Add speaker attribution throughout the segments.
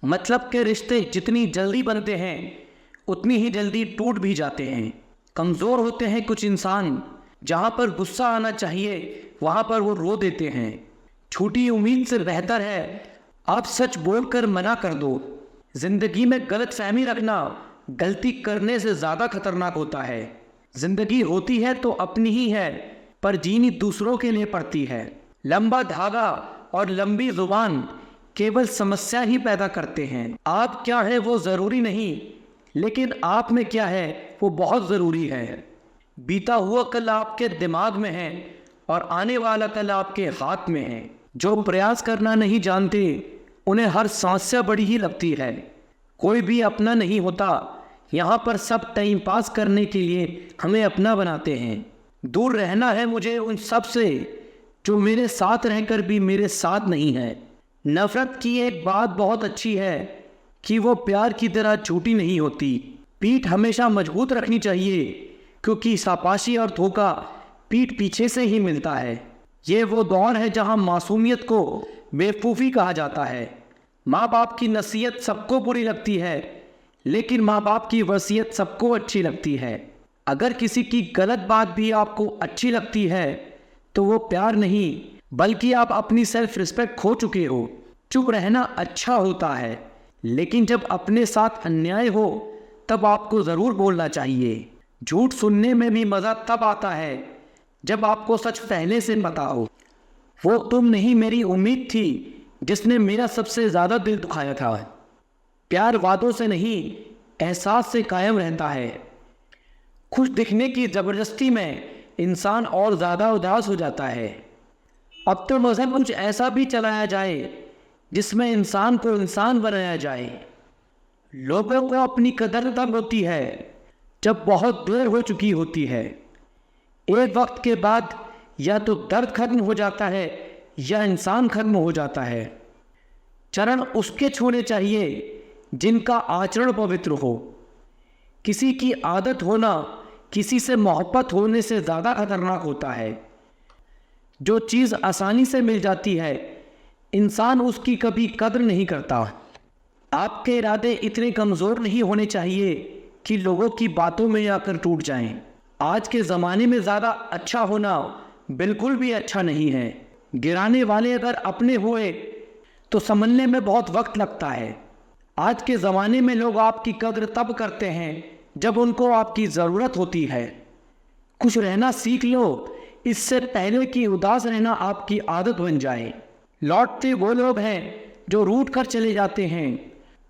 Speaker 1: मतलब के रिश्ते जितनी जल्दी बनते हैं उतनी ही जल्दी टूट भी जाते हैं। कमज़ोर होते हैं कुछ इंसान, जहाँ पर गुस्सा आना चाहिए वहाँ पर वो रो देते हैं। झूठी उम्मीद से बेहतर है आप सच बोलकर मना कर दो। जिंदगी में गलत फहमी रखना गलती करने से ज़्यादा खतरनाक होता है। जिंदगी होती है तो अपनी ही है, पर जीनी दूसरों के लिए पड़ती है। लंबा धागा और लंबी जुबान केवल समस्या ही पैदा करते हैं। आप क्या है वो ज़रूरी नहीं, लेकिन आप में क्या है वो बहुत ज़रूरी है। बीता हुआ कल आपके दिमाग में है और आने वाला कल आपके हाथ में है। जो प्रयास करना नहीं जानते उन्हें हर समस्या बड़ी ही लगती है। कोई भी अपना नहीं होता, यहाँ पर सब टाइम पास करने के लिए हमें अपना बनाते हैं। दूर रहना है मुझे उन सब से जो मेरे साथ रहकर भी मेरे साथ नहीं है। नफरत की एक बात बहुत अच्छी है कि वो प्यार की तरह झूठी नहीं होती। पीठ हमेशा मजबूत रखनी चाहिए, क्योंकि शाबाशी और धोखा पीठ पीछे से ही मिलता है। ये वो दौर है जहाँ मासूमियत को बेवकूफ़ी कहा जाता है। माँ बाप की नसीहत सबको बुरी लगती है, लेकिन माँ बाप की वसीयत सबको अच्छी लगती है। अगर किसी की गलत बात भी आपको अच्छी लगती है तो वो प्यार नहीं, बल्कि आप अपनी सेल्फ रिस्पेक्ट खो चुके हो। चुप रहना अच्छा होता है, लेकिन जब अपने साथ अन्याय हो तब आपको ज़रूर बोलना चाहिए। झूठ सुनने में भी मज़ा तब आता है जब आपको सच पहले से पता हो। वो तुम नहीं मेरी उम्मीद थी जिसने मेरा सबसे ज़्यादा दिल दुखाया था। प्यार वादों से नहीं एहसास से कायम रहता है। खुश दिखने की ज़बरदस्ती में इंसान और ज़्यादा उदास हो जाता है। अब तो मज़हब कुछ ऐसा भी चलाया जाए जिसमें इंसान को इंसान बनाया जाए। लोगों को अपनी कदर तब होती है जब बहुत देर हो चुकी होती है। एक वक्त के बाद या तो दर्द खत्म हो जाता है या इंसान खत्म हो जाता है। चरण उसके छूने चाहिए जिनका आचरण पवित्र हो। किसी की आदत होना किसी से मोहब्बत होने से ज़्यादा खतरनाक होता है। जो चीज़ आसानी से मिल जाती है इंसान उसकी कभी कद्र नहीं करता। आपके इरादे इतने कमज़ोर नहीं होने चाहिए कि लोगों की बातों में आकर टूट जाएं। आज के ज़माने में ज़्यादा अच्छा होना बिल्कुल भी अच्छा नहीं है। गिराने वाले अगर अपने हुए तो संभलने में बहुत वक्त लगता है। आज के ज़माने में लोग आपकी कद्र तब करते हैं जब उनको आपकी ज़रूरत होती है। खुश रहना सीख लो, इससे पहले कि उदास रहना आपकी आदत बन जाए। लौटते वो लोग हैं जो रूठ कर चले जाते हैं।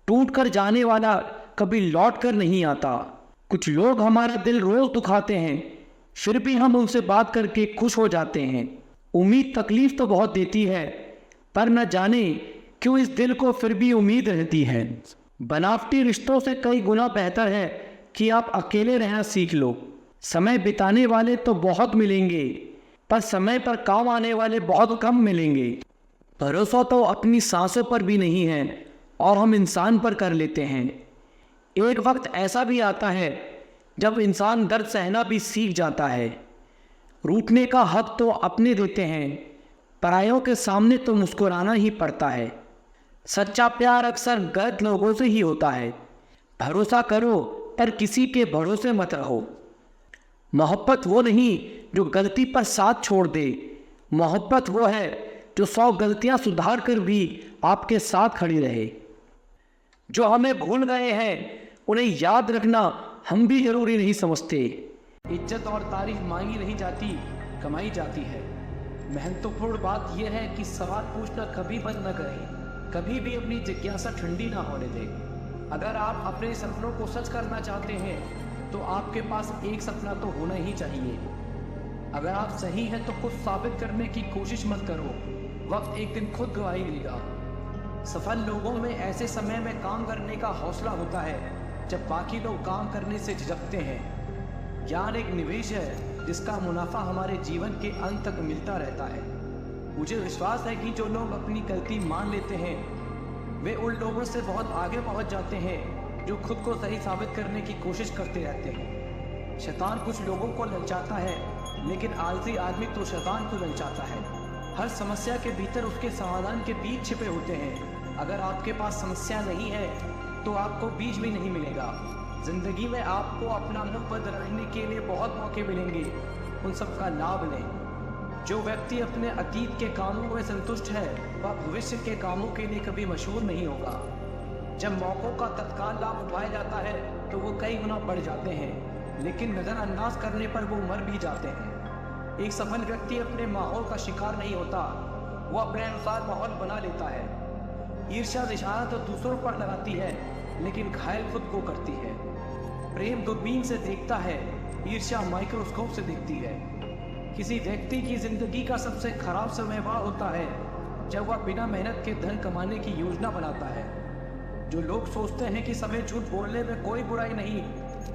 Speaker 1: टूट कर जाने वाला कभी लौट कर नहीं आता। कुछ लोग हमारा दिल रोज़ दुखाते हैं, फिर भी हम उनसे बात करके खुश हो जाते हैं। उम्मीद तकलीफ़ तो बहुत देती है, पर न जाने क्यों इस दिल को फिर भी उम्मीद रहती है। बनावटी रिश्तों से कई गुना बेहतर है कि आप अकेले रहना सीख लो। समय बिताने वाले तो बहुत मिलेंगे, पर समय पर काम आने वाले बहुत कम मिलेंगे। भरोसा तो अपनी सांसों पर भी नहीं है और हम इंसान पर कर लेते हैं। एक वक्त ऐसा भी आता है जब इंसान दर्द सहना भी सीख जाता है। रूठने का हक तो अपने देते हैं, परायों के सामने तो मुस्कुराना ही पड़ता है। सच्चा प्यार अक्सर गलत लोगों से ही होता है। भरोसा करो पर किसी के भरोसे मत रहो। मोहब्बत वो नहीं जो गलती पर साथ छोड़ दे, मोहब्बत वो है जो 100 गलतियां सुधार कर भी आपके साथ खड़ी रहे। जो हमें भूल गए हैं उन्हें याद रखना हम भी जरूरी नहीं समझते। इज्जत और तारीफ मांगी नहीं जाती, कमाई जाती है। महत्वपूर्ण बात यह है कि सवाल पूछना कभी बंद न करें, कभी भी अपनी जिज्ञासा ठंडी ना होने दें। अगर आप अपने सपनों को सच करना चाहते हैं तो आपके पास एक सपना तो होना ही चाहिए। अगर आप सही हैं तो खुद साबित करने की कोशिश मत करो, वक्त एक दिन खुद गवाही देगा। सफल लोगों में ऐसे समय में काम करने का हौसला होता है जब बाकी लोग काम करने से झिझकते हैं। ज्ञान एक निवेश है जिसका मुनाफा हमारे जीवन के अंत तक मिलता रहता है। मुझे विश्वास है कि जो लोग अपनी गलती मान लेते हैं वे उन लोगों से बहुत आगे पहुंच जाते हैं जो खुद को सही साबित करने की कोशिश करते रहते हैं। शैतान कुछ लोगों को ललचाता है, लेकिन आलसी आदमी तो शैतान को ललचाता है। हर समस्या के भीतर उसके समाधान के बीज छिपे होते हैं। अगर आपके पास समस्या नहीं है तो आपको बीज भी नहीं मिलेगा। जिंदगी में आपको अपना मुंह बंद रखने के लिए बहुत मौके मिलेंगे, उन सब का लाभ लें। जो व्यक्ति अपने अतीत के कामों में संतुष्ट है वह भविष्य के कामों के लिए कभी मशहूर नहीं होगा। जब मौक़ों का तत्काल लाभ उठाया जाता है तो वो कई गुना बढ़ जाते हैं, लेकिन नज़रअंदाज करने पर वो मर भी जाते हैं। एक सफल व्यक्ति अपने माहौल का शिकार नहीं होता, वो अपने अनुसार माहौल बना लेता है। ईर्ष्या निशाना तो दूसरों पर लगाती है, लेकिन घायल खुद को करती है। प्रेम दूरबीन से देखता है, ईर्ष्या माइक्रोस्कोप से देखती है। किसी व्यक्ति की जिंदगी का सबसे खराब समय वह होता है जब वह बिना मेहनत के धन कमाने की योजना बनाता है। जो लोग सोचते हैं कि समय झूठ बोलने में कोई बुराई नहीं,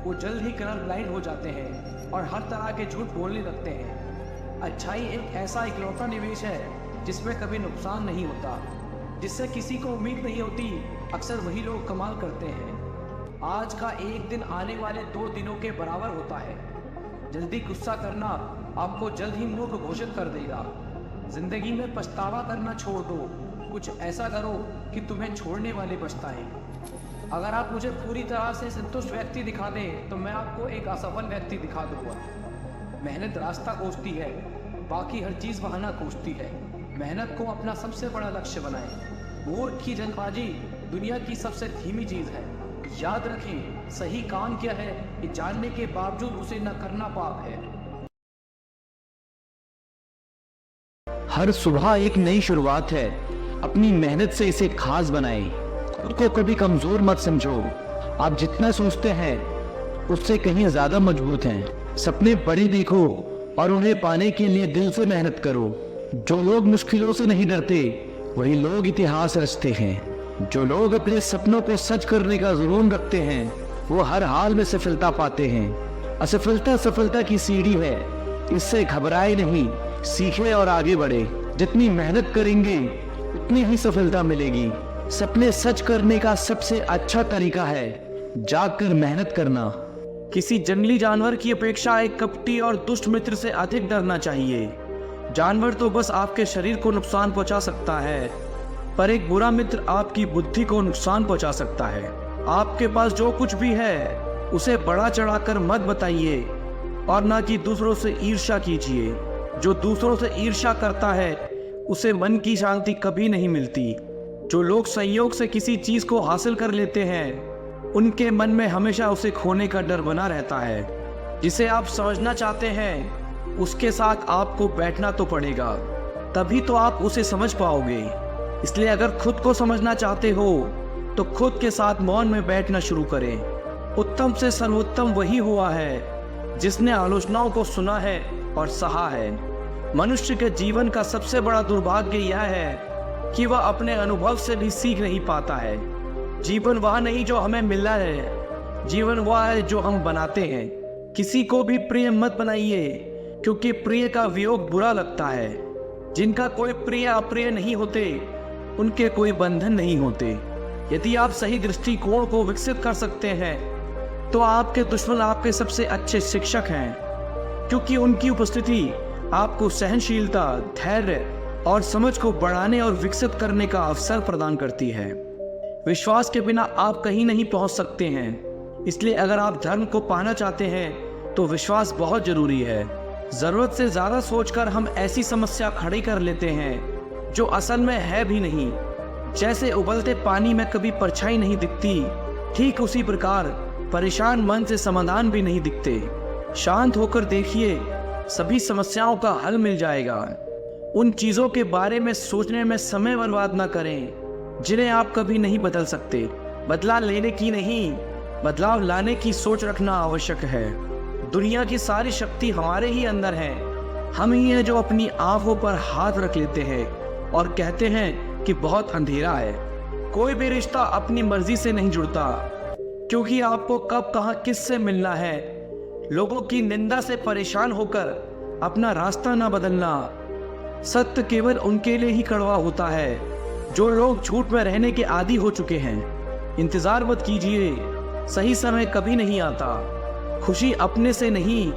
Speaker 1: वो जल्द ही कलर ब्लाइंड हो जाते हैं और हर तरह के झूठ बोलने लगते हैं। अच्छाई एक ऐसा इकलौता निवेश है जिसमें कभी नुकसान नहीं होता, जिससे किसी को उम्मीद नहीं होती, अक्सर वही लोग कमाल करते हैं। आज का एक दिन आने वाले 2 दिनों के बराबर होता है। जल्दी गुस्सा करना आपको जल्द ही मूर्ख घोषित कर देगा। जिंदगी में पछतावा करना छोड़ दो, कुछ ऐसा करो कि तुम्हें छोड़ने वाले पछताएं। अगर आप मुझे पूरी तरह से संतुष्ट व्यक्ति दिखा दें तो मैं आपको एक असफल व्यक्ति दिखा दूंगा। मेहनत रास्ता खोजती है, बाकी हर चीज़ बहाना खोजती है। मेहनत को अपना सबसे बड़ा लक्ष्य बनाएं। मूर्ख की जल्दबाजी दुनिया की सबसे धीमी चीज़ है। याद रखें, सही काम क्या है ये जानने के बावजूद उसे न करना पाप है।
Speaker 2: हर सुबह एक नई शुरुआत है, अपनी मेहनत से इसे खास बनाएं। खुद को कभी कमजोर मत समझो, आप जितना सोचते हैं उससे कहीं ज्यादा मजबूत हैं। सपने बड़े देखो और उन्हें पाने के लिए दिल से मेहनत करो। जो लोग मुश्किलों से नहीं डरते वही लोग इतिहास रचते हैं। जो लोग अपने सपनों को सच करने का जुनून रखते हैं वो हर हाल में सफलता पाते हैं। असफलता सफलता की सीढ़ी है, इससे घबराए नहीं, सीखे और आगे बढ़े। जितनी मेहनत करेंगे उतनी ही सफलता मिलेगी। सपने सच करने का सबसे अच्छा तरीका है जागकर मेहनत करना।
Speaker 1: किसी जंगली जानवर की अपेक्षा एक कपटी और दुष्ट मित्र से अधिक डरना चाहिए। जानवर तो बस आपके शरीर को नुकसान पहुंचा सकता है, पर एक बुरा मित्र आपकी बुद्धि को नुकसान पहुंचा सकता है। आपके पास जो कुछ भी है उसे बढ़ा चढ़ाकर मत बताइए और ना कि दूसरों से ईर्ष्या कीजिए। जो दूसरों से ईर्ष्या करता है उसे मन की शांति कभी नहीं मिलती। जो लोग संयोग से किसी चीज को हासिल कर लेते हैं उनके मन में हमेशा उसे खोने का डर बना रहता है। जिसे आप समझना चाहते हैं उसके साथ आपको बैठना तो पड़ेगा, तभी तो आप उसे समझ पाओगे। इसलिए अगर खुद को समझना चाहते हो तो खुद के साथ मौन में बैठना शुरू करें। उत्तम से सर्वोत्तम वही हुआ है जिसने आलोचनाओं को सुना है और सहा है। मनुष्य के जीवन का सबसे बड़ा दुर्भाग्य यह है कि वह अपने अनुभव से भी सीख नहीं पाता है। जीवन वह नहीं जो हमें मिला है, जीवन वह है जो हम बनाते हैं। किसी को भी प्रिय मत बनाइए, क्योंकि प्रिय का वियोग बुरा लगता है। जिनका कोई प्रिय अप्रिय नहीं होते उनके कोई बंधन नहीं होते। यदि आप सही दृष्टिकोण को विकसित कर सकते हैं तो आपके दुश्मन आपके सबसे अच्छे शिक्षक हैं, क्योंकि उनकी उपस्थिति आपको सहनशीलता, धैर्य और समझ को बढ़ाने और विकसित करने का अवसर प्रदान करती है। विश्वास के बिना आप कहीं नहीं पहुंच सकते हैं। इसलिए अगर आप धर्म को पाना चाहते हैं तो विश्वास बहुत जरूरी है। जरूरत से ज्यादा सोचकर हम ऐसी समस्या खड़ी कर लेते हैं जो असल में है भी नहीं। जैसे उबलते पानी में कभी परछाई नहीं दिखती, ठीक उसी प्रकार परेशान मन से समाधान भी नहीं दिखते। शांत होकर देखिए, सभी समस्याओं का हल मिल जाएगा। उन चीजों के बारे में सोचने में समय बर्बाद न करें जिन्हें आप कभी नहीं बदल सकते। बदलाव लेने की नहीं, बदलाव लाने की सोच रखना आवश्यक है। दुनिया की सारी शक्ति हमारे ही अंदर है। हम ही हैं जो अपनी आंखों पर हाथ रख लेते हैं और कहते हैं कि बहुत अंधेरा है। कोई भी रिश्ता अपनी मर्जी से नहीं जुड़ता, क्योंकि आपको कब कहाँ किससे मिलना है। लोगों की निंदा से परेशान होकर अपना रास्ता ना बदलना। सत्य केवल उनके लिए ही कड़वा होता है जो लोग झूठ में रहने के आदी हो चुके हैं। इंतजार मत कीजिए, सही समय कभी नहीं आता। खुशी अपने से नहीं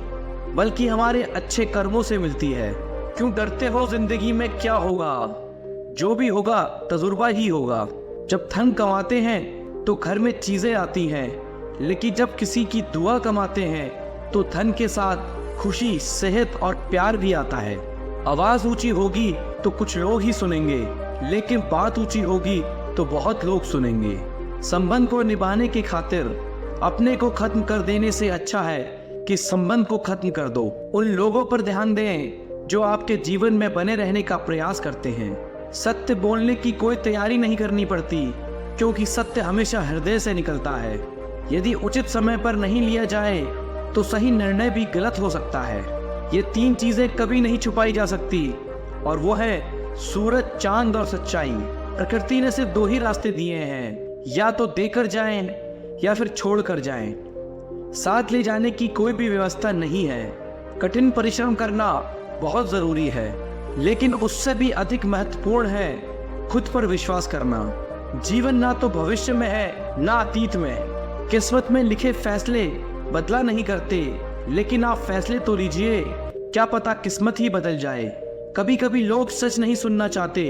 Speaker 1: बल्कि हमारे अच्छे कर्मों से मिलती है। क्यों डरते हो जिंदगी में क्या होगा? जो भी होगा तजुर्बा ही होगा। जब धन कमाते हैं तो घर में चीजें आती हैं, लेकिन जब किसी की दुआ कमाते हैं तो धन के साथ खुशी, सेहत और प्यार भी आता है। आवाज ऊंची होगी तो कुछ लोग ही सुनेंगे, लेकिन बात ऊंची होगी तो बहुत लोग सुनेंगे। संबंध को निभाने की खातिर अपने को खत्म कर देने से अच्छा है कि संबंध को खत्म कर दो। उन लोगों पर ध्यान दें जो आपके जीवन में बने रहने का प्रयास करते हैं। सत्य बोलने की कोई तैयारी नहीं करनी पड़ती, क्योंकि सत्य हमेशा हृदय से निकलता है। यदि उचित समय पर नहीं लिया जाए तो सही निर्णय भी गलत हो सकता है। ये 3 चीजें कभी नहीं छुपाई जा सकती, और वो है सूरज, चांद और सच्चाई। प्रकृति ने सिर्फ 2 ही रास्ते दिए हैं, या तो देकर जाएं या फिर छोड़ कर जाएं। साथ ले जाने की कोई भी व्यवस्था नहीं है। कठिन परिश्रम करना बहुत जरूरी है, लेकिन उससे भी अधिक महत्वपूर्ण है खुद पर विश्वास करना। जीवन ना तो भविष्य में है ना अतीत में। किस्मत में लिखे फैसले बदला नहीं करते, लेकिन आप फैसले तो लीजिए, क्या पता किस्मत ही बदल जाए। कभी कभी लोग सच नहीं सुनना चाहते,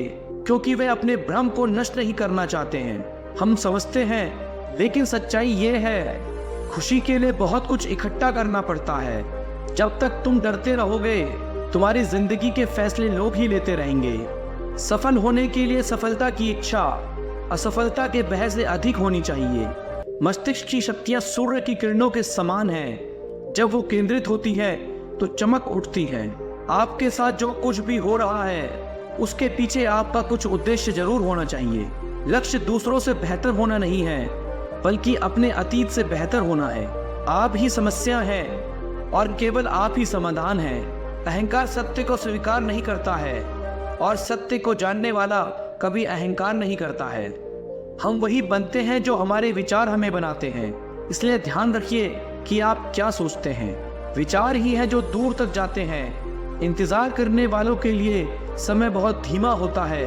Speaker 1: क्योंकि वे अपने भ्रम को नष्ट नहीं करना चाहते हैं। हम समझते हैं, लेकिन सच्चाई ये है, खुशी के लिए बहुत कुछ इकट्ठा करना पड़ता है। जब तक तुम डरते रहोगे, तुम्हारी जिंदगी के फैसले लोग ही लेते रहेंगे। सफल होने के लिए सफलता की इच्छा असफलता के भय से अधिक होनी चाहिए। मस्तिष्क की शक्तियां सूर्य की किरणों के समान हैं। जब वो केंद्रित होती है तो चमक उठती है। आपके साथ जो कुछ भी हो रहा है, उसके पीछे आपका कुछ उद्देश्य जरूर होना चाहिए। लक्ष्य दूसरों से बेहतर होना नहीं है, बल्कि अपने अतीत से बेहतर होना है। आप ही समस्या है और केवल आप ही समाधान है। अहंकार सत्य को स्वीकार नहीं करता है, और सत्य को जानने वाला कभी अहंकार नहीं करता है। हम वही बनते हैं जो हमारे विचार हमें बनाते हैं। इसलिए ध्यान रखिए कि आप क्या सोचते हैं। विचार ही है जो दूर तक जाते हैं। इंतजार करने वालों के लिए समय बहुत धीमा होता है,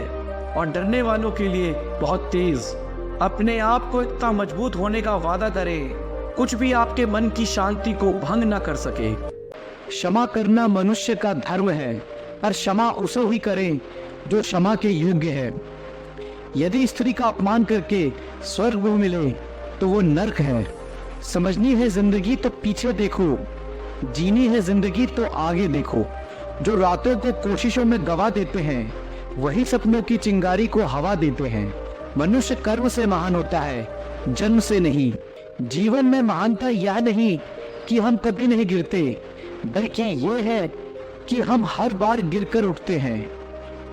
Speaker 1: और डरने वालों के लिए बहुत तेज। अपने आप को इतना मजबूत होने का वादा करें, कुछ भी आपके मन की शांति को भंग न कर सके।
Speaker 2: क्षमा करना मनुष्य का धर्म है, और क्षमा उसे ही करें जो क्षमा के योग्य है। यदि स्त्री का अपमान करके स्वर्ग में मिले तो वो नर्क है। समझनी है जिंदगी तो पीछे देखो, जीनी है जिंदगी तो आगे देखो। जो रातों को कोशिशों में गवा देते हैं, वही सपनों की चिंगारी को हवा देते हैं। मनुष्य कर्म से महान होता है, जन्म से नहीं। जीवन में महानता यह नहीं कि हम कभी नहीं गिरते, बल्कि ये है कि हम हर बार गिरकर उठते हैं।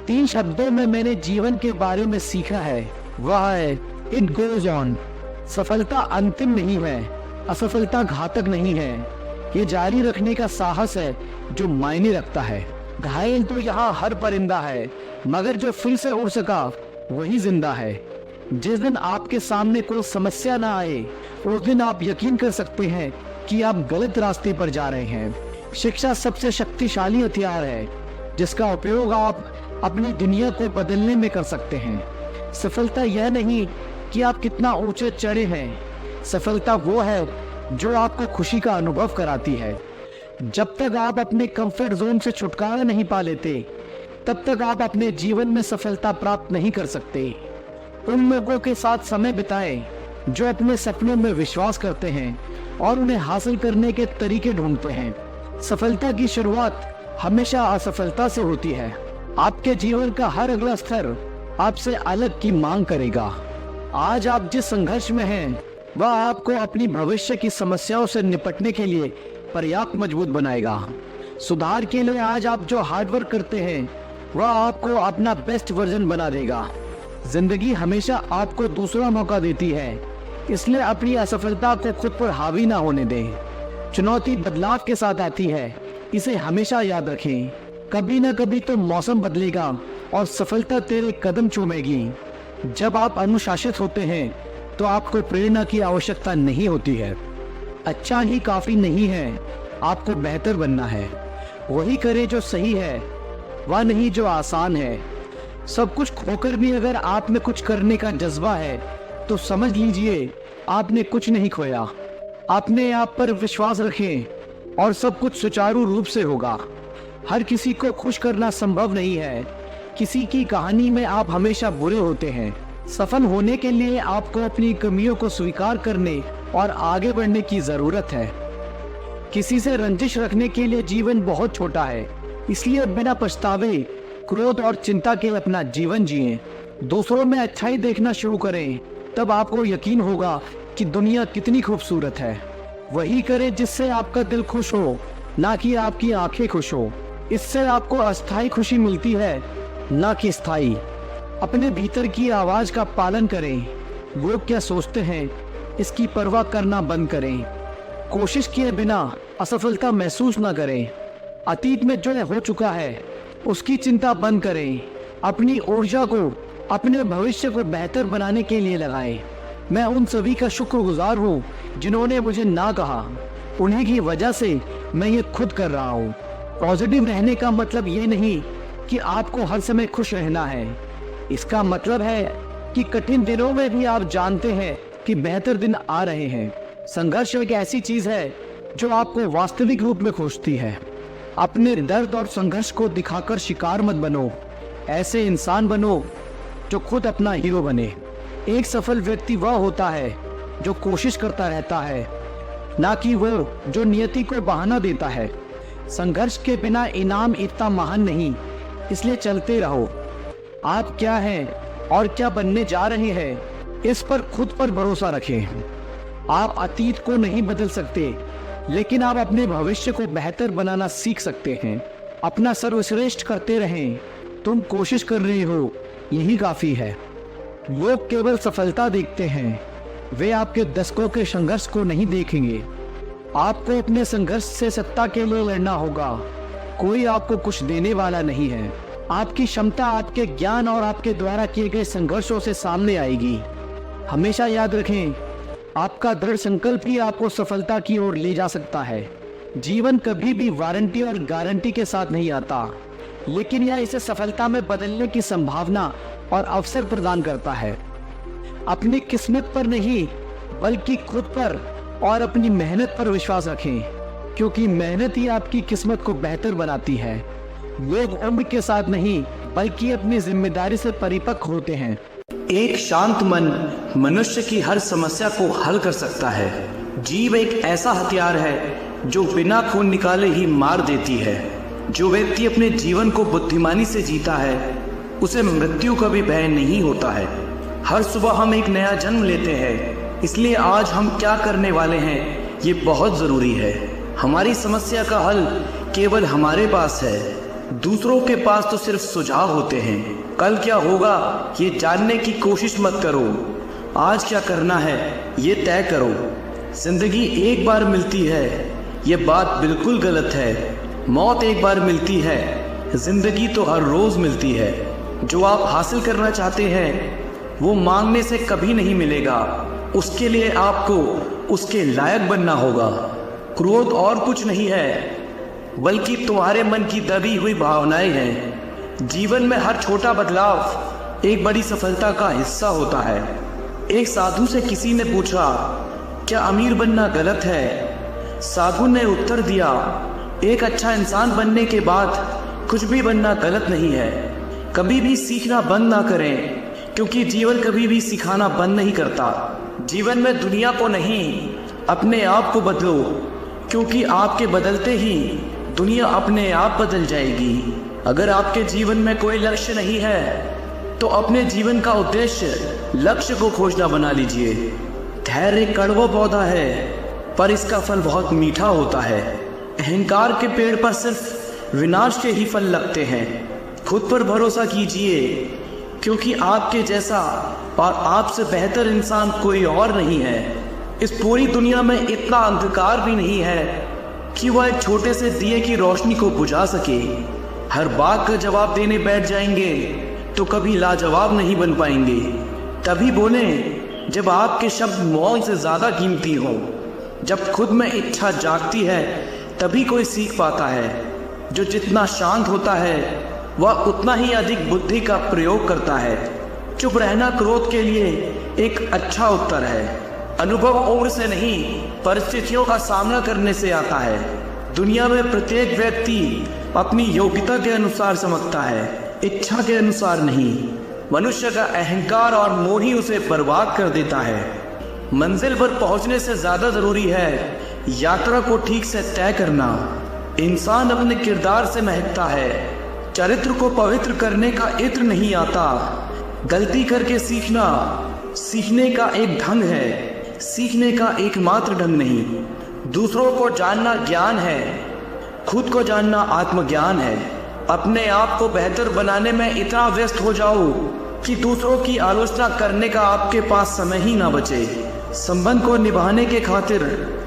Speaker 2: 3 शब्दों में मैंने जीवन के बारे में सीखा है, वह है इट गोज ऑन। सफलता अंतिम नहीं है, असफलता घातक नहीं है। ये जारी रखने का साहस है जो मायने रखता है। घायल तो यहाँ हर परिंदा है, मगर जो फिर से उड़ सका वही जिंदा है। जिस दिन आपके सामने कोई समस्या ना आए, उस दिन आप यकीन कर सकते हैं कि आप गलत रास्ते पर जा रहे हैं। शिक्षा सबसे शक्तिशाली हथियार है, जिसका उपयोग आप अपनी दुनिया को बदलने में कर सकते हैं। सफलता यह नहीं कि आप कितना ऊंचे चढ़े हैं, सफलता वो है जो आपको खुशी का अनुभव कराती है। जब तक आप अपने कंफर्ट जोन से छुटकारा नहीं पा लेते, तब तक आप अपने जीवन में सफलता प्राप्त नहीं कर सकते। उन लोगों के साथ समय बिताएं जो अपने सपनों में विश्वास करते हैं और उन्हें हासिल करने के तरीके ढूंढते हैं। सफलता की शुरुआत हमेशा असफलता से होती है। आपके जीवन का हर अगला स्तर आपसे अलग की मांग करेगा। आज आप जिस संघर्ष में हैं, वह आपको अपनी भविष्य की समस्याओं से निपटने के लिए पर्याप्त मजबूत बनाएगा। सुधार के लिए आज आप जो हार्डवर्क करते हैं, वह आपको अपना बेस्ट वर्जन बना देगा। जिंदगी हमेशा आपको दूसरा मौका देती है, इसलिए अपनी असफलता को खुद पर हावी ना होने दें। चुनौती बदलाव के साथ आती है, इसे हमेशा याद रखें। कभी न कभी तो मौसम बदलेगा और सफलता तेरे कदम चूमेगी। जब आप अनुशासित होते हैं तो आपको प्रेरणा की आवश्यकता नहीं होती है। अच्छा ही काफी नहीं है, आपको बेहतर बनना है। वही करे जो सही है, वह नहीं जो आसान है। सब कुछ खोकर भी अगर आप में कुछ करने का जज्बा है, तो समझ लीजिए आपने कुछ नहीं खोया। अपने आप पर विश्वास रखें और सब कुछ सुचारू रूप से होगा। हर किसी को खुश करना संभव नहीं है। किसी की कहानी में आप हमेशा बुरे होते हैं, सफल होने के लिए आपको अपनी कमियों को स्वीकार करने और आगे बढ़ने की जरूरत है। किसी से रंजिश रखने के लिए जीवन बहुत छोटा है, इसलिए बिना पछतावे, क्रोध और चिंता के अपना जीवन जिएं। दूसरों में अच्छाई देखना शुरू करें, तब आपको यकीन होगा कि दुनिया कितनी खूबसूरत है। वही करें जिससे आपका दिल खुश हो, ना कि आपकी आंखें खुश हो। इससे आपको अस्थायी खुशी मिलती है, ना कि स्थायी। अपने भीतर की आवाज का पालन करें। लोग क्या सोचते हैं, इसकी परवाह करना बंद करें। कोशिश किए बिना असफलता महसूस ना करें। अतीत में जो हो चुका है उसकी चिंता बंद करें। अपनी ऊर्जा को अपने भविष्य को बेहतर बनाने के लिए लगाएं। मैं उन सभी का शुक्रगुजार हूँ जिन्होंने मुझे ना कहा। उन्हीं की वजह से मैं ये खुद कर रहा हूँ। पॉजिटिव रहने का मतलब ये नहीं कि आपको हर समय खुश रहना है। इसका मतलब है कि कठिन दिनों में भी आप जानते हैं कि बेहतर दिन आ रहे हैं। संघर्ष एक ऐसी चीज है जो आपको वास्तविक रूप में खोजती है। अपने दर्द और संघर्ष को दिखाकर शिकार मत बनो। ऐसे इंसान बनो जो खुद अपना हीरो बने। एक सफल व्यक्ति वह होता है जो कोशिश करता रहता है, ना कि वह जो नियति को बहाना देता है। संघर्ष के बिना इनाम इतना महान नहीं, इसलिए चलते रहो। आप क्या हैं और क्या बनने जा रहे हैं, इस पर खुद पर भरोसा रखें। आप अतीत को नहीं बदल सकते, लेकिन आप अपने भविष्य को बेहतर बनाना सीख सकते हैं। अपना सर्वश्रेष्ठ करते रहें। तुम कोशिश कर रहे हो, यही काफी है। लोग केवल सफलता देखते हैं, वे आपके दशकों के संघर्ष को नहीं देखेंगे। आपको अपने संघर्ष से सत्ता के लिए लड़ना होगा। कोई आपको कुछ देने वाला नहीं है। आपकी क्षमता आपके ज्ञान और आपके द्वारा किए गए संघर्षों से सामने आएगी। हमेशा याद रखें, आपका दृढ़ संकल्प ही आपको सफलता की ओर ले जा सकता है। जीवन कभी भी वारंटी और गारंटी के साथ नहीं आता, लेकिन यह इसे सफलता में बदलने की संभावना और अवसर प्रदान करता है। अपनी किस्मत पर नहीं, बल्कि खुद पर और अपनी मेहनत पर विश्वास रखें, क्योंकि मेहनत ही आपकी किस्मत को बेहतर बनाती है। लोग उम्र के साथ नहीं, बल्कि अपनी जिम्मेदारी से परिपक्व होते हैं।
Speaker 1: एक शांत मन मनुष्य की हर समस्या को हल कर सकता है। जीव एक ऐसा हथियार है जो बिना खून निकाले ही मार देती है। जो व्यक्ति अपने जीवन को बुद्धिमानी से जीता है, उसे मृत्यु का भी भय नहीं होता है। हर सुबह हम एक नया जन्म लेते हैं, इसलिए आज हम क्या करने वाले हैं ये बहुत ज़रूरी है। हमारी समस्या का हल केवल हमारे पास है, दूसरों के पास तो सिर्फ सुझाव होते हैं। कल क्या होगा ये जानने की कोशिश मत करो, आज क्या करना है ये तय करो। जिंदगी एक बार मिलती है, ये बात बिल्कुल गलत है। मौत एक बार मिलती है, जिंदगी तो हर रोज मिलती है। जो आप हासिल करना चाहते हैं वो मांगने से कभी नहीं मिलेगा, उसके लिए आपको उसके लायक बनना होगा। क्रोध और कुछ नहीं है, बल्कि तुम्हारे मन की दबी हुई भावनाएं हैं। जीवन में हर छोटा बदलाव एक बड़ी सफलता का हिस्सा होता है। एक साधु से किसी ने पूछा, क्या अमीर बनना गलत है? साधु ने उत्तर दिया, एक अच्छा इंसान बनने के बाद कुछ भी बनना गलत नहीं है। कभी भी सीखना बंद ना करें, क्योंकि जीवन कभी भी सिखाना बंद नहीं करता। जीवन में दुनिया को नहीं, अपने आप को बदलो, क्योंकि आपके बदलते ही दुनिया अपने आप बदल जाएगी। अगर आपके जीवन में कोई लक्ष्य नहीं है तो अपने जीवन का उद्देश्य लक्ष्य को खोजना बना लीजिए। धैर्य कड़वा पौधा है, पर इसका फल बहुत मीठा होता है। अहंकार के पेड़ पर सिर्फ विनाश के ही फल लगते हैं। खुद पर भरोसा कीजिए, क्योंकि आपके जैसा और आपसे बेहतर इंसान कोई और नहीं है। इस पूरी दुनिया में इतना अंधकार भी नहीं है कि वह एक छोटे से दिए की रोशनी को बुझा सके। हर बात का जवाब देने बैठ जाएंगे तो कभी लाजवाब नहीं बन पाएंगे। तभी बोलें जब आपके शब्द मौन से ज़्यादा कीमती हो। जब खुद में इच्छा जागती है तभी कोई सीख पाता है। जो जितना शांत होता है वह उतना ही अधिक बुद्धि का प्रयोग करता है। चुप रहना क्रोध के लिए एक अच्छा उत्तर है। अनुभव उम्र से नहीं, परिस्थितियों का सामना करने से आता है। दुनिया में प्रत्येक व्यक्ति अपनी योग्यता के अनुसार समझता है, इच्छा के अनुसार नहीं। मनुष्य का अहंकार और मोह ही उसे बर्बाद कर देता है। मंजिल पर पहुंचने से ज्यादा जरूरी है यात्रा को ठीक से तय करना। इंसान अपने किरदार से महकता है, चरित्र को पवित्र करने का इत्र नहीं आता। गलती करके सीखना सीखने का एक ढंग है, सीखने का एकमात्र ढंग नहीं। दूसरों को जानना ज्ञान है, खुद को जानना आत्मज्ञान है। अपने आप को बेहतर बनाने में इतना व्यस्त हो जाओ कि दूसरों की आलोचना करने का आपके पास समय ही ना बचे। संबंध को निभाने के खातिर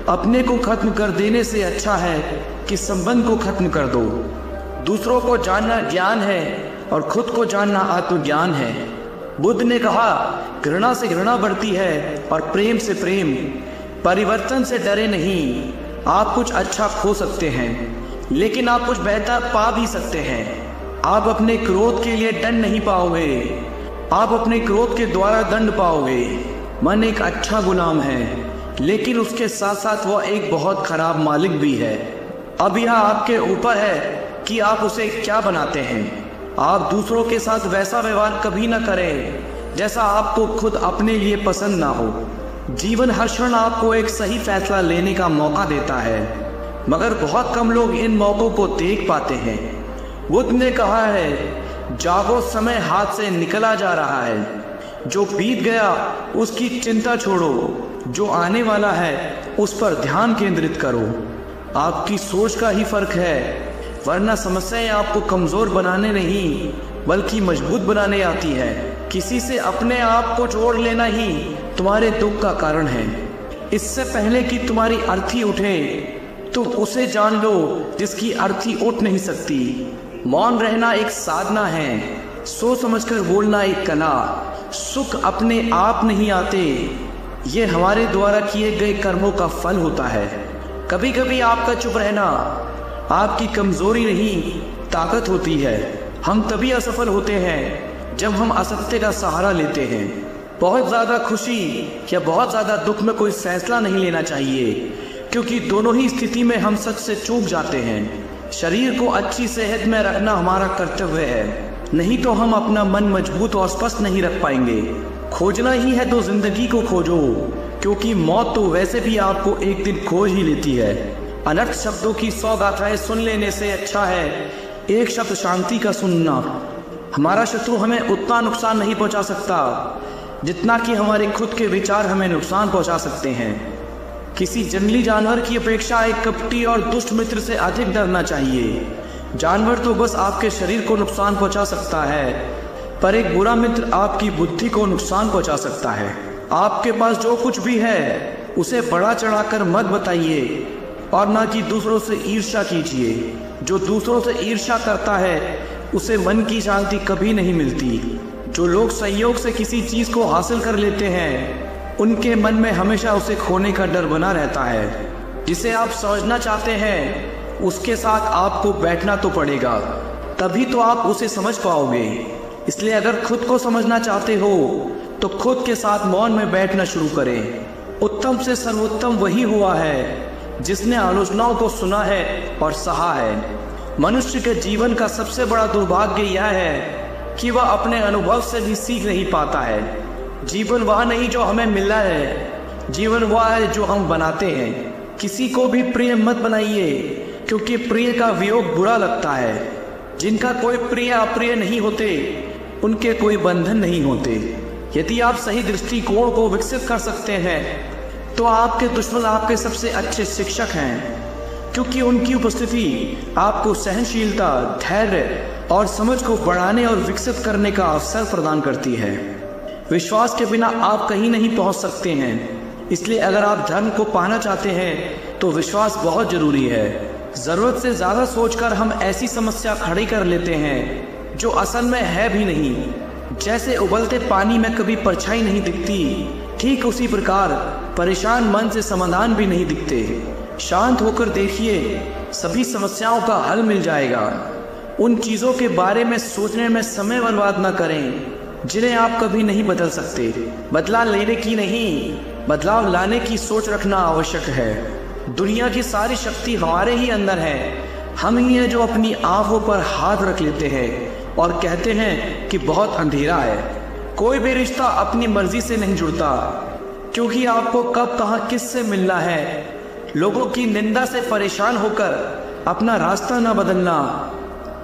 Speaker 1: अपने को खत्म कर देने से अच्छा है कि संबंध को खत्म कर दो। दूसरों को जानना ज्ञान है और खुद को जानना आत्मज्ञान है। बुद्ध ने कहा, घृणा से घृणा बढ़ती है और प्रेम से प्रेम। परिवर्तन से डरे नहीं। आप कुछ अच्छा खो सकते हैं, लेकिन आप कुछ बेहतर पा भी सकते हैं। आप अपने क्रोध के लिए दंड नहीं पाओगे, आप अपने क्रोध के द्वारा दंड पाओगे। मन एक अच्छा गुलाम है, लेकिन उसके साथ साथ वह एक बहुत खराब मालिक भी है। अब यह आपके ऊपर है कि आप उसे क्या बनाते हैं। आप दूसरों के साथ वैसा व्यवहार कभी ना करें जैसा आपको खुद अपने लिए पसंद ना हो। जीवन हर क्षण आपको एक सही फैसला लेने का मौका देता है, मगर बहुत कम लोग इन मौकों को देख पाते हैं। बुद्ध ने कहा है, जागो, समय हाथ से निकला जा रहा है। जो बीत गया उसकी चिंता छोड़ो, जो आने वाला है उस पर ध्यान केंद्रित करो। आपकी सोच का ही फर्क है, वरना समस्याएं आपको कमजोर बनाने नहीं बल्कि मजबूत बनाने आती है। किसी से अपने आप को जोड़ लेना ही तुम्हारे दुख का कारण है। इससे पहले कि तुम्हारी अर्थी उठे तुम उसे जान लो जिसकी अर्थी उठ नहीं सकती। मौन रहना एक साधना है, सोच समझकर बोलना एक कला। सुख अपने आप नहीं आते, ये हमारे द्वारा किए गए कर्मों का फल होता है। कभी कभी आपका चुप रहना आपकी कमजोरी नहीं ताकत होती है। हम तभी असफल होते हैं जब हम असत्य का सहारा लेते हैं। बहुत ज़्यादा खुशी या बहुत ज़्यादा दुख में कोई फैसला नहीं लेना चाहिए, क्योंकि दोनों ही स्थिति में हम सच से चूक जाते हैं। शरीर को अच्छी सेहत में रखना हमारा कर्तव्य है, नहीं तो हम अपना मन मजबूत और स्वस्थ नहीं रख पाएंगे। खोजना ही है तो जिंदगी को खोजो, क्योंकि मौत तो वैसे भी आपको एक दिन खोज ही लेती है। अनर्थ शब्दों की 100 गाथाएं सुन लेने से अच्छा है एक शब्द शांति का सुनना। हमारा शत्रु हमें उतना नुकसान नहीं पहुंचा सकता जितना कि हमारे खुद के विचार हमें नुकसान पहुंचा सकते हैं। किसी जंगली जानवर की अपेक्षा एक कपटी और दुष्ट मित्र से अधिक डरना चाहिए। जानवर तो बस आपके शरीर को नुकसान पहुंचा सकता है, पर एक बुरा मित्र आपकी बुद्धि को नुकसान पहुंचा सकता है। आपके पास जो कुछ भी है उसे बड़ा चढ़ाकर मत बताइए और ना कि दूसरों से ईर्ष्या कीजिए। जो दूसरों से ईर्ष्या करता है उसे मन की शांति कभी नहीं मिलती। जो लोग संयोग से किसी चीज को हासिल कर लेते हैं उनके मन में हमेशा उसे खोने का डर बना रहता है। जिसे आप समझना चाहते हैं उसके साथ आपको बैठना तो पड़ेगा, तभी तो आप उसे समझ पाओगे। इसलिए अगर खुद को समझना चाहते हो तो खुद के साथ मौन में बैठना शुरू करें। उत्तम से सर्वोत्तम वही हुआ है जिसने आलोचनाओं को सुना है और सहा है। मनुष्य के जीवन का सबसे बड़ा दुर्भाग्य यह है कि वह अपने अनुभव से भी सीख नहीं पाता है। जीवन वह नहीं जो हमें मिला है, जीवन वह है जो हम बनाते हैं। किसी को भी प्रिय मत बनाइए, क्योंकि प्रिय का वियोग बुरा लगता है। जिनका कोई प्रिय अप्रिय नहीं होते उनके कोई बंधन नहीं होते। यदि आप सही दृष्टिकोण को विकसित कर सकते हैं तो आपके दुश्मन आपके सबसे अच्छे शिक्षक हैं, क्योंकि उनकी उपस्थिति आपको सहनशीलता, धैर्य और समझ को बढ़ाने और विकसित करने का अवसर प्रदान करती है। विश्वास के बिना आप कहीं नहीं पहुंच सकते हैं। इसलिए अगर आप धर्म को पाना चाहते हैं तो विश्वास बहुत जरूरी है। जरूरत से ज्यादा सोचकर हम ऐसी समस्या खड़ी कर लेते हैं जो असल में है भी नहीं। जैसे उबलते पानी में कभी परछाई नहीं दिखती, ठीक उसी प्रकार परेशान मन से समाधान भी नहीं दिखते। शांत होकर देखिए, सभी समस्याओं का हल मिल जाएगा। उन चीज़ों के बारे में सोचने में समय बर्बाद न करें जिन्हें आप कभी नहीं बदल सकते। बदलाव लेने की नहीं, बदलाव लाने की सोच रखना आवश्यक है। दुनिया की सारी शक्ति हमारे ही अंदर है। हम ही हैं जो अपनी आंखों पर हाथ रख लेते हैं। और कहते हैं कि बहुत अंधेरा है। कोई भी रिश्ता अपनी मर्जी से नहीं जुड़ता, क्योंकि आपको कब कहाँ किससे मिलना है। लोगों की निंदा से परेशान होकर अपना रास्ता ना बदलना।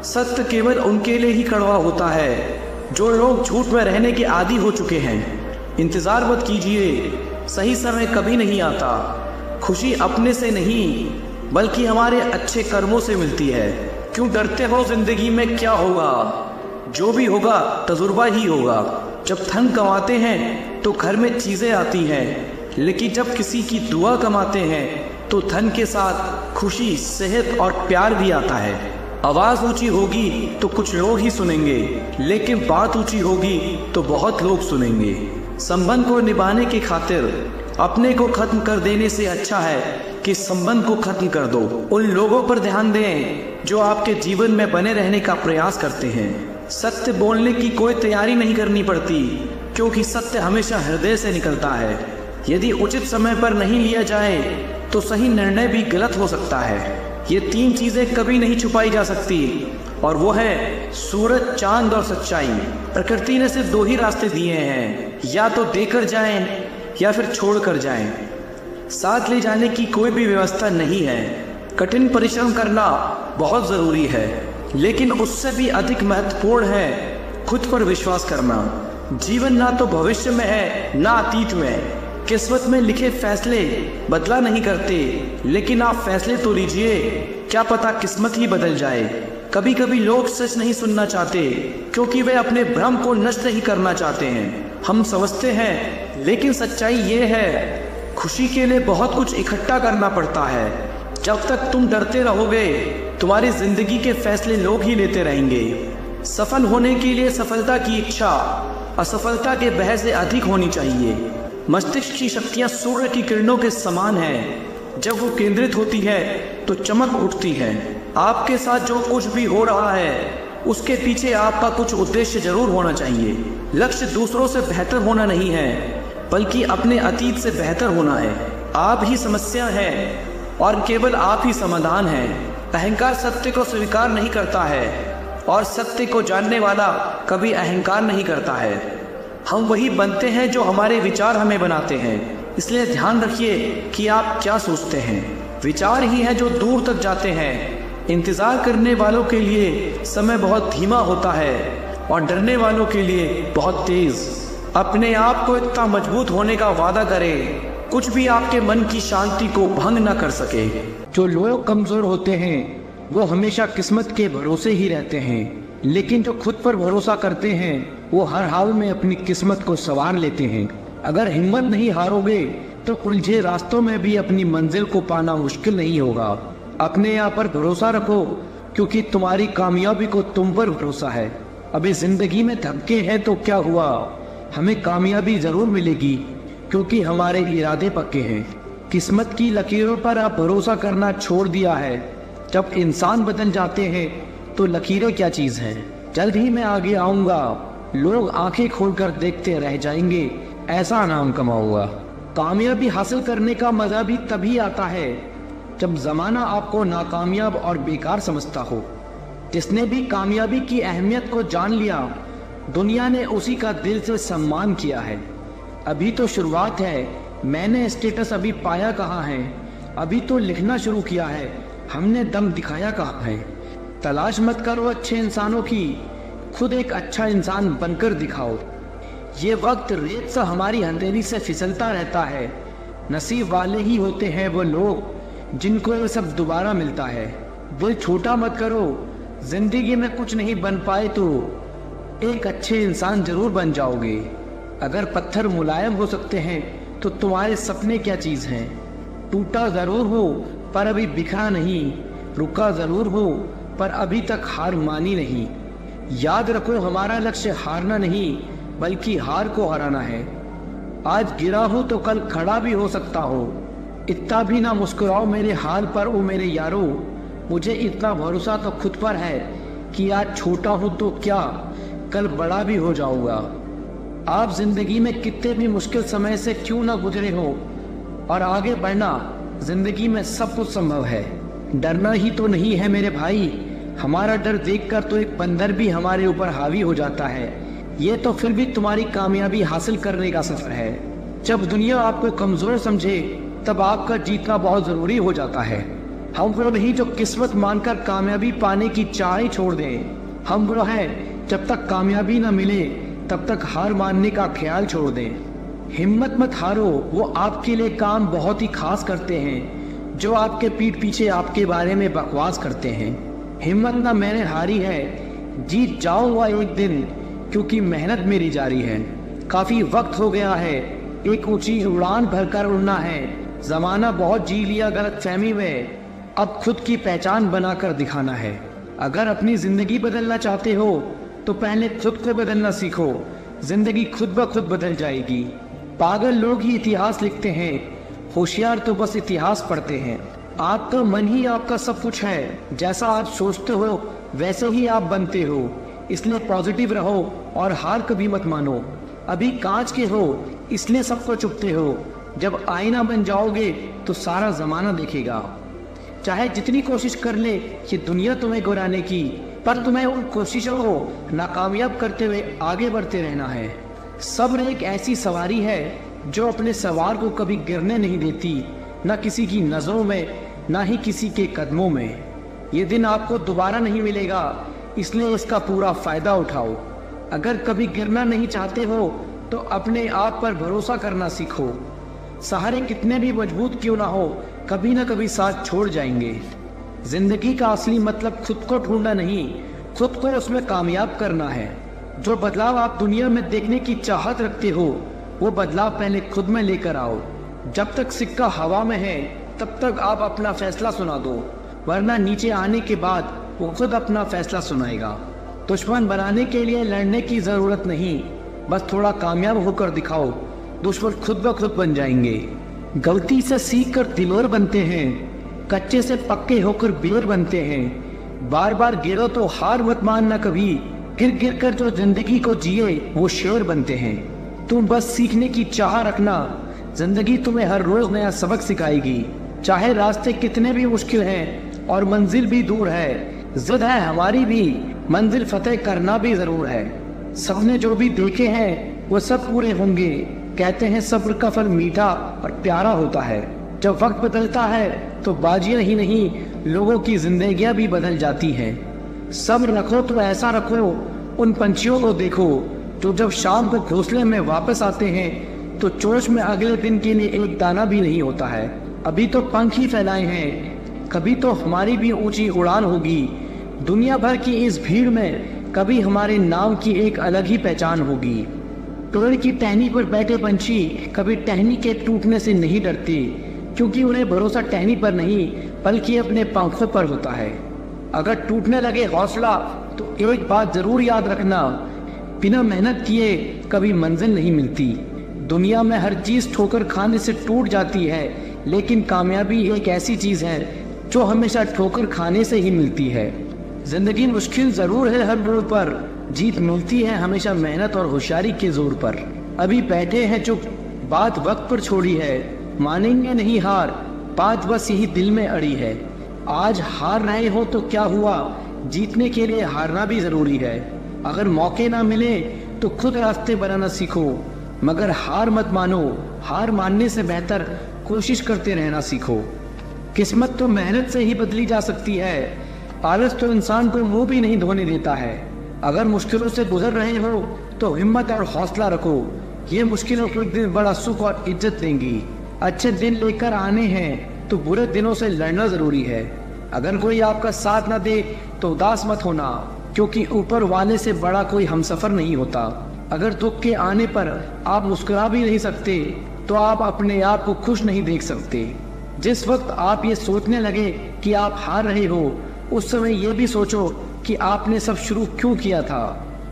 Speaker 1: सत्य केवल उनके लिए ही कड़वा होता है जो लोग झूठ में रहने के आदी हो चुके हैं। इंतज़ार मत कीजिए, सही समय कभी नहीं आता। खुशी अपने से नहीं बल्कि हमारे अच्छे कर्मों से मिलती है। क्यों डरते हो? जिंदगी में क्या होगा? जो भी होगा तजुर्बा ही होगा। जब धन कमाते हैं तो घर में चीज़ें आती हैं, लेकिन जब किसी की दुआ कमाते हैं तो धन के साथ खुशी, सेहत और प्यार भी आता है। आवाज़ ऊंची होगी तो कुछ लोग ही सुनेंगे, लेकिन बात ऊंची होगी तो बहुत लोग सुनेंगे। संबंध को निभाने की खातिर अपने को खत्म कर देने से अच्छा है कि संबंध को खत्म कर दो। उन लोगों पर ध्यान दें जो आपके जीवन में बने रहने का प्रयास करते हैं। सत्य बोलने की कोई तैयारी नहीं करनी पड़ती, क्योंकि सत्य हमेशा हृदय से निकलता है। यदि उचित समय पर नहीं लिया जाए तो सही निर्णय भी गलत हो सकता है। ये 3 चीजें कभी नहीं छुपाई जा सकती, और वो है सूरज, चांद और सच्चाई। प्रकृति ने सिर्फ 2 ही रास्ते दिए हैं, या तो देकर जाएं या फिर छोड़ कर जाएं। साथ ले जाने की कोई भी व्यवस्था नहीं है। कठिन परिश्रम करना बहुत ज़रूरी है, लेकिन उससे भी अधिक महत्वपूर्ण है खुद पर विश्वास करना। जीवन ना तो भविष्य में है ना अतीत में। किस्मत में लिखे फैसले बदला नहीं करते, लेकिन आप फैसले तो लीजिए, क्या पता किस्मत ही बदल जाए। कभी कभी लोग सच नहीं सुनना चाहते, क्योंकि वे अपने भ्रम को नष्ट ही करना चाहते हैं। हम समझते हैं, लेकिन सच्चाई ये है, खुशी के लिए बहुत कुछ इकट्ठा करना पड़ता है। जब तक तुम डरते रहोगे, तुम्हारी जिंदगी के फैसले लोग ही लेते रहेंगे। सफल होने के लिए सफलता की इच्छा असफलता के भय से अधिक होनी चाहिए। मस्तिष्क की शक्तियाँ सूर्य की किरणों के समान हैं। जब वो केंद्रित होती है तो चमक उठती है। आपके साथ जो कुछ भी हो रहा है उसके पीछे आपका कुछ उद्देश्य जरूर होना चाहिए। लक्ष्य दूसरों से बेहतर होना नहीं है, बल्कि अपने अतीत से बेहतर होना है। आप ही समस्या है और केवल आप ही समाधान है। अहंकार सत्य को स्वीकार नहीं करता है, और सत्य को जानने वाला कभी अहंकार नहीं करता है। हम वही बनते हैं जो हमारे विचार हमें बनाते हैं। इसलिए ध्यान रखिए कि आप क्या सोचते हैं। विचार ही है जो दूर तक जाते हैं। इंतज़ार करने वालों के लिए समय बहुत धीमा होता है, और डरने वालों के लिए बहुत तेज। अपने आप को इतना मजबूत होने का वादा करें, कुछ भी आपके मन की शांति को भंग न कर सके।
Speaker 2: जो लोग कमजोर होते हैं वो हमेशा किस्मत के भरोसे ही रहते हैं, लेकिन जो खुद पर भरोसा करते हैं वो हर हाल में अपनी किस्मत को संवार लेते हैं। अगर हिम्मत नहीं हारोगे तो उलझे रास्तों में भी अपनी मंजिल को पाना मुश्किल नहीं होगा। अपने आप पर भरोसा रखो, क्योंकि तुम्हारी कामयाबी को तुम पर भरोसा है। अभी जिंदगी में धक्के हैं तो क्या हुआ, हमें कामयाबी जरूर मिलेगी, क्योंकि हमारे इरादे पक्के हैं। किस्मत की लकीरों पर आप भरोसा करना छोड़ दिया है। जब इंसान बदल जाते हैं तो लकीरें क्या चीज़ हैं। जल्द ही मैं आगे आऊँगा, लोग आंखें खोलकर देखते रह जाएंगे, ऐसा नाम कमाऊंगा। कामयाबी हासिल करने का मज़ा भी तभी आता है जब ज़माना आपको नाकामयाब और बेकार समझता हो। जिसने भी कामयाबी की अहमियत को जान लिया, दुनिया ने उसी का दिल से सम्मान किया है। अभी तो शुरुआत है, मैंने स्टेटस अभी पाया कहाँ है। अभी तो लिखना शुरू किया है, हमने दम दिखाया कहाँ है। तलाश मत करो अच्छे इंसानों की, खुद एक अच्छा इंसान बनकर दिखाओ। ये वक्त रेत सा हमारी अंधेरी से फिसलता रहता है। नसीब वाले ही होते हैं वो लोग जिनको ये सब दोबारा मिलता है। दिल छोटा मत करो, जिंदगी में कुछ नहीं बन पाए तो एक अच्छे इंसान जरूर बन जाओगे। अगर पत्थर मुलायम हो सकते हैं तो तुम्हारे सपने क्या चीज़ हैं। टूटा ज़रूर हो पर अभी बिखरा नहीं, रुका ज़रूर हो पर अभी तक हार मानी नहीं। याद रखो, हमारा लक्ष्य हारना नहीं बल्कि हार को हराना है। आज गिरा हो तो कल खड़ा भी हो सकता हो। इतना भी ना मुस्कुराओ मेरे हाल पर ओ मेरे यारो। मुझे इतना भरोसा तो खुद पर है कि आज छोटा हो तो क्या, कल बड़ा भी हो जाऊंगा। आप जिंदगी में कितने भी मुश्किल समय से क्यों ना गुजरे हो, और आगे बढ़ना जिंदगी में सब कुछ संभव है। डरना ही तो नहीं है मेरे भाई,
Speaker 1: हमारा डर देखकर तो एक बंदर भी हमारे ऊपर हावी हो जाता है। ये तो फिर भी तुम्हारी कामयाबी हासिल करने का सफर है। जब दुनिया आपको कमजोर समझे तब आपका जीतना बहुत जरूरी हो जाता है। हम वो नहीं जो किस्मत मानकर कामयाबी पाने की चाह ही छोड़ दें। हम वो हैं जब तक कामयाबी न मिले तब तक हार मानने का ख्याल छोड़ दें। हिम्मत मत हारो, वो आपके लिए काम बहुत ही खास करते हैं जो आपके पीठ पीछे आपके बारे में बकवास करते हैं। हिम्मत ना मैंने हारी है, जीत जाऊंगा एक दिन, क्योंकि मेहनत मेरी जारी है। काफी वक्त हो गया है, एक ऊंची उड़ान भरकर उड़ना है। जमाना बहुत जी लिया गलत फहमी में, अब खुद की पहचान बनाकर दिखाना है। अगर अपनी जिंदगी बदलना चाहते हो तो पहले खुद को बदलना सीखो, जिंदगी खुद ब खुद बदल जाएगी। पागल लोग ही इतिहास लिखते हैं, होशियार तो बस इतिहास पढ़ते हैं। आपका मन ही आपका सब कुछ है, जैसा आप सोचते हो वैसे ही आप बनते हो। इसलिए पॉजिटिव रहो और हार कभी मत मानो। अभी कांच के हो इसलिए सबको चुपते हो, जब आईना बन जाओगे तो सारा जमाना देखेगा। चाहे जितनी कोशिश कर ले कि दुनिया तुम्हें गिराने की, पर तुम्हें उन कोशिशों को नाकामयाब करते हुए आगे बढ़ते रहना है। सब्र एक ऐसी सवारी है जो अपने सवार को कभी गिरने नहीं देती, न किसी की नजरों में न ही किसी के कदमों में। ये दिन आपको दोबारा नहीं मिलेगा, इसलिए इसका पूरा फायदा उठाओ। अगर कभी गिरना नहीं चाहते हो तो अपने आप पर भरोसा करना सीखो। सहारे कितने भी मजबूत क्यों ना हो, कभी ना कभी साथ छोड़ जाएंगे। जिंदगी का असली मतलब खुद को ढूंढना नहीं, खुद को उसमें कामयाब करना है। जो बदलाव आप दुनिया में देखने की चाहत रखते हो वो बदलाव पहले खुद में लेकर आओ। जब तक सिक्का हवा में है तब तक आप अपना फैसला सुना दो, वरना नीचे आने के बाद वो खुद अपना फैसला सुनाएगा। दुश्मन बनाने के लिए लड़ने की जरूरत नहीं, बस थोड़ा कामयाब होकर दिखाओ, दुश्मन खुद ब खुद बन जाएंगे। गलती से सीख कर दिलोर बनते हैं, कच्चे से पक्के होकर बेर बनते हैं। बार बार गिरो तो हार मत मानना कभी, फिर गिर कर जो जिंदगी को जिए वो शेर बनते हैं। तुम बस सीखने की चाह रखना, जिंदगी तुम्हें हर रोज नया सबक सिखाएगी। चाहे रास्ते कितने भी मुश्किल हैं और मंजिल भी दूर है, जिद है हमारी भी, मंजिल फतेह करना भी जरूर है। सबने जो भी देखे हैं वो सब पूरे होंगे, कहते हैं सब्र का फल मीठा और प्यारा होता है। जब वक्त बदलता है तो बाजियां ही नहीं लोगों की जिंदगियां भी बदल जाती हैं। सब्र रखो तो ऐसा रखो, उन पंछियों को देखो जो जब शाम को घोंसले में वापस आते हैं तो चोंच में अगले दिन के लिए एक दाना भी नहीं होता है। अभी तो पंख ही फैलाए हैं, कभी तो हमारी भी ऊंची उड़ान होगी। दुनिया भर की इस भीड़ में कभी हमारे नाम की एक अलग ही पहचान होगी। पेड़ की टहनी पर बैठे पंछी कभी टहनी के टूटने से नहीं डरते, क्योंकि उन्हें भरोसा टहनी पर नहीं बल्कि अपने पंखों पर होता है। अगर टूटने लगे हौसला तो एक बात जरूर याद रखना, बिना मेहनत किए कभी मंजिल नहीं मिलती। दुनिया में हर चीज ठोकर खाने से टूट जाती है, लेकिन कामयाबी एक ऐसी चीज है जो हमेशा ठोकर खाने से ही मिलती है। जिंदगी मुश्किल जरूर है हर मोड़ पर, जीत मिलती है हमेशा मेहनत और होशियारी के जोर पर। अभी बैठे हैं चुप, बात वक्त पर छोड़ी है, मानेंगे नहीं हार, बात बस यही दिल में अड़ी है। आज हार रहे हो तो क्या हुआ, जीतने के लिए हारना भी जरूरी है। अगर मौके ना मिले तो खुद रास्ते बनाना सीखो, मगर हार मत मानो, हार मानने से बेहतर कोशिश करते रहना सीखो। किस्मत तो मेहनत से ही बदली जा सकती है, आलस तो इंसान को मुंह भी नहीं धोने देता है। अगर मुश्किलों से गुजर रहे हो तो हिम्मत और हौसला रखो, ये मुश्किलों को एक दिन बड़ा सुख और इज्जत देंगी। अच्छे दिन लेकर आने हैं तो बुरे दिनों से लड़ना जरूरी है। अगर कोई आपका साथ ना दे तो उदास मत होना, क्योंकि ऊपर वाले से बड़ा कोई हमसफर नहीं होता। अगर दुख के आने पर आप मुस्कुरा भी नहीं सकते तो आप अपने आप को खुश नहीं देख सकते। जिस वक्त आप ये सोचने लगे कि आप हार रहे हो, उस समय ये भी सोचो कि आपने सब शुरू क्यों किया था।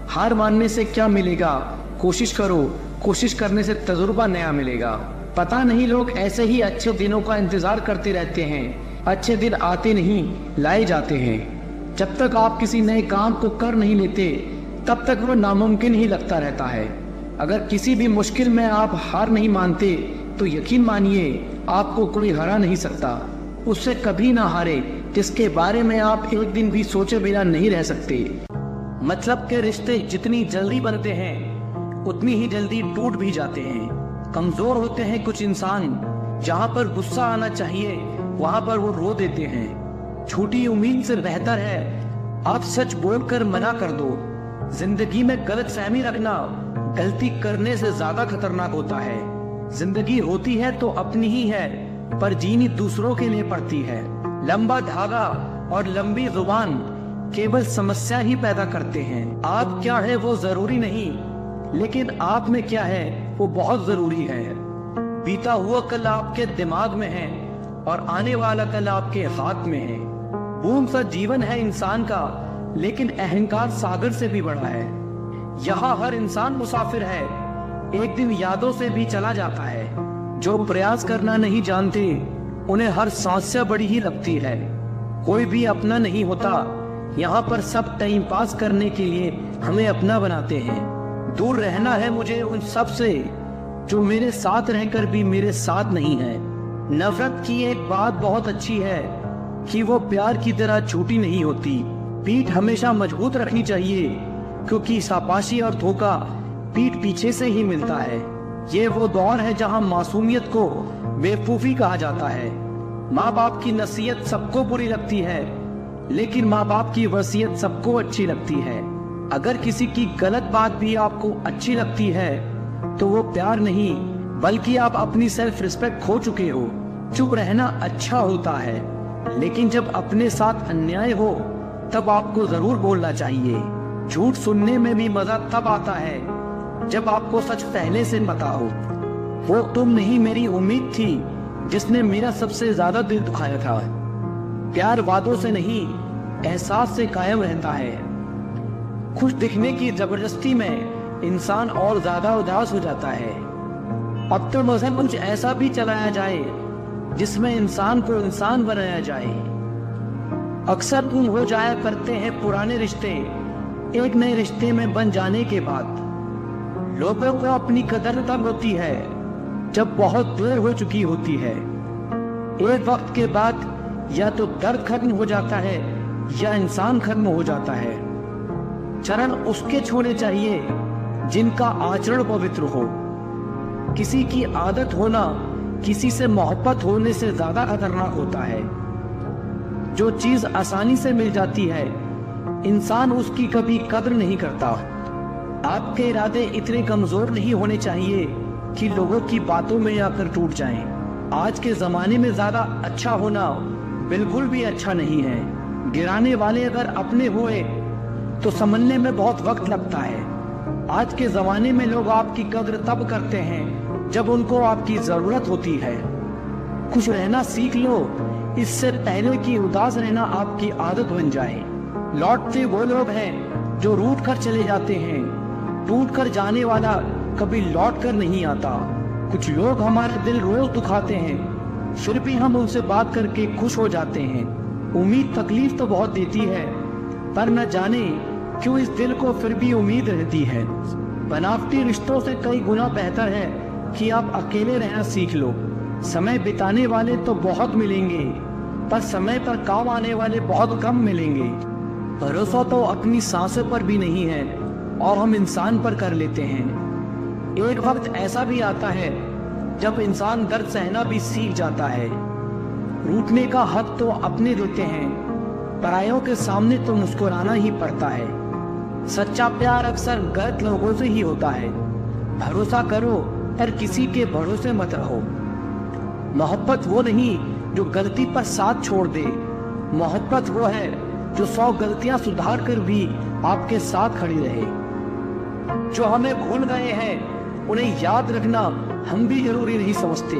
Speaker 1: हार मानने से क्या मिलेगा, कोशिश करो, कोशिश करने से तजुर्बा नया मिलेगा। पता नहीं लोग ऐसे ही अच्छे दिनों का इंतजार करते रहते हैं, अच्छे दिन आते नहीं लाए जाते हैं। जब तक आप किसी नए काम को कर नहीं लेते तब तक वो नामुमकिन ही लगता रहता है। अगर किसी भी मुश्किल में आप हार नहीं मानते तो यकीन मानिए आपको कोई हरा नहीं सकता। उससे कभी ना हारे जिसके बारे में आप एक दिन भी सोचे बिना नहीं रह सकते। मतलब के रिश्ते जितनी जल्दी बनते हैं उतनी ही जल्दी टूट भी जाते हैं। कमजोर होते हैं कुछ इंसान, जहां पर गुस्सा आना चाहिए वहां पर वो रो देते हैं। झूठी उम्मीद से बेहतर है आप सच बोलकर मना कर दो। जिंदगी में गलतफहमी रखना गलती करने से ज्यादा खतरनाक होता है। जिंदगी होती है तो अपनी ही है, पर जीनी दूसरों के लिए पड़ती है। लंबा धागा और लंबी जुबान केवल समस्या ही पैदा करते हैं। आप क्या है वो जरूरी नहीं, लेकिन आप में क्या है वो बहुत जरूरी है। बीता हुआ कल आपके दिमाग में है और आने वाला कल आपके हाथ में है। बूंद सा जीवन है इंसान का, लेकिन अहंकार सागर से भी बड़ा है। यहाँ हर इंसान मुसाफिर है, एक दिन यादों से भी चला जाता है। जो प्रयास करना नहीं जानते उन्हें हर समस्या बड़ी ही लगती है। कोई भी अपना नहीं होता, यहाँ पर सब टाइम पास करने के लिए हमें अपना बनाते हैं। दूर रहना है मुझे उन सब से जो मेरे साथ रहकर भी मेरे साथ नहीं है। नफरत की एक बात बहुत अच्छी है कि वो प्यार की तरह झूठी नहीं होती। पीठ हमेशा मजबूत रखनी चाहिए, क्योंकि शाबाशी और धोखा पीठ पीछे से ही मिलता है। ये वो दौर है जहां मासूमियत को बेवकूफी कहा जाता है। माँ बाप की नसीहत सबको बुरी लगती है, लेकिन माँ बाप की वसीयत सबको अच्छी लगती है। अगर किसी की गलत बात भी आपको अच्छी लगती है तो वो प्यार नहीं, बल्कि आप अपनी सेल्फ रिस्पेक्ट खो चुके हो। चुप रहना अच्छा होता है, लेकिन जब अपने साथ अन्याय हो तब आपको जरूर बोलना चाहिए। झूठ सुनने में भी मजा तब आता है जब आपको सच पहले से पता हो। वो तुम नहीं मेरी उम्मीद थी जिसने मेरा सबसे ज्यादा दिल दुखाया था। प्यार वादों से नहीं एहसास से कायम रहता है। खुश दिखने की जबरदस्ती में इंसान और ज्यादा उदास हो जाता है। अब तो मजहब कुछ ऐसा भी चलाया जाए जिसमें इंसान को इंसान बनाया जाए। अक्सर गुम हो जाया करते हैं पुराने रिश्ते एक नए रिश्ते में बन जाने के बाद। लोगों को अपनी कदर तब होती है जब बहुत देर हो चुकी होती है। एक वक्त के बाद या तो दर्द खत्म हो जाता है या इंसान खत्म हो जाता है। चरण उसके छूने चाहिए जिनका आचरण पवित्र हो। किसी की आदत होना किसी से मोहब्बत होने से ज्यादा खतरनाक होता है। जो चीज आसानी से मिल जाती है इंसान उसकी कभी कद्र नहीं करता। आपके इरादे इतने कमजोर नहीं होने चाहिए कि लोगों की बातों में आकर टूट जाएं। आज के जमाने में ज्यादा अच्छा होना बिल्कुल भी अच्छा नहीं है। गिराने वाले अगर अपने हुए तो समझने में बहुत वक्त लगता है। आज के जमाने में लोग आपकी कद्र तब करते हैं जब उनको आपकी जरूरत होती है। खुश रहना सीख लो, इससे पहले कि उदास रहना आपकी आदत बन जाए। लौटते वो लोग हैं जो रूठ कर चले जाते हैं, टूट कर जाने वाला कभी लौट कर नहीं आता। कुछ लोग हमारा दिल रोज दुखाते हैं, फिर भी हम उनसे बात करके खुश हो जाते हैं। उम्मीद तकलीफ तो बहुत देती है, पर न जाने क्यों इस दिल को फिर भी उम्मीद रहती है। बनावटी रिश्तों से कई गुना बेहतर है कि आप अकेले रहना सीख लो। समय बिताने वाले तो बहुत मिलेंगे, पर समय पर काम आने वाले बहुत कम मिलेंगे। भरोसा तो अपनी सांसों पर भी नहीं है और हम इंसान पर कर लेते हैं। एक वक्त ऐसा भी आता है जब इंसान दर्द सहना भी सीख जाता है। रूठने का हक तो अपने देते हैं, परायों के सामने तो मुस्कुराना ही पड़ता है। सच्चा प्यार अक्सर गलत लोगों से ही होता है। भरोसा करो पर किसी के भरोसे मत रहो। मोहब्बत वो नहीं जो गलती पर साथ छोड़ दे, मोहब्बत वो है जो 100 गलतियां सुधार कर भी आपके साथ खड़ी रहे। जो हमें भूल गए हैं उन्हें याद रखना हम भी जरूरी नहीं समझते।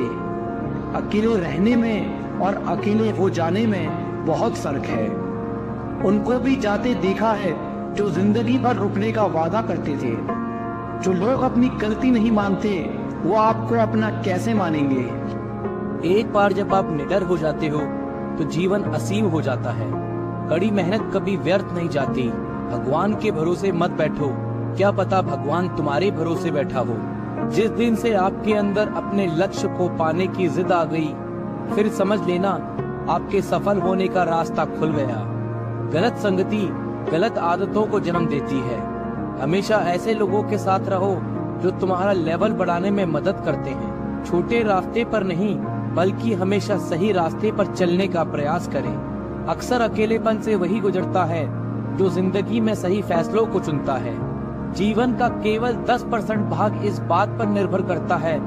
Speaker 1: अकेले रहने में और अकेले हो जाने में बहुत फर्क है। उनको भी जाते देखा है जो जिंदगी भर रुकने का वादा करते थे। जो लोग अपनी गलती नहीं मानते वो आपको अपना कैसे मानेंगे।
Speaker 3: एक बार जब आप निडर हो जाते हो तो जीवन असीम हो जाता है। कड़ी मेहनत कभी व्यर्थ नहीं जाती। भगवान के भरोसे मत बैठो, क्या पता भगवान तुम्हारे भरोसे बैठा हो। जिस दिन से आपके अंदर अपने लक्ष्य को पाने की जिद आ गई, फिर समझ लेना आपके सफल होने का रास्ता खुल गया। गलत संगति गलत आदतों को जन्म देती है। हमेशा ऐसे लोगों के साथ रहो जो तुम्हारा लेवल बढ़ाने में मदद करते हैं। छोटे रास्ते पर नहीं बल्कि हमेशा सही रास्ते पर चलने का प्रयास करें। अक्सर अकेलेपन से वही गुजरता है जो जिंदगी में सही फैसलों को चुनता है। जीवन का केवल 10% भाग इस बात पर निर्भर करता है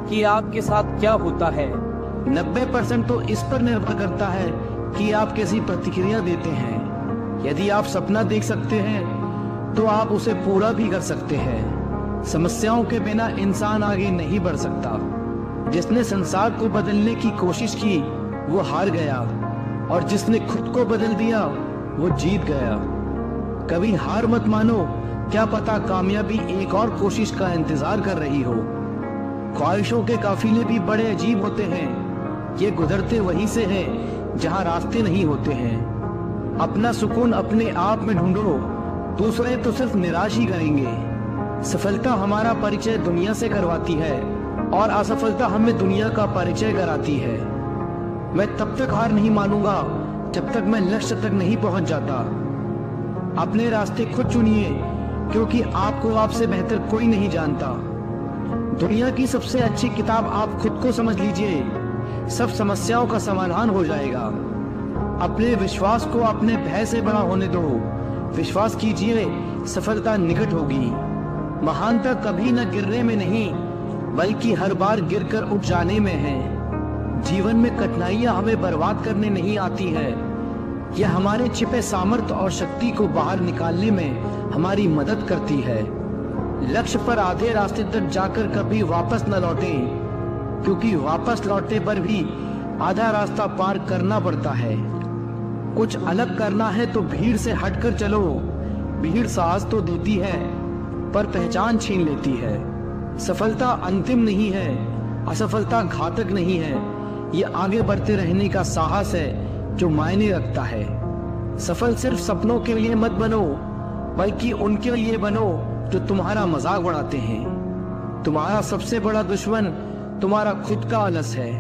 Speaker 3: कि आपके साथ क्या होता है।
Speaker 2: 90% तो इस पर निर्भर करता है कि आप कैसी प्रतिक्रिया देते हैं। यदि आप सपना देख सकते हैं तो आप उसे पूरा भी कर सकते हैं। समस्याओं के बिना इंसान आगे नहीं बढ़ सकता। जिसने संसार को बदलने की कोशिश की वो हार गया और जिसने खुद को बदल दिया वो जीत गया। कभी हार मत मानो, क्या पता कामयाबी एक और कोशिश का इंतजार कर रही हो। ख्वाहिशों के काफिले भी बड़े अजीब होते हैं। ये गुजरते वहीं से हैं जहां रास्ते नहीं होते हैं। अपना सुकून अपने आप में ढूंढो, दूसरे तो सिर्फ निराश ही करेंगे। सफलता हमारा परिचय दुनिया से करवाती है और असफलता हमें दुनिया का परिचय कराती है। मैं तब तक हार नहीं मानूंगा जब तक मैं लक्ष्य तक नहीं पहुंच जाता। अपने रास्ते खुद चुनिए क्योंकि आपको आपसे बेहतर कोई नहीं जानता। दुनिया की सबसे अच्छी किताब आप खुद को समझ लीजिए, सब समस्याओं का समाधान हो जाएगा। अपने विश्वास को अपने भय से बड़ा होने दो। विश्वास कीजिए सफलता निकट होगी। महानता कभी न गिरने में नहीं बल्कि हर बार गिरकर उठ जाने में है। जीवन में कठिनाइयां हमें बर्बाद करने नहीं आती है, यह हमारे छिपे सामर्थ्य और शक्ति को बाहर निकालने में हमारी मदद करती है। लक्ष्य पर आधे रास्ते तक जाकर कभी वापस न लौटें, क्योंकि वापस लौटने पर भी आधा रास्ता पार करना पड़ता है। कुछ अलग करना है तो भीड़ से हटकर चलो। भीड़ साहस तो देती है पर पहचान छीन लेती है। सफलता अंतिम नहीं है, असफलता घातक नहीं है। ये आगे बढ़ते रहने का साहस है जो मायने रखता है। सफल सिर्फ सपनों के लिए मत बनो बल्कि उनके लिए बनो जो तुम्हारा मजाक उड़ाते हैं। तुम्हारा सबसे बड़ा दुश्मन तुम्हारा खुद का आलस है।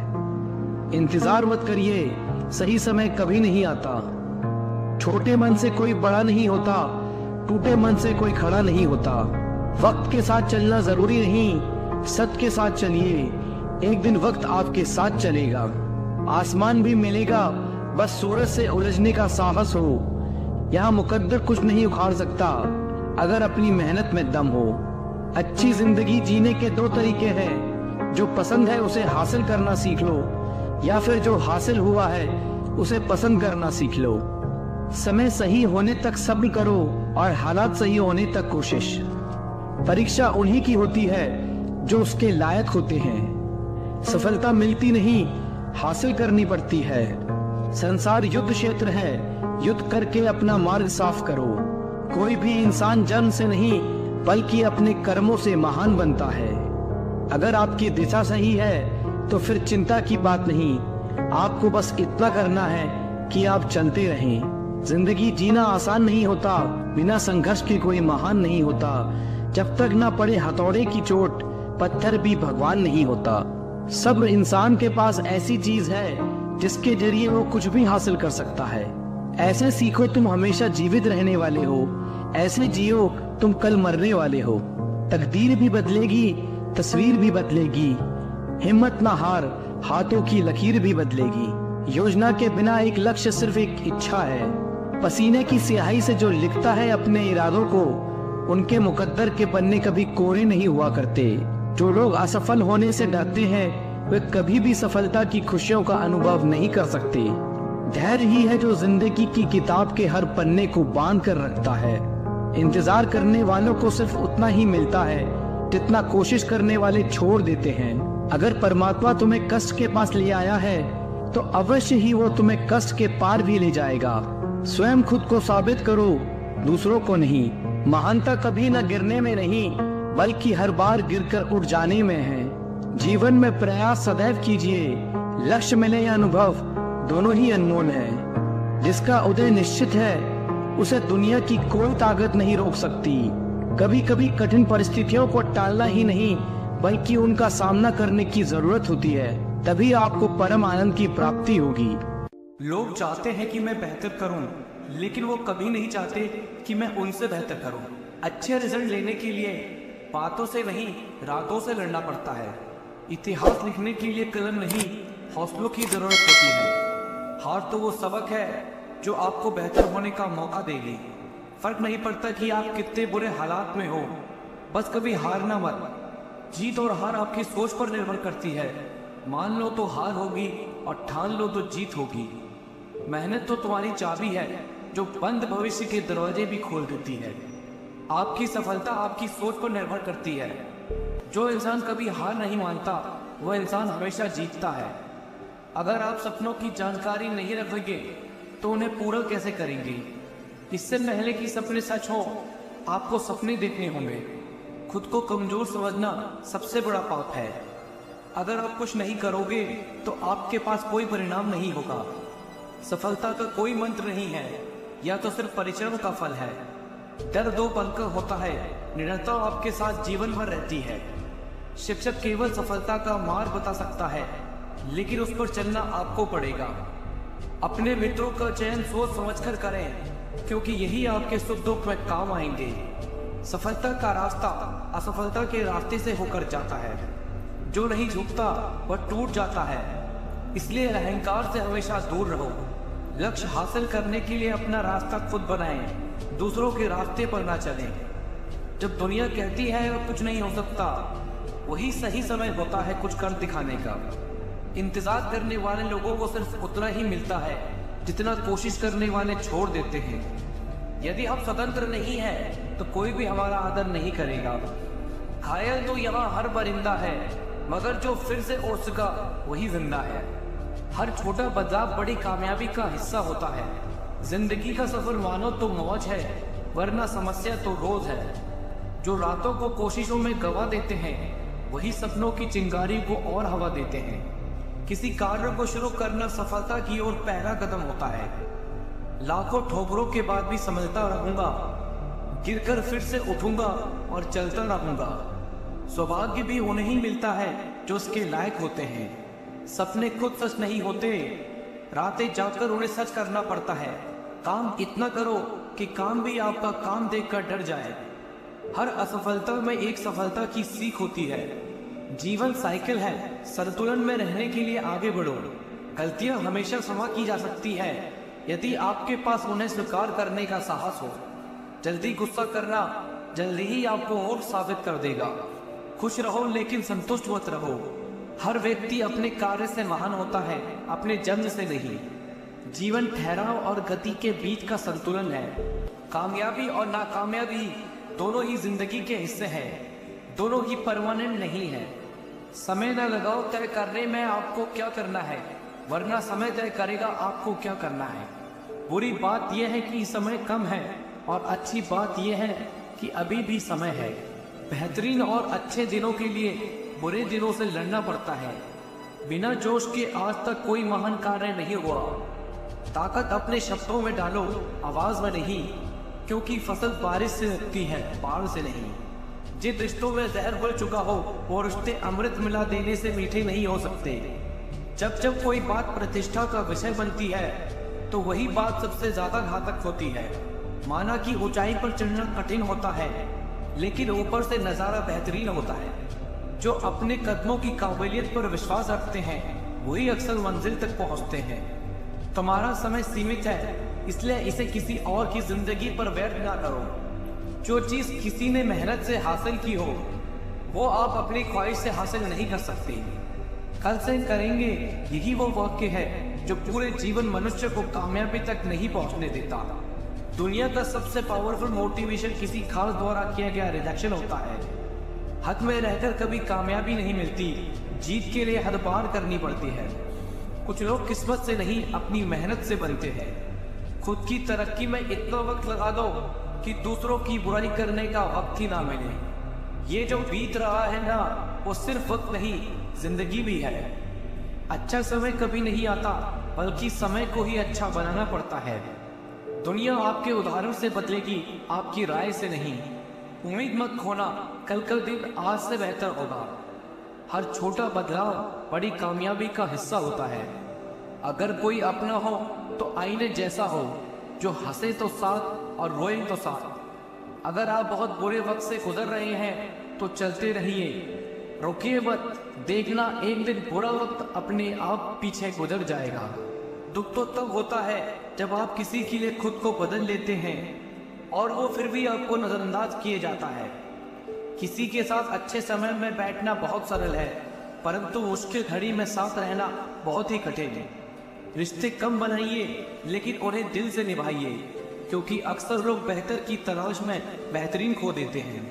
Speaker 2: इंतजार मत करिए, सही समय कभी नहीं आता। छोटे मन से कोई बड़ा नहीं होता, टूटे मन से कोई खड़ा नहीं होता। वक्त के साथ चलना जरूरी नहीं, सत्य के साथ चलिए। एक दिन वक्त आपके साथ चलेगा। आसमान भी मिलेगा, बस सूरज से उलझने का साहस हो। यहाँ मुकद्दर कुछ नहीं उखाड़ सकता अगर अपनी मेहनत में दम हो। अच्छी जिंदगी जीने के दो तरीके हैं, जो पसंद है उसे हासिल करना सीख लो या फिर जो हासिल हुआ है उसे पसंद करना सीख लो। समय सही होने तक सब्र करो और हालात सही होने तक कोशिश। परीक्षा उन्हीं की होती है जो उसके लायक होते हैं। सफलता मिलती नहीं, हासिल करनी पड़ती है। संसार युद्ध क्षेत्र है, युद्ध करके अपना मार्ग साफ करो। कोई भी इंसान जन्म से नहीं बल्कि अपने कर्मों से महान बनता है। अगर आपकी दिशा सही है तो फिर चिंता की बात नहीं, आपको बस इतना करना है कि आप चलते रहें। जिंदगी जीना आसान नहीं होता, बिना संघर्ष के कोई महान नहीं होता। जब तक ना पड़े हथौड़े की चोट, पत्थर भी भगवान नहीं होता। सब्र इंसान के पास ऐसी चीज है जिसके जरिए वो कुछ भी हासिल कर सकता है। ऐसे सीखो तुम हमेशा जीवित रहने वाले हो, ऐसे जियो तुम कल मरने वाले हो। तकदीर भी बदलेगी, तस्वीर भी बदलेगी। हिम्मत ना हार, हाथों की लकीर भी बदलेगी। योजना के बिना एक लक्ष्य सिर्फ एक इच्छा है। पसीने की स्याही से जो लिखता है अपने इरादों को, उनके मुकद्दर के पन्ने कभी कोरे नहीं हुआ करते। जो लोग असफल होने से डरते हैं वे कभी भी सफलता की खुशियों का अनुभव नहीं कर सकते। धैर्य ही है जो जिंदगी की किताब के हर पन्ने को बांध कर रखता है। इंतजार करने वालों को सिर्फ उतना ही मिलता है जितना कोशिश करने वाले छोड़ देते हैं। अगर परमात्मा तुम्हें कष्ट के पास ले आया है तो अवश्य ही वो तुम्हें कष्ट के पार भी ले जाएगा। स्वयं खुद को साबित करो, दूसरों को नहीं। महानता कभी न गिरने में नहीं बल्कि हर बार गिरकर उठ जाने में है। जीवन में प्रयास सदैव कीजिए, लक्ष्य मिले या अनुभव दोनों ही अनमोल है। जिसका उदय निश्चित है उसे दुनिया की कोई ताकत नहीं रोक सकती। कभी कभी कठिन परिस्थितियों को टालना ही नहीं बल्कि उनका सामना करने की जरूरत होती है, तभी आपको परम आनंद की प्राप्ति होगी।
Speaker 1: लोग चाहते हैं कि मैं बेहतर करूं, लेकिन वो कभी नहीं चाहते कि मैं उनसे बेहतर करूं। अच्छे रिजल्ट लेने के लिए बातों से नहीं, रातों से लड़ना पड़ता है। इतिहास लिखने के लिए कलम नहीं, हौसलों की जरूरत होती है। हार तो वो सबक है जो आपको बेहतर होने का मौका देगी। फर्क नहीं पड़ता कि आप कितने बुरे हालात में हो, बस कभी हारना मत। जीत और हार आपकी सोच पर निर्भर करती है। मान लो तो हार होगी और ठान लो तो जीत होगी। मेहनत तो तुम्हारी चाबी है जो बंद भविष्य के दरवाजे भी खोल देती है। आपकी सफलता आपकी सोच पर निर्भर करती है। जो इंसान कभी हार नहीं मानता वह इंसान हमेशा जीतता है। अगर आप सपनों की जानकारी नहीं रखोगे तो उन्हें पूरा कैसे करेंगे? इससे पहले कि सपने सच हो, आपको सपने देखने होंगे। खुद को कमजोर समझना सबसे बड़ा पाप है। अगर आप कुछ नहीं करोगे तो आपके पास कोई परिणाम नहीं होगा। सफलता का कोई मंत्र नहीं है, यह तो सिर्फ परिश्रम का फल है। डर 2 पल का होता है, निरंतर आपके साथ जीवन भर रहती है। शिक्षक केवल सफलता का मार्ग बता सकता है, लेकिन उस पर चलना आपको पड़ेगा। अपने मित्रों का चयन सोच समझकर करें, क्योंकि यही आपके सुख दुख में काम आएंगे। सफलता का रास्ता असफलता के रास्ते से होकर जाता है। जो नहीं झुकता वह टूट जाता है। इसलिए अहंकार से हमेशा दूर रहो। लक्ष्य हासिल करने के लिए अपना रास्ता खुद बनाएं, दूसरों के रास्ते पर ना चलें। जब दुनिया कहती है वह कुछ नहीं हो सकता, वही सही समय होता है कुछ कर दिखाने का। इंतजार करने वाले लोगों को सिर्फ उतना ही मिलता है जितना कोशिश करने वाले छोड़ देते हैं। यदि हम स्वतंत्र नहीं हैं तो कोई भी हमारा आदर नहीं करेगा। घायल तो यहाँ हर परिंदा है, मगर जो फिर से उड़ सका वही जिंदा है। हर छोटा बदलाव बड़ी कामयाबी का हिस्सा होता है। जिंदगी का सफर मानो तो मौज है, वरना समस्या तो रोज है। जो रातों को कोशिशों में गवा देते हैं, वही सपनों की चिंगारी को और हवा देते हैं। किसी कार्य को शुरू करना सफलता की ओर पहला कदम होता है। लाखों ठोकरों के बाद भी समझता रहूंगा, गिरकर फिर से उठूंगा और चलता रहूंगा। सौभाग्य भी उन्हें ही मिलता है जो उसके लायक होते हैं। सपने खुद सच नहीं होते, रातें जागकर उन्हें सच करना पड़ता है। काम इतना करो कि काम भी आपका काम देखकर डर जाए। हर असफलता में एक सफलता की सीख होती है। जीवन साइकिल है, संतुलन में रहने के लिए आगे बढ़ो। गलतियां हमेशा क्षमा की जा सकती है यदि आपके पास उन्हें स्वीकार करने का साहस हो। जल्दी गुस्सा करना जल्दी ही आपको और साबित कर देगा। खुश रहो लेकिन संतुष्ट मत रहो। हर व्यक्ति अपने कार्य से महान होता है, अपने जन्म से नहीं। जीवन ठहराव और गति के बीच का संतुलन है। कामयाबी और नाकामयाबी दोनों ही जिंदगी के हिस्से हैं, दोनों ही परमानेंट नहीं है। समय न लगाओ तय करने में आपको क्या करना है, वरना समय तय करेगा आपको क्या करना है। बुरी बात यह है कि समय कम है और अच्छी बात यह है कि अभी भी समय है। बेहतरीन और अच्छे दिनों के लिए बुरे दिनों से लड़ना पड़ता है। बिना जोश के आज तक कोई महान कार्य नहीं हुआ। ताकत अपने शब्दों में डालो, आवाज में नहीं, क्योंकि फसल बारिश से उगती है, बाढ़ से नहीं। जिन रिश्तों में जहर घुल चुका हो वो रिश्ते अमृत मिला देने से मीठे नहीं हो सकते। जब जब कोई बात प्रतिष्ठा का विषय बनती है तो वही बात सबसे ज्यादा घातक होती है। माना कि ऊंचाई पर चढ़ना कठिन होता है, लेकिन ऊपर से नजारा बेहतरीन होता है। जो अपने कदमों की काबिलियत पर विश्वास रखते हैं वही अक्सर मंजिल तक पहुंचते हैं। तुम्हारा समय सीमित है, इसलिए इसे किसी और की जिंदगी पर व्यर्थ ना करो। जो चीज किसी ने मेहनत से हासिल की हो वो आप अपनी ख्वाहिश से हासिल नहीं कर सकते। कल से करेंगे, यही वो वाक्य है जो पूरे जीवन मनुष्य को कामयाबी तक नहीं पहुंचने देता। दुनिया का सबसे पावरफुल मोटिवेशन किसी खास द्वारा किया गया रिजेक्शन होता है। हक में रहकर कभी कामयाबी नहीं मिलती, जीत के लिए हद पार करनी पड़ती है। कुछ लोग किस्मत से नहीं अपनी मेहनत से बनते हैं। खुद की तरक्की में इतना वक्त लगा दो कि दूसरों की बुराई करने का वक्त ही ना मिले। ये जो बीत रहा है ना, वो सिर्फ वक्त नहीं, जिंदगी भी है। अच्छा समय कभी नहीं आता, बल्कि समय को ही अच्छा बनाना पड़ता है। दुनिया आपके उदाहरण से बदलेगी, आपकी राय से नहीं। उम्मीद मत खोना, कल का दिन आज से बेहतर होगा। हर छोटा बदलाव बड़ी कामयाबी का हिस्सा होता है। अगर कोई अपना हो तो आईने जैसा हो, जो हंसे तो साथ और रोए तो साथ। अगर आप बहुत बुरे वक्त से गुजर रहे हैं तो चलते रहिए, रुकिए मत, देखना एक दिन बुरा वक्त अपने आप पीछे गुजर जाएगा। दुख तो तब होता है जब आप किसी के लिए खुद को बदल लेते हैं और वो फिर भी आपको नज़रअंदाज किए जाता है। किसी के साथ अच्छे समय में बैठना बहुत सरल है, परंतु मुश्किल घड़ी में साथ रहना बहुत ही कठिन है। रिश्ते कम बनाइए लेकिन उन्हें दिल से निभाइए, क्योंकि अक्सर लोग बेहतर की तलाश में बेहतरीन खो देते हैं।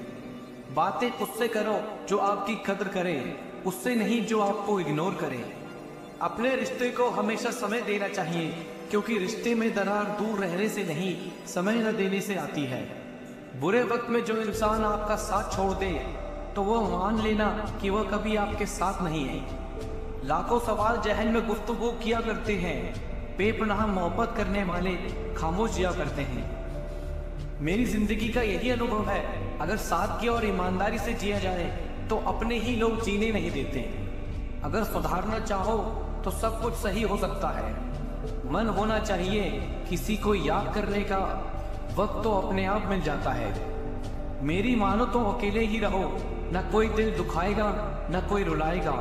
Speaker 1: बातें उससे करो जो आपकी कद्र करे, उससे नहीं जो आपको इग्नोर करे। अपने रिश्ते को हमेशा समय देना चाहिए, क्योंकि रिश्ते में दरार दूर रहने से नहीं, समय न देने से आती है। बुरे वक्त में जो इंसान आपका साथ छोड़ दे तो वो मान लेना कि वह कभी आपके साथ नहीं है। लाखों सवाल जहन में गुफ्तगू किया करते हैं, बेपनाह मोहब्बत करने वाले खामोश जिया करते हैं। मेरी जिंदगी का यही अनुभव है, अगर सादगी और ईमानदारी से जिया जाए तो अपने ही लोग जीने नहीं देते। अगर सुधारना चाहो तो सब कुछ सही हो सकता है। मन होना चाहिए, किसी को याद करने का वक्त तो अपने आप मिल जाता है। मेरी मानो तो अकेले ही रहो, न कोई दिल दुखाएगा, न कोई रुलाएगा,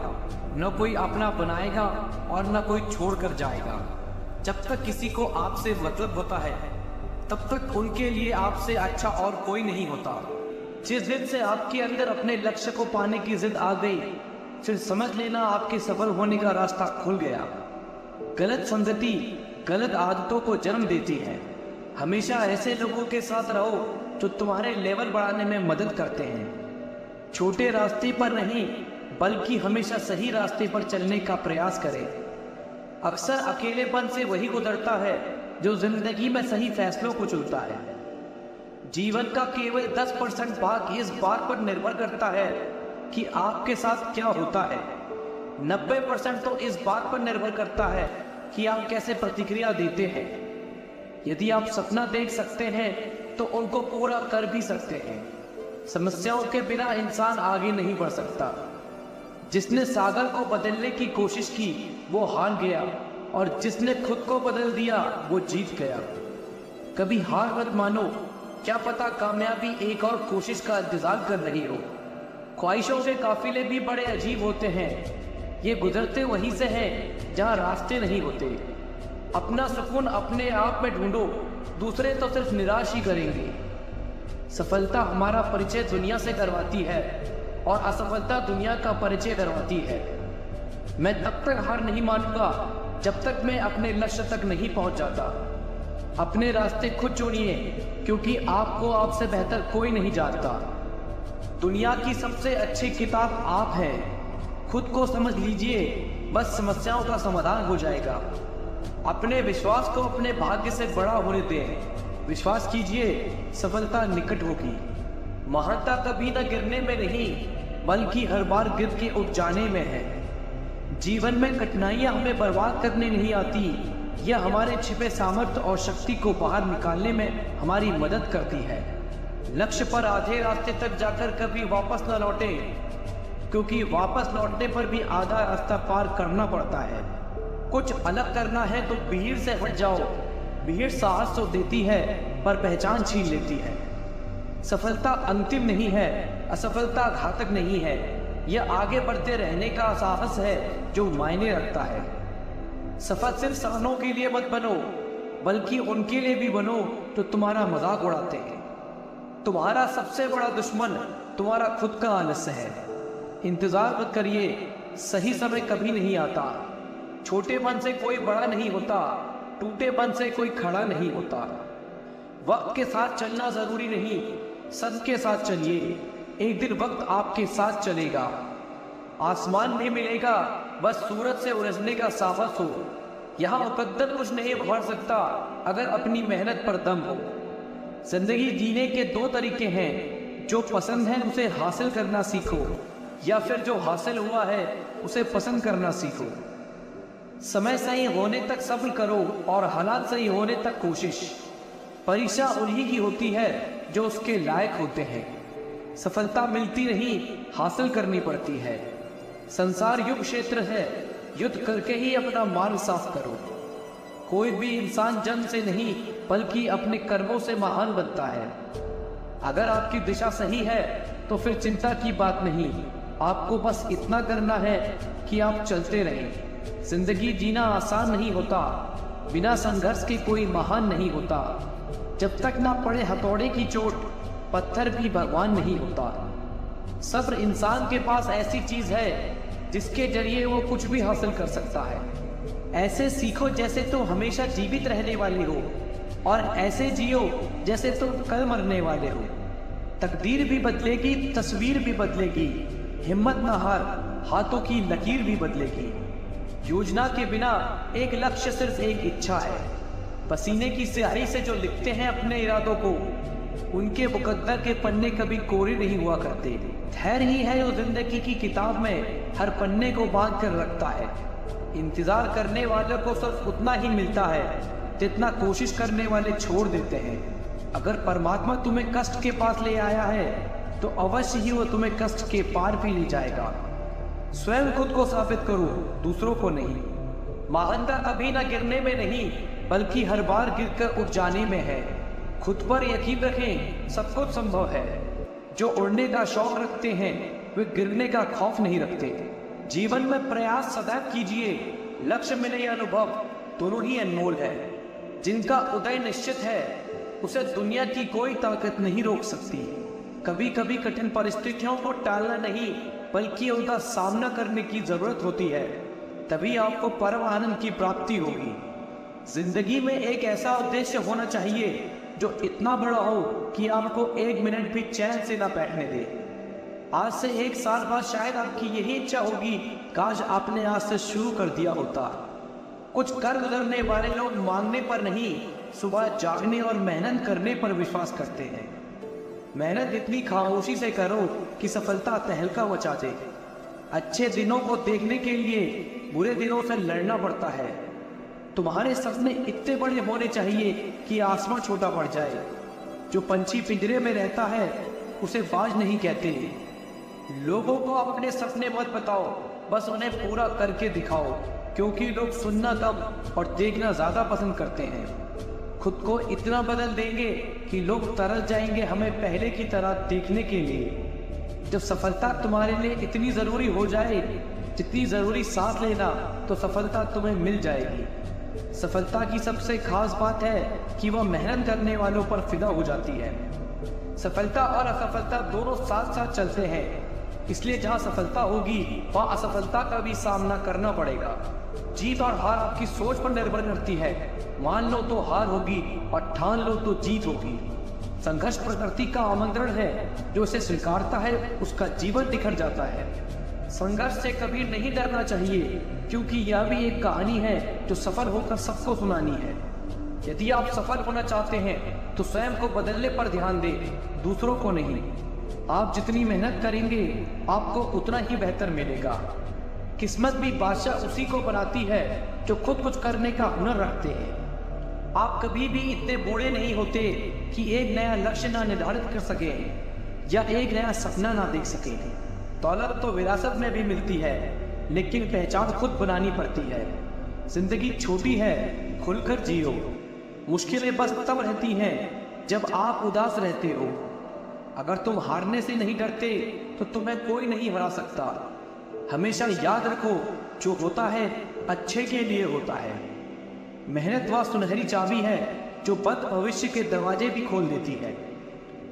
Speaker 1: न कोई अपना बनाएगा और न कोई छोड़ कर जाएगा। जब तक किसी को आपसे मतलब होता है तब तक उनके लिए आपसे अच्छा और कोई नहीं होता। जिस दिन से आपके अंदर अपने लक्ष्य को पाने की जिद आ गई, फिर समझ लेना आपके सफल होने का रास्ता खुल गया। गलत संगति गलत आदतों को जन्म देती है। हमेशा ऐसे लोगों के साथ रहो जो तुम्हारे लेवल बढ़ाने में मदद करते हैं। छोटे रास्ते पर नहीं बल्कि हमेशा सही रास्ते पर चलने का प्रयास करें। अक्सर अकेलेपन से वही गुजरता है जो जिंदगी में सही फैसलों को चुनता है। जीवन का केवल 10% भाग इस बात पर निर्भर करता है कि आपके साथ क्या होता है। 90% तो इस बात पर निर्भर करता है कि आप कैसे प्रतिक्रिया देते हैं। यदि आप सपना देख सकते हैं तो उनको पूरा कर भी सकते हैं। समस्याओं के बिना इंसान आगे नहीं बढ़ सकता। जिसने सागर को बदलने की कोशिश की वो हार गया, और जिसने खुद को बदल दिया वो जीत गया। कभी हार मत मानो, क्या पता कामयाबी एक और कोशिश का इंतजार कर रही हो। ख्वाहिशों के काफिले भी बड़े अजीब होते हैं, ये गुजरते वहीं से हैं जहाँ रास्ते नहीं होते। अपना सुकून अपने आप में ढूंढो, दूसरे तो सिर्फ निराश ही करेंगे। सफलता हमारा परिचय दुनिया से करवाती है और असफलता दुनिया का परिचय करवाती है। मैं तब तक हार नहीं मानूंगा जब तक मैं अपने लक्ष्य तक नहीं पहुंच जाता। अपने रास्ते खुद चुनिए, क्योंकि आपको आपसे बेहतर कोई नहीं जानता। दुनिया की सबसे अच्छी किताब आप हैं। खुद को समझ लीजिए, बस समस्याओं का समाधान हो जाएगा। अपने विश्वास को अपने भाग्य से बड़ा होने दें। विश्वास कीजिए, सफलता निकट होगी। महानता कभी न गिरने में नहीं बल्कि हर बार गिर के उठ जाने में है। जीवन में कठिनाइयां हमें बर्बाद करने नहीं आती, यह हमारे छिपे सामर्थ्य और शक्ति को बाहर निकालने में हमारी मदद करती है। लक्ष्य पर आधे रास्ते तक जाकर कभी वापस न लौटे, क्योंकि वापस लौटने पर भी आधा रास्ता पार करना पड़ता है। कुछ अलग करना है तो भीड़ से हट जाओ। भीड़ साहस तो देती है पर पहचान छीन लेती है। सफलता अंतिम नहीं है, असफलता घातक नहीं है। यह आगे बढ़ते रहने का साहस है जो मायने रखता है। सफल सिर्फ सहनों के लिए मत बनो, बल्कि उनके लिए भी बनो तो तुम्हारा मजाक उड़ाते हैं। तुम्हारा सबसे बड़ा दुश्मन तुम्हारा खुद का आलस्य है। इंतजार मत करिए, सही समय कभी नहीं आता। छोटेपन से कोई बड़ा नहीं होता, टूटेपन से कोई खड़ा नहीं होता। वक्त के साथ चलना जरूरी नहीं, सच के साथ चलिए। एक दिन वक्त आपके साथ चलेगा। आसमान नहीं मिलेगा, बस सूरज से उलझने का साहस हो। यहाँ मुकद्दर कुछ नहीं बढ़ सकता अगर अपनी मेहनत पर दम हो। जिंदगी जीने के दो तरीके हैं, जो पसंद है उसे हासिल करना सीखो, या फिर जो हासिल हुआ है उसे पसंद करना सीखो। समय सही होने तक सब्र करो और हालात सही होने तक कोशिश। परीक्षा उन्हीं की होती है जो उसके लायक होते हैं। सफलता मिलती नहीं, हासिल करनी पड़ती है। संसार युग क्षेत्र है,
Speaker 3: युद्ध करके ही अपना मार्ग साफ करो। कोई भी इंसान जन्म से नहीं बल्कि अपने कर्मों से महान बनता है। अगर आपकी दिशा सही है तो फिर चिंता की बात नहीं, आपको बस इतना करना है कि आप चलते रहें। जिंदगी जीना आसान नहीं होता, बिना संघर्ष के कोई महान नहीं होता। जब तक ना पड़े हथौड़े की चोट, पत्थर भी भगवान नहीं होता। सब्र इंसान के पास ऐसी चीज है जिसके जरिए वो कुछ भी हासिल कर सकता है। ऐसे सीखो जैसे तुम हमेशा जीवित रहने वाले हो, और ऐसे जियो जैसे तुम कल मरने वाले हो। तकदीर भी बदलेगी, तस्वीर भी बदलेगी, हिम्मत न हार, हाथों की लकीर भी बदलेगी। योजना के बिना एक लक्ष्य, सिर्फ एक इच्छा है। पसीने की स्याही से जो लिखते हैं अपने इरादों को, उनके मुकद्दर के पन्ने कभी कोरे नहीं हुआ करते। धैर्य ही है जो जिंदगी की किताब में हर पन्ने को बांध कर रखता है। इंतजार करने वालों को सिर्फ उतना ही मिलता है जितना कोशिश करने वाले छोड़ देते हैं। अगर परमात्मा तुम्हें कष्ट के पास ले आया है तो अवश्य ही वो तुम्हें कष्ट के पार भी ले जाएगा। स्वयं खुद को साबित करो, दूसरों को नहीं। महानता कभी ना गिरने में नहीं बल्कि हर बार गिरकर उठ जाने में है। खुद पर यकीन रखें, सब कुछ संभव है। जो उड़ने का शौक रखते हैं वे गिरने का खौफ नहीं रखते। जीवन में प्रयास सदैव कीजिए, लक्ष्य मिले या अनुभव दोनों ही अनमोल है। जिनका उदय निश्चित है उसे दुनिया की कोई ताकत नहीं रोक सकती। कभी कभी कठिन परिस्थितियों को टालना नहीं बल्कि उनका सामना करने की जरूरत होती है, तभी आपको परम आनंद की प्राप्ति होगी। जिंदगी में एक ऐसा उद्देश्य होना चाहिए जो इतना बड़ा हो कि आपको एक मिनट भी चैन से ना बैठने दे। आज से 1 साल बाद शायद आपकी यही इच्छा होगी, काश आपने आज से शुरू कर दिया होता। कुछ कर गुजरने वाले लोग मांगने पर नहीं, सुबह जागने और मेहनत करने पर विश्वास करते हैं। मेहनत इतनी खामोशी से करो कि सफलता तहलका मचा दे। अच्छे दिनों को देखने के लिए बुरे दिनों से लड़ना पड़ता है। तुम्हारे सपने इतने बड़े होने चाहिए कि आसमां छोटा पड़ जाए। जो पंछी पिंजरे में रहता है उसे बाज नहीं कहते। लोगों को अपने सपने मत बताओ, बस उन्हें पूरा करके दिखाओ, क्योंकि लोग सुनना कम और देखना ज्यादा पसंद करते हैं। खुद को इतना बदल देंगे कि लोग तरस जाएंगे हमें पहले की तरह देखने के लिए। जब सफलता तुम्हारे लिए इतनी जरूरी हो जाए जितनी जरूरी सांस लेना, तो सफलता तुम्हें मिल जाएगी। सफलता की सबसे खास बात है कि वह मेहनत करने वालों पर फिदा हो जाती है। सफलता और असफलता दोनों साथ साथ चलते हैं, इसलिए जहां सफलता होगी वहां असफलता का भी सामना करना पड़ेगा। जीत और हार आपकी सोच पर निर्भर करती है। मान लो तो हार होगी और ठान लो तो जीत होगी। संघर्ष प्रकृति का आमंत्रण है, जो इसे स्वीकारता है उसका जीवन निखर जाता है। संघर्ष से कभी नहीं डरना चाहिए, क्योंकि यह भी एक कहानी है जो सफल होकर सबको सुनानी है। यदि आप सफल होना चाहते हैं तो स्वयं को बदलने पर ध्यान दें, दूसरों को नहीं। आप जितनी मेहनत करेंगे आपको उतना ही बेहतर मिलेगा। किस्मत भी बादशाह उसी को बनाती है जो खुद कुछ करने का हुनर रखते हैं। आप कभी भी इतने बूढ़े नहीं होते कि एक नया लक्ष्य ना निर्धारित कर सके या एक नया सपना ना देख सके। दौलत तो विरासत में भी मिलती है, लेकिन पहचान खुद बनानी पड़ती है। जिंदगी छोटी है, खुलकर जियो। मुश्किलें बस तब रहती हैं जब आप उदास रहते हो। अगर तुम हारने से नहीं डरते तो तुम्हें कोई नहीं हरा सकता। हमेशा याद रखो, जो होता है अच्छे के लिए होता है। मेहनत वह सुनहरी चाबी है जो बद भविष्य के दरवाजे भी खोल देती है।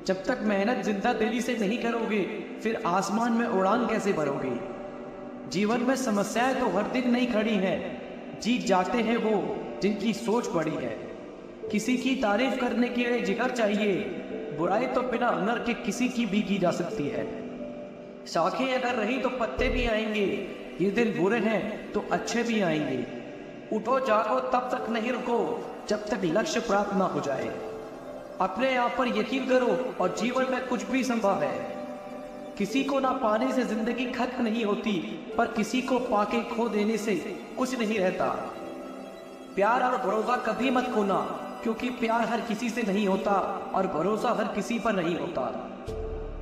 Speaker 3: जब तक मेहनत जिंदा दिली से नहीं करोगे फिर आसमान में उड़ान कैसे भरोगे। जीवन में समस्याएं तो हर दिन नहीं खड़ी हैं, जीत जाते हैं वो जिनकी सोच बड़ी है। किसी की तारीफ करने के लिए जिगर चाहिए, बुराई तो बिना हुनर के किसी की भी की जा सकती है। शाखें अगर रही तो पत्ते भी आएंगे, ये दिन बुरे हैं तो अच्छे भी आएंगे। उठो जागो तब तक नहीं रुको जब तक लक्ष्य प्राप्त ना हो जाए। अपने आप पर यकीन करो और जीवन में कुछ भी संभव है। किसी को ना पाने से जिंदगी खत्म नहीं होती, पर किसी को पाके खो देने से कुछ नहीं रहता। प्यार और भरोसा कभी मत खोना, क्योंकि प्यार हर किसी से नहीं होता और भरोसा हर किसी पर नहीं होता।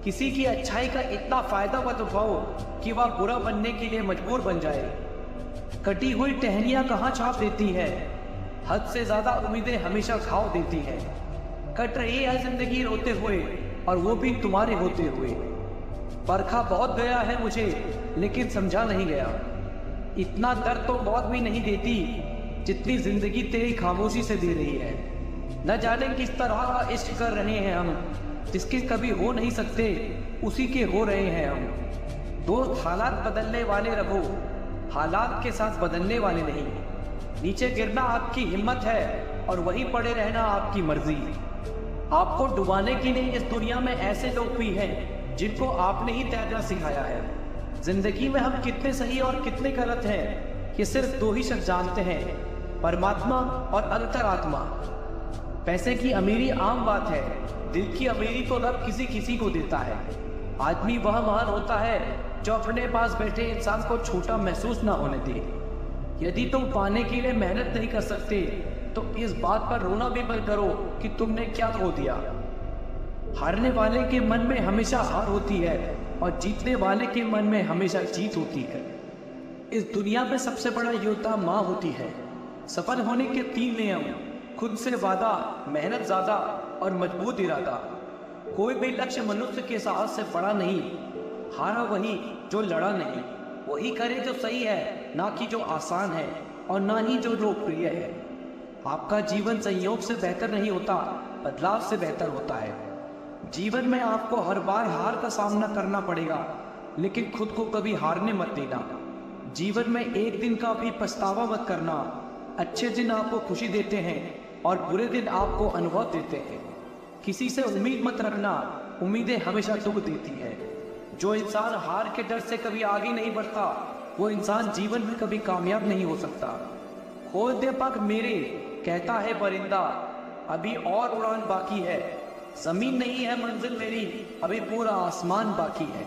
Speaker 3: किसी की अच्छाई का इतना फायदा मत उठाओ कि वह बुरा बनने के लिए मजबूर बन जाए।
Speaker 1: कटी हुई टहनियां कहाँ छाप देती है, हद से ज्यादा उम्मीदें हमेशा घाव देती है। कट रही है जिंदगी रोते हुए, और वो भी तुम्हारे होते हुए। परखा बहुत गया है मुझे, लेकिन समझा नहीं गया। इतना दर्द तो मौत भी नहीं देती जितनी जिंदगी तेरी खामोशी से दे रही है। न जाने किस तरह का इश्क कर रहे हैं हम, जिसके कभी हो नहीं सकते उसी के हो रहे हैं हम। दोस्त हालात बदलने वाले रहो, हालात के साथ बदलने वाले नहीं। नीचे गिरना आपकी हिम्मत है और वहीं पड़े रहना आपकी मर्जी। आपको डुबाने के लिए इस दुनिया में ऐसे लोग भी हैं जिनको आपने ही तैरना सिखाया है। जिंदगी में हम कितने सही और कितने गलत हैं ये सिर्फ दो ही शख्स जानते हैं, परमात्मा और अंतरात्मा। पैसे की अमीरी आम बात है, दिल की अमीरी तो रब किसी किसी को देता है। आदमी वह महान होता है जो अपने पास बैठे इंसान को छोटा महसूस ना होने दे। यदि तुम पाने के लिए मेहनत नहीं कर सकते तो इस बात पर रोना भी बंद करो कि तुमने क्या खो दिया। हारने वाले के मन में हमेशा हार होती है और जीतने वाले के मन में हमेशा जीत होती है। इस दुनिया में सबसे बड़ा योद्धा माँ होती है। सफल होने के 3 नियम: खुद से वादा, मेहनत ज्यादा और मजबूत इरादा। कोई भी लक्ष्य मनुष्य के साहस से बड़ा नहीं। हारा वही जो लड़ा नहीं। वही करे जो सही है, ना कि जो आसान है और ना ही जो लोकप्रिय है। आपका जीवन संयोग से बेहतर नहीं होता, बदलाव से बेहतर होता है। जीवन में आपको हर बार हार का सामना करना पड़ेगा, लेकिन खुद को कभी हारने मत देना। जीवन में एक दिन का भी पछतावा मत करना। अच्छे दिन आपको खुशी देते हैं और बुरे दिन आपको अनुभव देते हैं। किसी से उम्मीद मत रखना, उम्मीदें हमेशा दुख देती है। जो इंसान हार के डर से कभी आगे नहीं बढ़ता, वो इंसान जीवन में कभी कामयाब नहीं हो सकता। खोल दे पग मेरे, कहता है परिंदा, अभी और उड़ान बाकी है। जमीन नहीं है मंजिल मेरी, अभी पूरा आसमान बाकी है।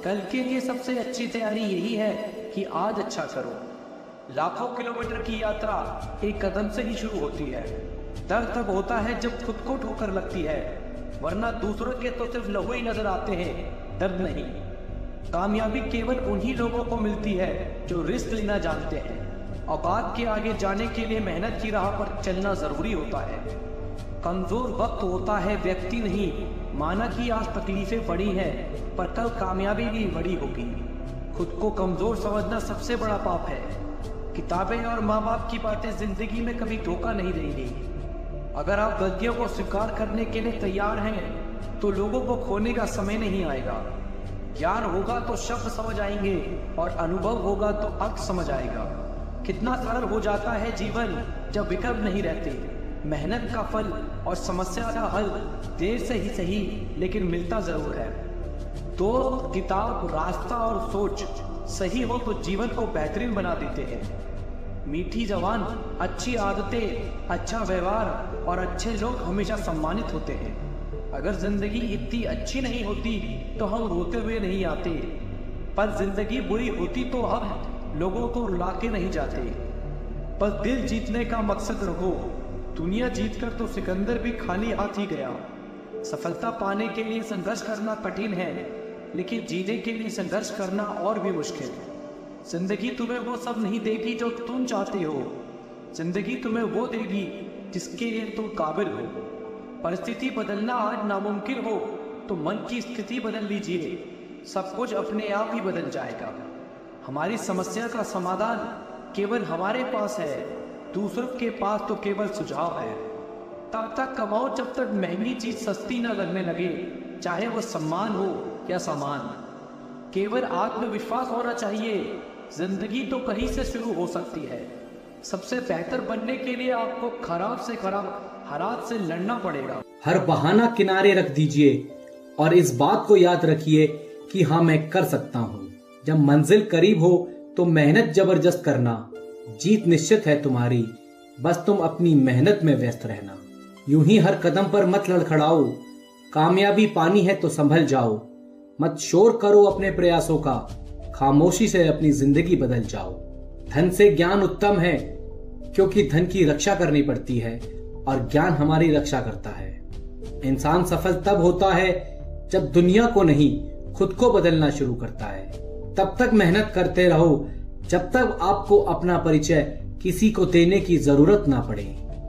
Speaker 1: कल के लिए सबसे अच्छी तैयारी यही है कि आज अच्छा करो। लाखों किलोमीटर की यात्रा एक कदम से ही शुरू होती है। दर्द तब होता है जब खुद को ठोकर लगती है, वरना दूसरों के तो सिर्फ लहू ही नजर आते हैं, दर्द नहीं। कामयाबी केवल उन्हीं लोगों को मिलती है जो रिस्क लेना जानते हैं। औकात के आगे जाने के लिए मेहनत की राह पर चलना जरूरी होता है। कमजोर वक्त होता है, व्यक्ति नहीं। माना कि आज तकलीफें बड़ी हैं, पर कल कामयाबी भी बड़ी होगी। खुद को कमजोर समझना सबसे बड़ा पाप है। किताबें और माँ बाप की बातें जिंदगी में कभी धोखा नहीं देंगी। अगर आप गलतियों को स्वीकार करने के लिए तैयार हैं तो लोगों को खोने का समय नहीं आएगा। ज्ञान होगा तो शब्द समझ आएंगे और अनुभव होगा तो अर्थ समझ आएगा। कितना सरल हो जाता है जीवन जब विकल्प नहीं रहते। मेहनत का फल और समस्या का हल देर से ही सही, लेकिन मिलता जरूर है। तो किताब, रास्ता और सोच सही हो तो जीवन को बेहतरीन बना देते हैं। मीठी जबान, अच्छी आदतें, अच्छा व्यवहार और अच्छे लोग हमेशा सम्मानित होते हैं। अगर जिंदगी इतनी अच्छी नहीं होती तो हम रोते हुए नहीं आते, पर जिंदगी बुरी होती तो हम लोगों को रुला के नहीं जाते। पर दिल जीतने का मकसद रखो। दुनिया जीतकर तो सिकंदर भी खाली हाथ ही गया। सफलता पाने के लिए संघर्ष करना कठिन है, लेकिन जीने के लिए संघर्ष करना और भी मुश्किल है। जिंदगी तुम्हें वो सब नहीं देगी जो तुम चाहते हो। जिंदगी तुम्हें वो देगी जिसके लिए तुम काबिल हो। परिस्थिति बदलना आज नामुमकिन हो तो मन की स्थिति बदल लीजिए, सब कुछ अपने आप ही बदल जाएगा। हमारी समस्या का समाधान केवल हमारे पास है, दूसरों के पास तो केवल सुझाव है। तब तक कमाओ जब तक महंगी चीज सस्ती न लगने लगे, चाहे वो सम्मान हो या सामान। केवल आत्मविश्वास होना चाहिए। जिंदगी तो कहीं से शुरू हो सकती है। सबसे बेहतर बनने के लिए आपको खराब से खराब हालात से लड़ना पड़ेगा।
Speaker 3: हर बहाना किनारे रख दीजिए और इस बात को याद रखिए कि हाँ, मैं कर सकता हूँ। जब मंजिल करीब हो तो मेहनत जबरदस्त करना, जीत निश्चित है तुम्हारी, बस तुम अपनी मेहनत में व्यस्त रहना। यूं ही हर कदम पर मत लड़खड़ाओ, कामयाबी पानी है तो संभल जाओ। मत शोर करो अपने प्रयासों का, खामोशी से अपनी जिंदगी बदल जाओ। धन से ज्ञान उत्तम है, क्योंकि धन की रक्षा करनी पड़ती है और ज्ञान हमारी रक्षा करता है। इंसान सफल तब होता है जब दुनिया को नहीं, खुद को बदलना शुरू करता है। तब तक मेहनत करते रहो जब तक आपको अपना परिचय किसी को देने की जरूरत ना पड़े।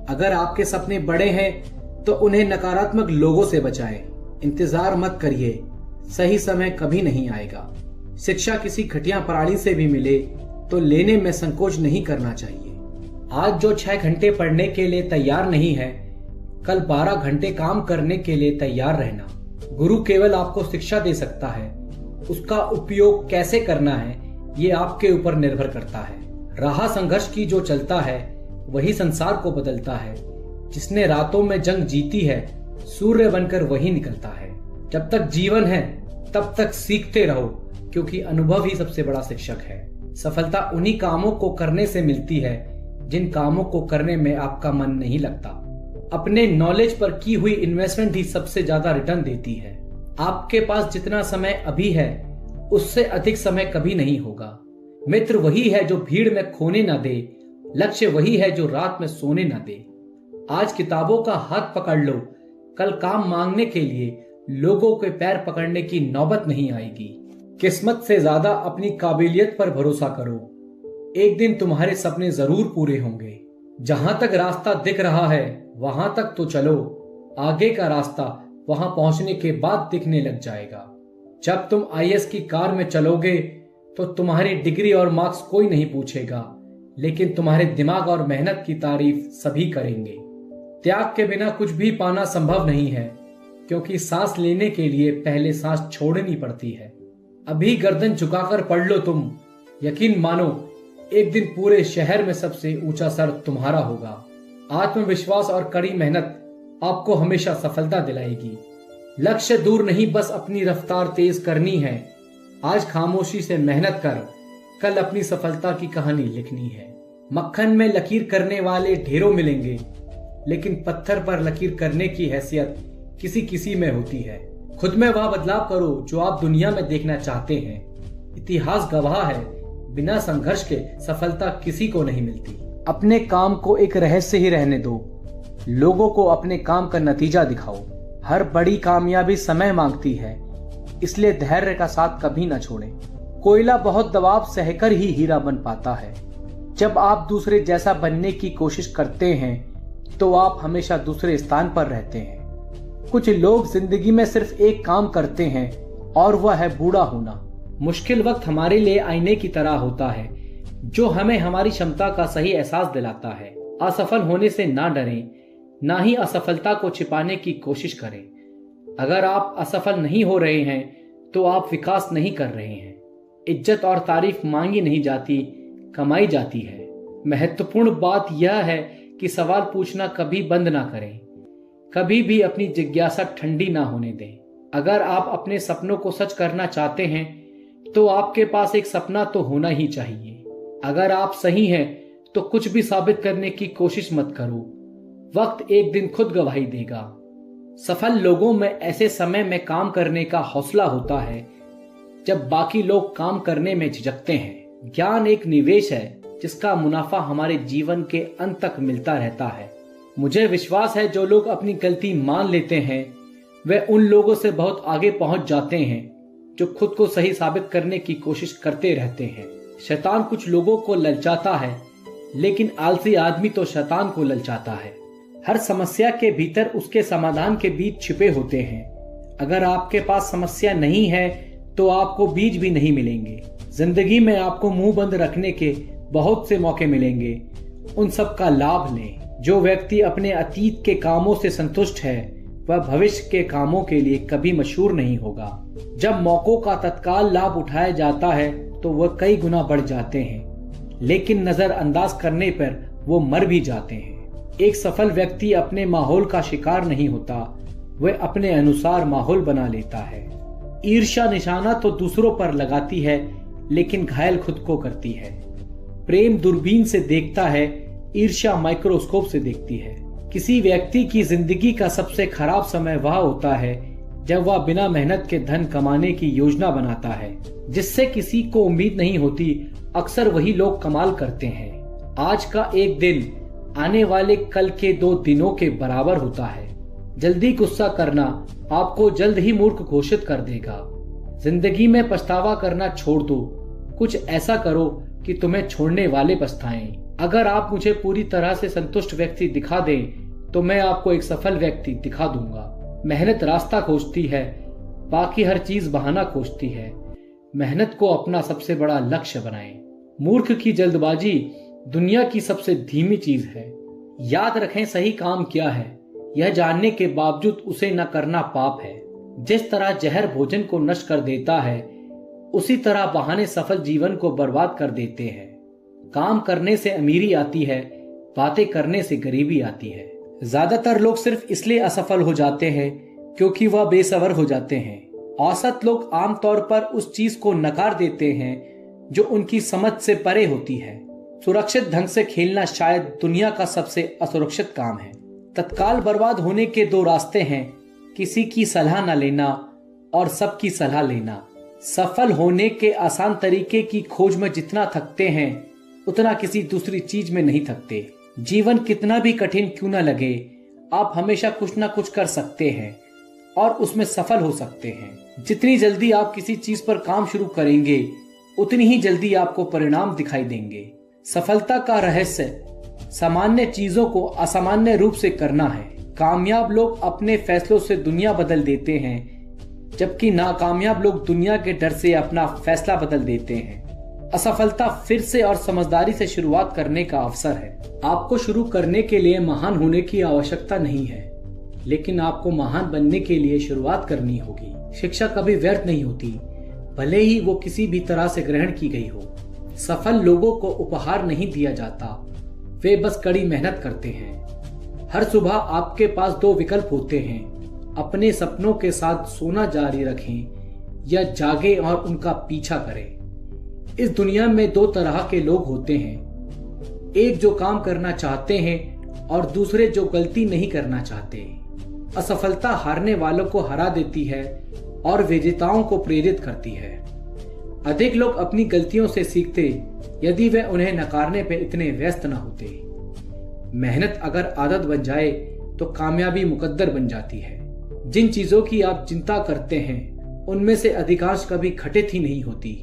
Speaker 3: अगर आपके सपने बड़े हैं तो उन्हें नकारात्मक लोगों से बचाएं। इंतजार मत करिए, सही समय कभी नहीं आएगा। शिक्षा किसी घटिया प्राणी से भी मिले तो लेने में संकोच नहीं करना चाहिए। आज जो 6 घंटे पढ़ने के लिए तैयार नहीं है, कल 12 घंटे काम करने के लिए तैयार रहना। गुरु केवल आपको शिक्षा दे सकता है, उसका उपयोग कैसे करना है ये आपके ऊपर निर्भर करता है। राह संघर्ष की जो चलता है वही संसार को बदलता है। जिसने रातों में जंग जीती है, सूर्य बनकर वही निकलता है। जब तक जीवन है तब तक सीखते रहो, क्योंकि अनुभव ही सबसे बड़ा शिक्षक है। सफलता उन्हीं कामों को करने से मिलती है जिन कामों को करने में आपका मन नहीं लगता। अपने नॉलेज पर की हुई इन्वेस्टमेंट ही सबसे ज्यादा रिटर्न देती है। आपके पास जितना समय अभी है उससे अधिक समय कभी नहीं होगा। मित्र वही है जो भीड़ में खोने ना दे, लक्ष्य वही है जो रात में सोने ना दे। आज किताबों का हाथ पकड़ लो, कल काम मांगने के लिए लोगों के पैर पकड़ने की नौबत नहीं आएगी। किस्मत से ज्यादा अपनी काबिलियत पर भरोसा करो, एक दिन तुम्हारे सपने जरूर पूरे होंगे। जहां तक रास्ता दिख रहा है वहां तक तो चलो, आगे का रास्ता वहां पहुंचने के बाद दिखने लग जाएगा। जब तुम आईएएस की कार में चलोगे तो तुम्हारी डिग्री और मार्क्स कोई नहीं पूछेगा, लेकिन तुम्हारे दिमाग और मेहनत की तारीफ सभी करेंगे। त्याग के बिना कुछ भी पाना संभव नहीं है, क्योंकि सांस लेने के लिए पहले सांस छोड़नी पड़ती है। अभी गर्दन झुकाकर पढ़ लो तुम, यकीन मानो एक दिन पूरे शहर में सबसे ऊंचा सर तुम्हारा होगा। आत्मविश्वास और कड़ी मेहनत आपको हमेशा सफलता दिलाएगी। लक्ष्य दूर नहीं, बस अपनी रफ्तार तेज करनी है। आज खामोशी से मेहनत कर, कल अपनी सफलता की कहानी लिखनी है। मक्खन में लकीर करने वाले ढेरों मिलेंगे, लेकिन पत्थर पर लकीर करने की हैसियत किसी किसी में होती है। खुद में वह बदलाव करो जो आप दुनिया में देखना चाहते हैं। इतिहास गवाह है, बिना संघर्ष के सफलता किसी को नहीं मिलती। अपने काम को एक रहस्य ही रहने दो, लोगों को अपने काम का नतीजा दिखाओ। हर बड़ी कामयाबी समय मांगती है, इसलिए धैर्य का साथ कभी न छोड़ें। कोयला बहुत दबाव सहकर ही हीरा बन पाता है। जब आप दूसरे जैसा बनने की कोशिश करते हैं तो आप हमेशा दूसरे स्थान पर रहते हैं। कुछ लोग जिंदगी में सिर्फ एक काम करते हैं और वह है बूढ़ा होना। मुश्किल वक्त हमारे लिए आईने की तरह होता है, जो हमें हमारी क्षमता का सही एहसास दिलाता है। असफल होने से ना डरें, ना ही असफलता को छिपाने की कोशिश करें। अगर आप असफल नहीं हो रहे हैं तो आप विकास नहीं कर रहे हैं। इज्जत और तारीफ मांगी नहीं जाती, कमाई जाती है। महत्वपूर्ण बात यह है कि सवाल पूछना कभी बंद ना करें, कभी भी अपनी जिज्ञासा ठंडी ना होने दें। अगर आप अपने सपनों को सच करना चाहते हैं तो आपके पास एक सपना तो होना ही चाहिए। अगर आप सही हैं तो कुछ भी साबित करने की कोशिश मत करो, वक्त एक दिन खुद गवाही देगा। सफल लोगों में ऐसे समय में काम करने का हौसला होता है जब बाकी लोग काम करने में झिझकते हैं। ज्ञान एक निवेश है जिसका मुनाफा हमारे जीवन के अंत तक मिलता रहता है। मुझे विश्वास है जो लोग अपनी गलती मान लेते हैं वे उन लोगों से बहुत आगे पहुंच जाते हैं जो खुद को सही साबित करने की कोशिश करते रहते हैं। शैतान कुछ लोगों को ललचाता है, लेकिन आलसी आदमी तो शैतान को ललचाता है। हर समस्या के भीतर उसके समाधान के बीज छिपे होते हैं। अगर आपके पास समस्या नहीं है तो आपको बीज भी नहीं मिलेंगे। जिंदगी में आपको मुंह बंद रखने के बहुत से मौके मिलेंगे, उन सब का लाभ लें। जो व्यक्ति अपने अतीत के कामों से संतुष्ट है वह भविष्य के कामों के लिए कभी मशहूर नहीं होगा। जब मौकों का तत्काल लाभ उठाया जाता है तो वह कई गुना बढ़ जाते हैं, लेकिन नजरअंदाज करने पर वो मर भी जाते हैं। एक सफल व्यक्ति अपने माहौल का शिकार नहीं होता, वह अपने अनुसार माहौल बना लेता है। ईर्ष्या निशाना तो दूसरों पर लगाती है, लेकिन घायल खुद को करती है। प्रेम दूरबीन से देखता है, ईर्ष्या माइक्रोस्कोप से देखती है। किसी व्यक्ति की जिंदगी का सबसे खराब समय वह होता है जब वह बिना मेहनत के धन कमाने की योजना बनाता है। जिससे किसी को उम्मीद नहीं होती, अक्सर वही लोग कमाल करते हैं। आज का एक दिन आने वाले कल के 2 दिनों के बराबर होता है। जल्दी गुस्सा करना आपको जल्द ही मूर्ख घोषित कर देगा। जिंदगी में पछतावा करना छोड़ दो, कुछ ऐसा करो कि तुम्हें छोड़ने वाले पछताएं। अगर आप मुझे पूरी तरह से संतुष्ट व्यक्ति दिखा दें तो मैं आपको एक सफल व्यक्ति दिखा दूंगा। मेहनत रास्ता खोजती है, बाकी हर चीज बहाना खोजती है। मेहनत को अपना सबसे बड़ा लक्ष्य बनाएं। मूर्ख की जल्दबाजी दुनिया की सबसे धीमी चीज है। याद रखें, सही काम क्या है यह जानने के बावजूद उसे न करना पाप है। जिस तरह जहर भोजन को नष्ट कर देता है, उसी तरह बहाने सफल जीवन को बर्बाद कर देते हैं। काम करने से अमीरी आती है, बातें करने से गरीबी आती है। ज्यादातर लोग सिर्फ इसलिए असफल हो जाते हैं क्योंकि वह बेसब्र हो जाते हैं। औसत लोग आमतौर पर उस चीज को नकार देते हैं जो उनकी समझ से परे होती है। सुरक्षित ढंग से खेलना शायद दुनिया का सबसे असुरक्षित काम है। तत्काल बर्बाद होने के दो रास्ते हैं, किसी की सलाह न लेना और सबकी सलाह लेना। सफल होने के आसान तरीके की खोज में जितना थकते हैं उतना किसी दूसरी चीज में नहीं थकते। जीवन कितना भी कठिन क्यों न लगे, आप हमेशा कुछ ना कुछ कर सकते हैं और उसमें सफल हो सकते हैं। जितनी जल्दी आप किसी चीज पर काम शुरू करेंगे उतनी ही जल्दी आपको परिणाम दिखाई देंगे। सफलता का रहस्य सामान्य चीजों को असामान्य रूप से करना है। कामयाब लोग अपने फैसलों से दुनिया बदल देते हैं, जबकि नाकामयाब लोग दुनिया के डर से अपना फैसला बदल देते हैं। असफलता फिर से और समझदारी से शुरुआत करने का अवसर है। आपको शुरू करने के लिए महान होने की आवश्यकता नहीं है, लेकिन आपको महान बनने के लिए शुरुआत करनी होगी। शिक्षा कभी व्यर्थ नहीं होती, भले ही वो किसी भी तरह से ग्रहण की गई हो। सफल लोगों को उपहार नहीं दिया जाता, वे बस कड़ी मेहनत करते हैं। हर सुबह आपके पास दो विकल्प होते हैं, अपने सपनों के साथ सोना जारी रखें या जागे और उनका पीछा करें। इस दुनिया में दो तरह के लोग होते हैं, एक जो काम करना चाहते हैं और दूसरे जो गलती नहीं करना चाहते। असफलता हारने वालों को हरा देती है और विजेताओं को प्रेरित करती है। अधिक लोग अपनी गलतियों से सीखते यदि वे उन्हें नकारने पर इतने व्यस्त न होते। मेहनत अगर आदत बन जाए तो कामयाबी मुकद्दर बन जाती है। जिन चीजों की आप चिंता करते हैं उनमें से अधिकांश कभी घटित ही नहीं होती।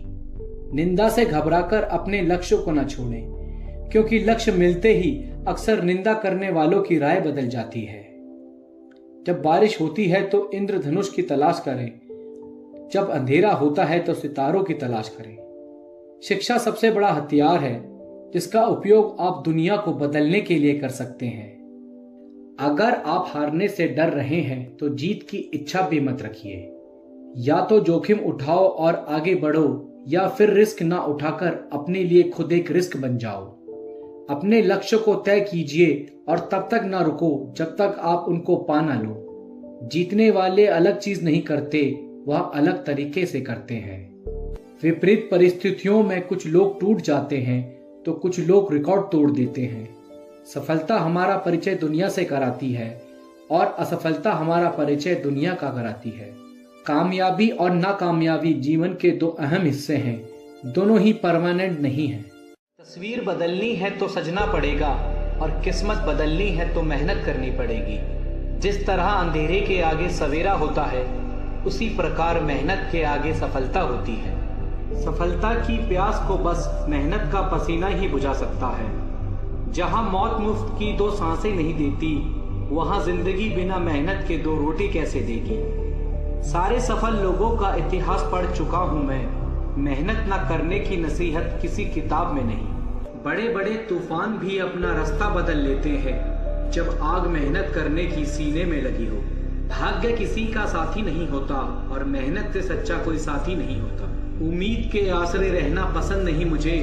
Speaker 3: निंदा से घबराकर अपने लक्ष्य को न छोड़ें, क्योंकि लक्ष्य मिलते ही अक्सर निंदा करने वालों की राय बदल जाती है। जब बारिश होती है तो इंद्रधनुष की तलाश करें, जब अंधेरा होता है तो सितारों की तलाश करें। शिक्षा सबसे बड़ा हथियार है जिसका उपयोग आप दुनिया को बदलने के लिए कर सकते हैं। अगर आप हारने से डर रहे हैं तो जीत की इच्छा भी मत रखिए। या तो जोखिम उठाओ और आगे बढ़ो, या फिर रिस्क ना उठाकर अपने लिए खुद एक रिस्क बन जाओ। अपने लक्ष्य को तय कीजिए और तब तक ना रुको जब तक आप उनको पा ना लो। जीतने वाले अलग चीज नहीं करते, वह अलग तरीके से करते हैं। विपरीत परिस्थितियों में कुछ लोग टूट जाते हैं तो कुछ लोग रिकॉर्ड तोड़ देते हैं। सफलता हमारा परिचय दुनिया से कराती है और असफलता हमारा परिचय दुनिया का कराती है। कामयाबी और नाकामयाबी जीवन के दो अहम हिस्से हैं, दोनों ही परमानेंट नहीं हैं। तस्वीर बदलनी है तो सजना पड़ेगा और किस्मत बदलनी है तो मेहनत करनी पड़ेगी। जिस तरह अंधेरे के आगे सवेरा होता है, उसी प्रकार मेहनत के आगे सफलता होती है। सफलता की प्यास को बस मेहनत का पसीना ही बुझा सकता है। जहां मौत मुफ्त की दो सांसें नहीं देती, वहां जिंदगी बिना मेहनत के दो रोटी कैसे देगी। सारे सफल लोगों का इतिहास पढ़ चुका हूं मैं, मेहनत न करने की नसीहत किसी किताब में नहीं। बड़े बड़े तूफान भी अपना रास्ता बदल लेते हैं जब आग मेहनत करने की सीने में लगी हो। भाग्य किसी का साथी नहीं होता और मेहनत से सच्चा कोई साथी नहीं होता। उम्मीद के आसरे रहना पसंद नहीं मुझे,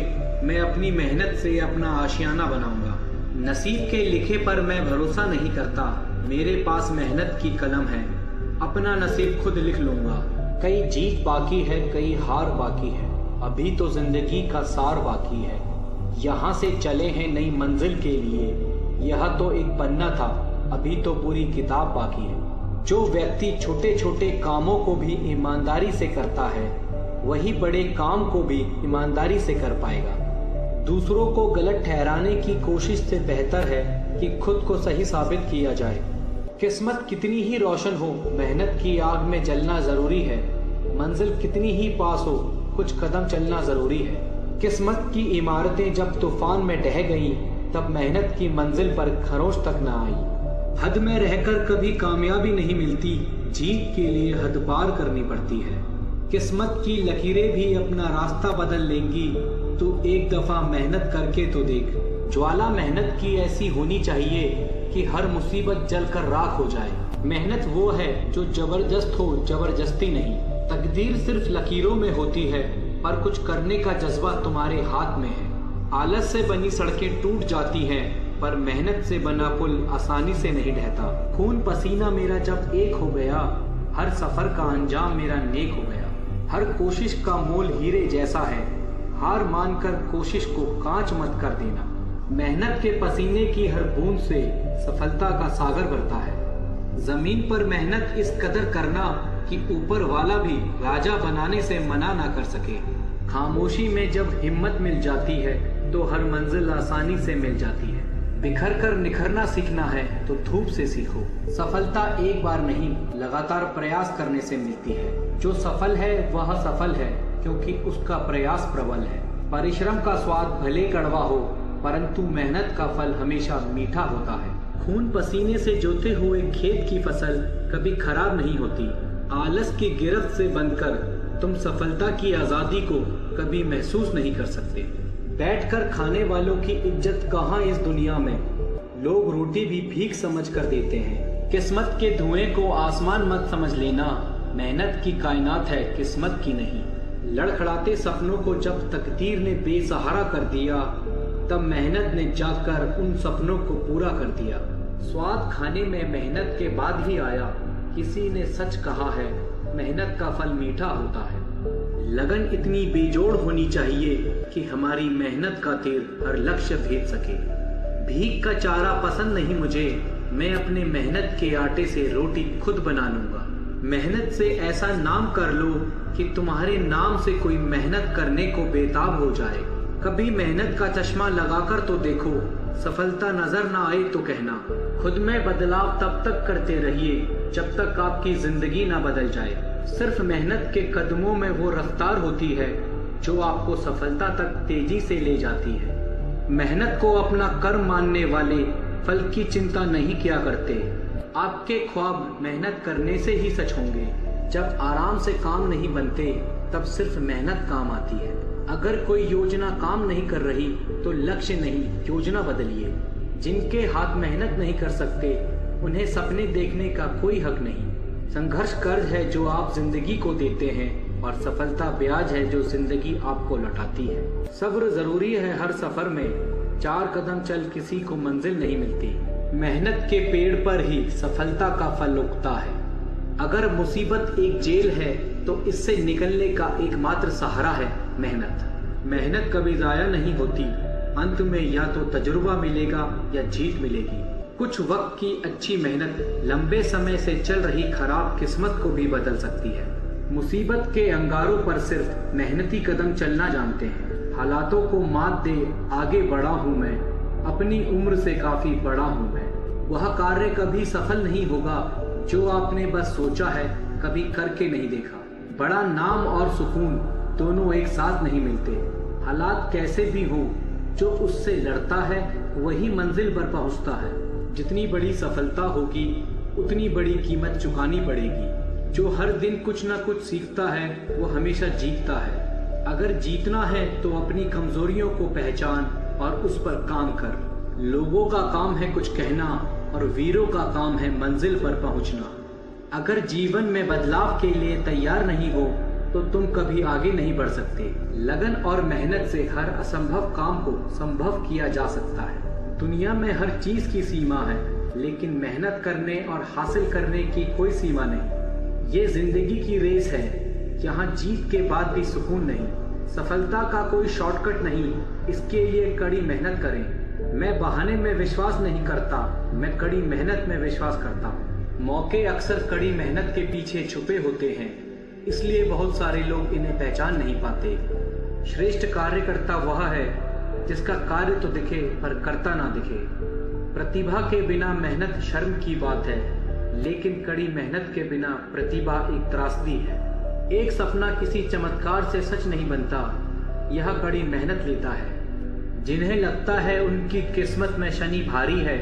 Speaker 3: मैं अपनी मेहनत से अपना आशियाना बनाऊंगा। नसीब के लिखे पर मैं भरोसा नहीं करता, मेरे पास मेहनत की कलम है, अपना नसीब खुद लिख लूंगा। कई जीत बाकी है, कई हार बाकी है, अभी तो जिंदगी का सार बाकी है। यहाँ से चले हैं नई मंजिल के लिए, यह तो एक पन्ना था, अभी तो पूरी किताब बाकी है। जो व्यक्ति छोटे छोटे कामों को भी ईमानदारी से करता है, वही बड़े काम को भी ईमानदारी से कर पाएगा। दूसरों को गलत ठहराने की कोशिश से बेहतर है कि खुद को सही साबित किया जाए। किस्मत कितनी ही रोशन हो, मेहनत की आग में जलना जरूरी है। मंजिल कितनी ही पास हो, कुछ कदम चलना जरूरी है। किस्मत की इमारतें जब तूफान में ढह गईं, तब मेहनत की मंजिल पर खरोंच तक न आई।
Speaker 1: हद में रहकर कभी कामयाबी नहीं मिलती, जीत के लिए हद पार करनी पड़ती है। किस्मत की लकीरें भी अपना रास्ता बदल लेंगी, तो एक दफा मेहनत करके तो देख।
Speaker 3: ज्वाला मेहनत की ऐसी होनी चाहिए कि हर मुसीबत जलकर राख हो जाए। मेहनत वो है जो जबरदस्त हो, जबरदस्ती नहीं। तकदीर सिर्फ लकीरों में होती है, पर कुछ करने का जज्बा तुम्हारे हाथ में है। आलस से बनी सड़कें टूट जाती हैं, पर मेहनत से बना पुल आसानी से नहीं ढहता। खून पसीना मेरा जब एक हो गया, हर सफर का अंजाम मेरा नेक हो गया। हर कोशिश का मोल हीरे जैसा है, हार मानकर कोशिश को कांच मत कर देना। मेहनत के पसीने की हर बूंद से सफलता का सागर भरता है। जमीन पर मेहनत इस कदर करना कि ऊपर वाला भी राजा बनाने से मना ना कर सके। खामोशी में जब हिम्मत मिल जाती है, तो हर मंजिल आसानी से मिल जाती है। बिखर कर निखरना सीखना है तो धूप से सीखो। सफलता एक बार नहीं, लगातार प्रयास करने से मिलती है। जो सफल है वह सफल है, क्योंकि उसका प्रयास प्रबल है। परिश्रम का स्वाद भले कड़वा हो, परंतु मेहनत का फल हमेशा मीठा होता है। खून पसीने से जोते हुए खेत की फसल कभी खराब नहीं होती। आलस की गिरफ्त से बंधकर तुम सफलता की आजादी को कभी महसूस नहीं कर सकते। बैठकर खाने वालों की इज्जत कहाँ इस दुनिया में, लोग रोटी भी भीख समझ कर देते हैं। किस्मत के धुएं को आसमान मत समझ लेना, मेहनत की कायनात है, किस्मत की नहीं। लड़खड़ाते सपनों को जब तकदीर ने बेसहारा कर दिया, तब मेहनत ने जाकर उन सपनों को पूरा कर दिया। स्वाद खाने में मेहनत के बाद ही आया, किसी ने सच कहा है, मेहनत का फल मीठा होता है। लगन इतनी बेजोड़ होनी चाहिए कि हमारी मेहनत का तीर हर लक्ष्य भेद सके। भीख का चारा पसंद नहीं मुझे, मैं अपने मेहनत के आटे से रोटी खुद बना लूंगा। मेहनत से ऐसा नाम कर लो कि तुम्हारे नाम से कोई मेहनत करने को बेताब हो जाए। कभी मेहनत का चश्मा लगाकर तो देखो, सफलता नजर ना आए तो कहना। खुद में बदलाव तब तक करते रहिए जब तक आपकी जिंदगी ना बदल जाए। सिर्फ मेहनत के कदमों में वो रफ्तार होती है जो आपको सफलता तक तेजी से ले जाती है। मेहनत को अपना कर्म मानने वाले फल की चिंता नहीं किया करते। आपके ख्वाब मेहनत करने से ही सच होंगे। जब आराम से काम नहीं बनते, तब सिर्फ मेहनत काम आती है। अगर कोई योजना काम नहीं कर रही तो लक्ष्य नहीं, योजना बदलिए। जिनके हाथ मेहनत नहीं कर सकते, उन्हें सपने देखने का कोई हक नहीं। संघर्ष कर्ज है जो आप जिंदगी को देते हैं, और सफलता ब्याज है जो जिंदगी आपको लौटाती है। सब्र जरूरी है हर सफर में, 4 कदम चल किसी को मंजिल नहीं मिलती। मेहनत के पेड़ पर ही सफलता का फल उगता है। अगर मुसीबत एक जेल है, तो इससे निकलने का एकमात्र सहारा है मेहनत। मेहनत कभी जाया नहीं होती, अंत में या तो तजुर्बा मिलेगा या जीत मिलेगी। कुछ वक्त की अच्छी मेहनत लंबे समय से चल रही खराब किस्मत को भी बदल सकती है। मुसीबत के अंगारों पर सिर्फ मेहनती कदम चलना जानते हैं। हालातों को मात दे आगे बढ़ा हूँ मैं, अपनी उम्र से काफी बड़ा हूँ मैं। वह कार्य कभी सफल नहीं होगा जो आपने बस सोचा है, कभी करके नहीं देखा। बड़ा नाम और सुकून दोनों एक साथ नहीं मिलते। हालात कैसे भी हों, जो उससे लड़ता है वही मंजिल पर पहुंचता है। जितनी बड़ी सफलता होगी, उतनी बड़ी कीमत चुकानी पड़ेगी। जो हर दिन कुछ ना कुछ सीखता है, वो हमेशा जीतता है। अगर जीतना है तो अपनी कमजोरियों को पहचान और उस पर काम कर। लोगों का काम है कुछ कहना, और वीरों का काम है मंजिल पर पहुंचना। अगर जीवन में बदलाव के लिए तैयार नहीं हो, तो तुम कभी आगे नहीं बढ़ सकते। लगन और मेहनत से हर असंभव काम को संभव किया जा सकता है। दुनिया में हर चीज की सीमा है, लेकिन मेहनत करने और हासिल करने की कोई सीमा नहीं। ये जिंदगी की रेस है, यहाँ जीत के बाद भी सुकून नहीं। सफलता का कोई शॉर्टकट नहीं, इसके लिए कड़ी मेहनत करें। मैं बहाने में विश्वास नहीं करता, मैं कड़ी मेहनत में विश्वास करता हूँ। मौके अक्सर कड़ी मेहनत के पीछे छुपे होते हैं, इसलिए बहुत सारे लोग इन्हें पहचान नहीं पाते। श्रेष्ठ कार्यकर्ता वह है जिसका कार्य तो दिखे पर करता ना दिखे। प्रतिभा के बिना मेहनत शर्म की बात है, लेकिन कड़ी मेहनत के बिना प्रतिभा एक त्रासदी है। एक सपना किसी चमत्कार से सच नहीं बनता, यह कड़ी मेहनत लेता है। जिन्हें लगता है उनकी किस्मत में शनि भारी है,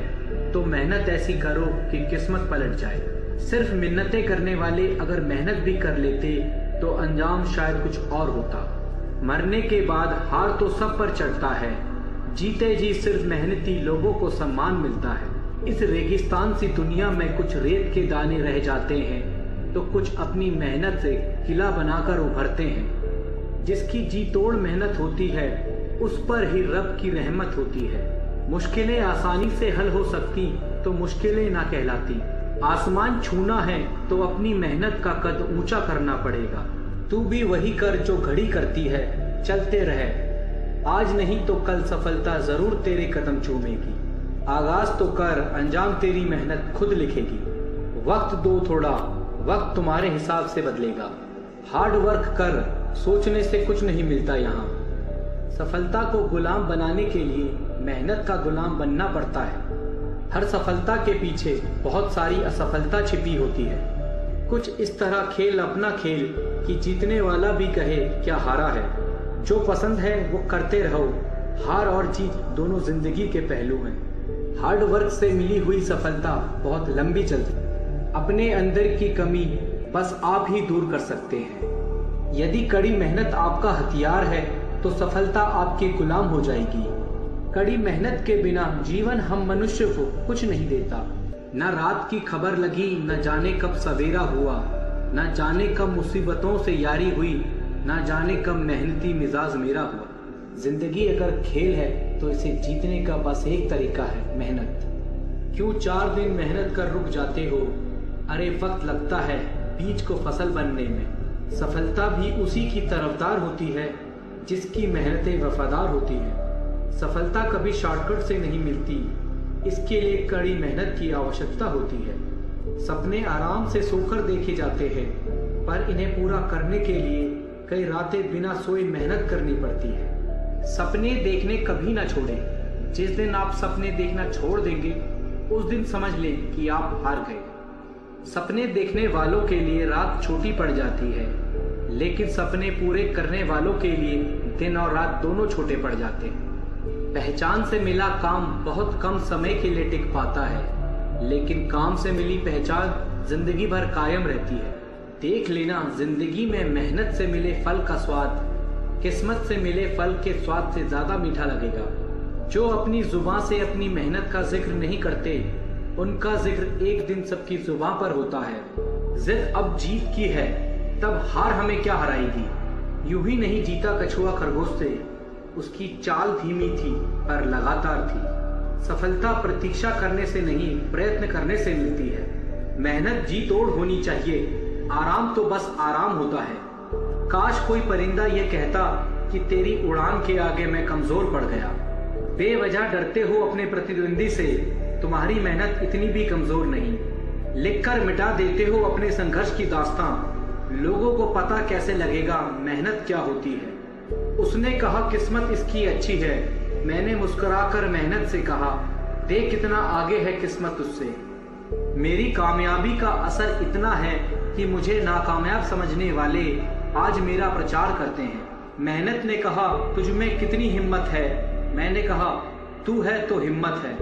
Speaker 3: तो मेहनत ऐसी करो कि किस्मत पलट जाए। सिर्फ मिन्नतें करने वाले अगर मेहनत भी कर लेते तो अंजाम शायद कुछ और होता। मरने के बाद हार तो सब पर चढ़ता है, जीते जी सिर्फ मेहनती लोगों को सम्मान मिलता है। इस रेगिस्तान सी दुनिया में कुछ रेत के दाने रह जाते हैं तो कुछ अपनी मेहनत से किला बनाकर उभरते हैं। जिसकी जी तोड़ मेहनत होती है उस पर ही रब की रहमत होती है। मुश्किलें आसानी से हल हो सकती तो मुश्किलें ना कहलाती। आसमान छूना है तो अपनी मेहनत का कद ऊंचा करना पड़ेगा। तू भी वही कर जो घड़ी करती है, चलते रहे। आज नहीं तो कल सफलता जरूर तेरे कदम चूमेगी। आगाज तो कर, अंजाम तेरी मेहनत खुद लिखेगी। वक्त दो थोड़ा, वक्त तुम्हारे हिसाब से बदलेगा। हार्ड वर्क कर, सोचने से कुछ नहीं मिलता यहाँ। सफलता को गुलाम बनाने के लिए मेहनत का गुलाम बनना पड़ता है। हर सफलता के पीछे बहुत सारी असफलता छिपी होती है। कुछ इस तरह खेल अपना खेल कि जीतने वाला भी कहे क्या हारा है। जो पसंद है वो करते रहो। हार और जीत दोनों जिंदगी के पहलू हैं। हार्ड वर्क से मिली हुई सफलता बहुत लंबी चलती है। अपने अंदर की कमी बस आप ही दूर कर सकते हैं। यदि कड़ी मेहनत आपका हथियार है तो सफलता आपके गुलाम हो जाएगी। कड़ी मेहनत के बिना जीवन हम मनुष्य को कुछ नहीं देता। न रात की खबर लगी, न जाने कब सवेरा हुआ, न जाने कब मुसीबतों से यारी हुई, न जाने कब मेहनती मिजाज मेरा हुआ। जिंदगी अगर खेल है तो इसे जीतने का बस एक तरीका है, मेहनत। क्यों 4 दिन मेहनत कर रुक जाते हो? अरे वक्त लगता है बीज को फसल बनने में। सफलता भी उसी की तरफदार होती है जिसकी मेहनतें वफादार होती हैं। सफलता कभी शॉर्टकट से नहीं मिलती, इसके लिए कड़ी मेहनत की आवश्यकता होती है। सपने आराम से सोकर देखे जाते हैं, पर इन्हें पूरा करने के लिए कई रातें बिना सोए मेहनत करनी पड़ती है। सपने देखने कभी ना छोड़ें। जिस दिन आप सपने देखना छोड़ देंगे उस दिन समझ लें कि आप हार गए। सपने देखने वालों के लिए रात छोटी पड़ जाती है, लेकिन सपने पूरे करने वालों के लिए दिन और रात दोनों छोटे पड़ जाते हैं। पहचान से मिला काम बहुत कम समय के लिए टिक पाता है, लेकिन काम से मिली पहचान जिंदगी भर कायम रहती है। देख लेना, जिंदगी में मेहनत से मिले फल का स्वाद किस्मत से मिले फल के स्वाद से ज्यादा मीठा लगेगा। जो अपनी जुबान से अपनी मेहनत का जिक्र नहीं करते, उनका जिक्र एक दिन सबकी जुबान पर होता है। जिद अब जीत की है, तब हार हमें क्या हराएगी। यूं ही नहीं जीता कछुआ खरगोश से, उसकी चाल धीमी थी पर लगातार थी। सफलता प्रतीक्षा करने से नहीं, प्रयत्न करने से मिलती है। मेहनत जी तोड़ होनी चाहिए, आराम तो बस आराम होता है। काश कोई परिंदा ये कहता कि तेरी उड़ान के आगे मैं कमजोर पड़ गया। बेवजह डरते हो अपने प्रतिद्वंदी से, तुम्हारी मेहनत इतनी भी कमजोर नहीं। लिखकर मिटा देते हो अपने संघर्ष की दास्तां, लोगों को पता कैसे लगेगा मेहनत क्या होती है। उसने कहा किस्मत इसकी अच्छी है, मैंने मुस्कुराकर मेहनत से कहा देख कितना आगे है किस्मत उससे। मेरी कामयाबी का असर इतना है कि मुझे नाकामयाब समझने वाले आज मेरा प्रचार करते हैं। मेहनत ने कहा तुझ में कितनी हिम्मत है, मैंने कहा तू है तो हिम्मत है।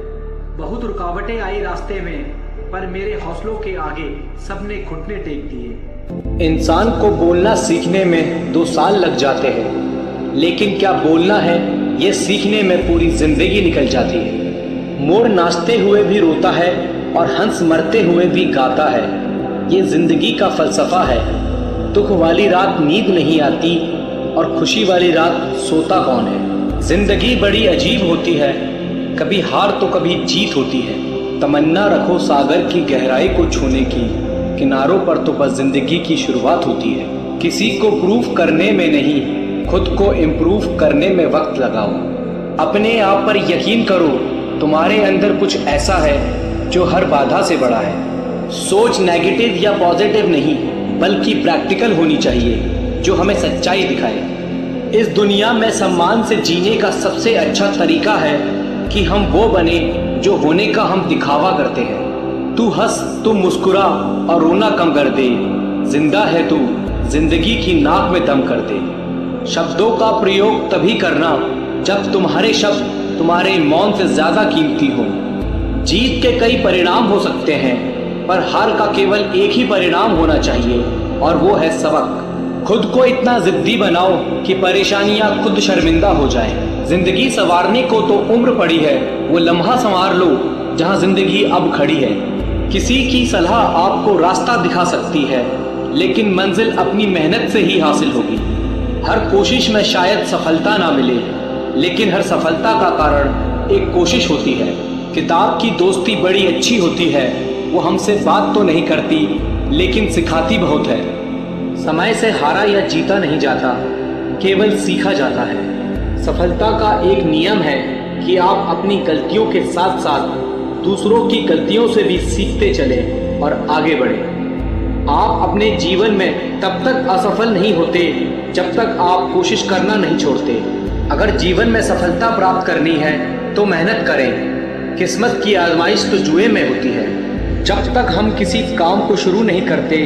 Speaker 3: बहुत रुकावटें आई रास्ते में, पर मेरे हौसलों के आगे सबने घुटने टेक दिए। इंसान को बोलना सीखने में 2 साल लग जाते हैं, लेकिन क्या बोलना है ये सीखने में पूरी जिंदगी निकल जाती है। मोर नाचते हुए भी रोता है और हंस मरते हुए भी गाता है, ये जिंदगी का फलसफा है। दुख वाली रात नींद नहीं आती और खुशी वाली रात सोता कौन है। जिंदगी बड़ी अजीब होती है, कभी हार तो कभी जीत होती है। तमन्ना रखो सागर की गहराई को छूने की, किनारों पर तो बस जिंदगी की शुरुआत होती है। किसी को प्रूफ करने में नहीं, खुद को इम्प्रूव करने में वक्त लगाओ। अपने आप पर यकीन करो, तुम्हारे अंदर कुछ ऐसा है जो हर बाधा से बड़ा है। सोच नेगेटिव या पॉजिटिव नहीं, बल्कि प्रैक्टिकल होनी चाहिए जो हमें सच्चाई दिखाए। इस दुनिया में सम्मान से जीने का सबसे अच्छा तरीका है कि हम वो बने जो होने का हम दिखावा करते हैं। तू हंस, तू मुस्कुरा और रोना कम कर दे। जिंदा है तू, जिंदगी की नाक में दम कर दे। शब्दों का प्रयोग तभी करना जब तुम्हारे शब्द तुम्हारे मौन से ज्यादा कीमती हो। जीत के कई परिणाम हो सकते हैं, पर हार का केवल एक ही परिणाम होना चाहिए, और वो है सबक। खुद को इतना जिद्दी बनाओ कि परेशानियां खुद शर्मिंदा हो जाएं। जिंदगी संवारने को तो उम्र पड़ी है, वो लम्हा संवार लो जहां जिंदगी अब खड़ी है। किसी की सलाह आपको रास्ता दिखा सकती है, लेकिन मंजिल अपनी मेहनत से ही हासिल होगी। हर कोशिश में शायद सफलता ना मिले, लेकिन हर सफलता का कारण एक कोशिश होती है। किताब की दोस्ती बड़ी अच्छी होती है, वो हमसे बात तो नहीं करती, लेकिन सिखाती बहुत है। समय से हारा या जीता नहीं जाता, केवल सीखा जाता है। सफलता का एक नियम है कि आप अपनी गलतियों के साथ साथ दूसरों की गलतियों से भी सीखते चले और आगे बढ़े। आप अपने जीवन में तब तक असफल नहीं होते जब तक आप कोशिश करना नहीं छोड़ते। अगर जीवन में सफलता प्राप्त करनी है तो मेहनत करें। किस्मत की आजमाइश तो जुए में होती है। जब तक हम किसी काम को शुरू नहीं करते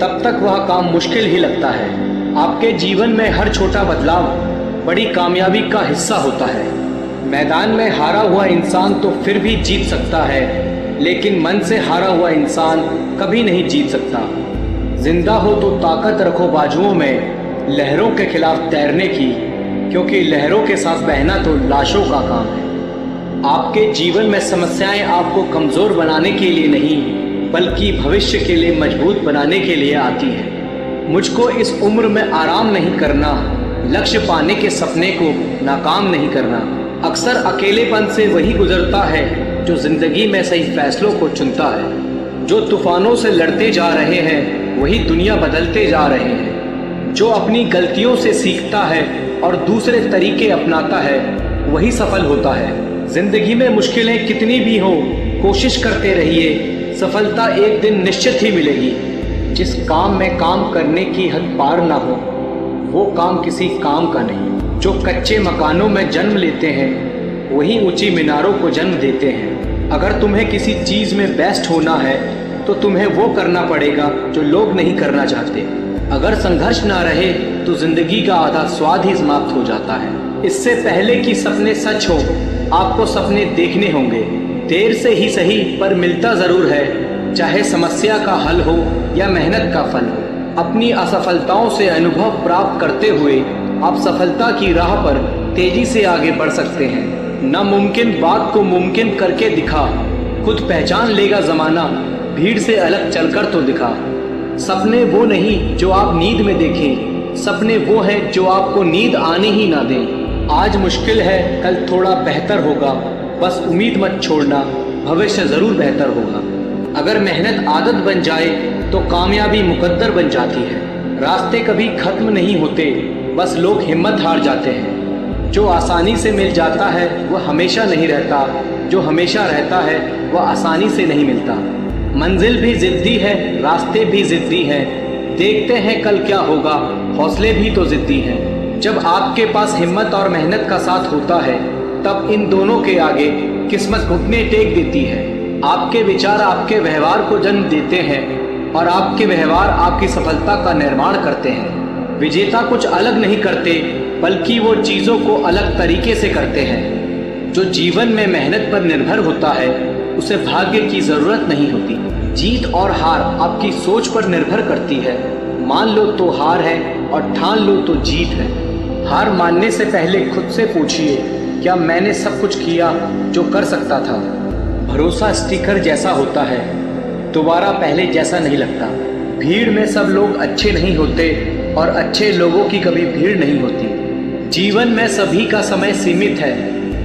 Speaker 3: तब तक वह काम मुश्किल ही लगता है। आपके जीवन में हर छोटा बदलाव बड़ी कामयाबी का हिस्सा होता है। मैदान में हारा हुआ इंसान तो फिर भी जीत सकता है, लेकिन मन से हारा हुआ इंसान कभी नहीं जीत सकता। जिंदा हो तो ताकत रखो बाजुओं में लहरों के खिलाफ तैरने की, क्योंकि लहरों के साथ बहना तो लाशों का काम है। आपके जीवन में समस्याएं आपको कमज़ोर बनाने के लिए नहीं, बल्कि भविष्य के लिए मजबूत बनाने के लिए आती है। मुझको इस उम्र में आराम नहीं करना, लक्ष्य पाने के सपने को नाकाम नहीं करना। अक्सर अकेलेपन से वही गुजरता है जो जिंदगी में सही फैसलों को चुनता है। जो तूफानों से लड़ते जा रहे हैं वही दुनिया बदलते जा रहे हैं। जो अपनी गलतियों से सीखता है और दूसरे तरीके अपनाता है वही सफल होता है। जिंदगी में मुश्किलें कितनी भी हो, कोशिश करते रहिए, सफलता एक दिन निश्चित ही मिलेगी। जिस काम में काम करने की हद पार ना हो वो काम किसी काम का नहीं। जो कच्चे मकानों में जन्म लेते हैं वही ऊंची मीनारों को जन्म देते हैं। अगर तुम्हें किसी चीज़ में बेस्ट होना है तो तुम्हें वो करना पड़ेगा जो लोग नहीं करना चाहते। अगर संघर्ष ना रहे तो जिंदगी का आधा स्वाद ही समाप्त हो जाता है। इससे पहले कि सपने सच हो आपको सपने देखने होंगे। देर से ही सही पर मिलता ज़रूर है, चाहे समस्या का हल हो या मेहनत का फल हो। अपनी असफलताओं से अनुभव प्राप्त करते हुए आप सफलता की राह पर तेजी से आगे बढ़ सकते हैं। नामुमकिन बात को मुमकिन करके दिखा, खुद पहचान लेगा ज़माना, भीड़ से अलग चलकर तो दिखा। सपने वो नहीं जो आप नींद में देखें, सपने वो हैं जो आपको नींद आने ही ना दें। आज मुश्किल है, कल थोड़ा बेहतर होगा, बस उम्मीद मत छोड़ना, भविष्य ज़रूर बेहतर होगा। अगर मेहनत आदत बन जाए तो कामयाबी मुकद्दर बन जाती है। रास्ते कभी खत्म नहीं होते, बस लोग हिम्मत हार जाते हैं। जो आसानी से मिल जाता है वह हमेशा नहीं रहता, जो हमेशा रहता है वह आसानी से नहीं मिलता। मंजिल भी ज़िद्दी है, रास्ते भी ज़िद्दी हैं, देखते हैं कल क्या होगा, हौसले भी तो ज़िद्दी हैं। जब आपके पास हिम्मत और मेहनत का साथ होता है तब इन दोनों के आगे किस्मत घुटने टेक देती है। आपके विचार आपके व्यवहार को जन्म देते हैं और आपके व्यवहार आपकी सफलता का निर्माण करते हैं। विजेता कुछ अलग नहीं करते, बल्कि वो चीज़ों को अलग तरीके से करते हैं। जो जीवन में मेहनत पर निर्भर होता है उसे भाग्य की ज़रूरत नहीं होती। जीत और हार आपकी सोच पर निर्भर करती है। मान लो तो हार है और ठान लो तो जीत है। हार मानने से पहले खुद से पूछिए, क्या मैंने सब कुछ किया जो कर सकता था? भरोसा स्टिकर जैसा होता है, दोबारा पहले जैसा नहीं लगता। भीड़ में सब लोग अच्छे नहीं होते और अच्छे लोगों की कभी भीड़ नहीं होती। जीवन में सभी का समय सीमित है,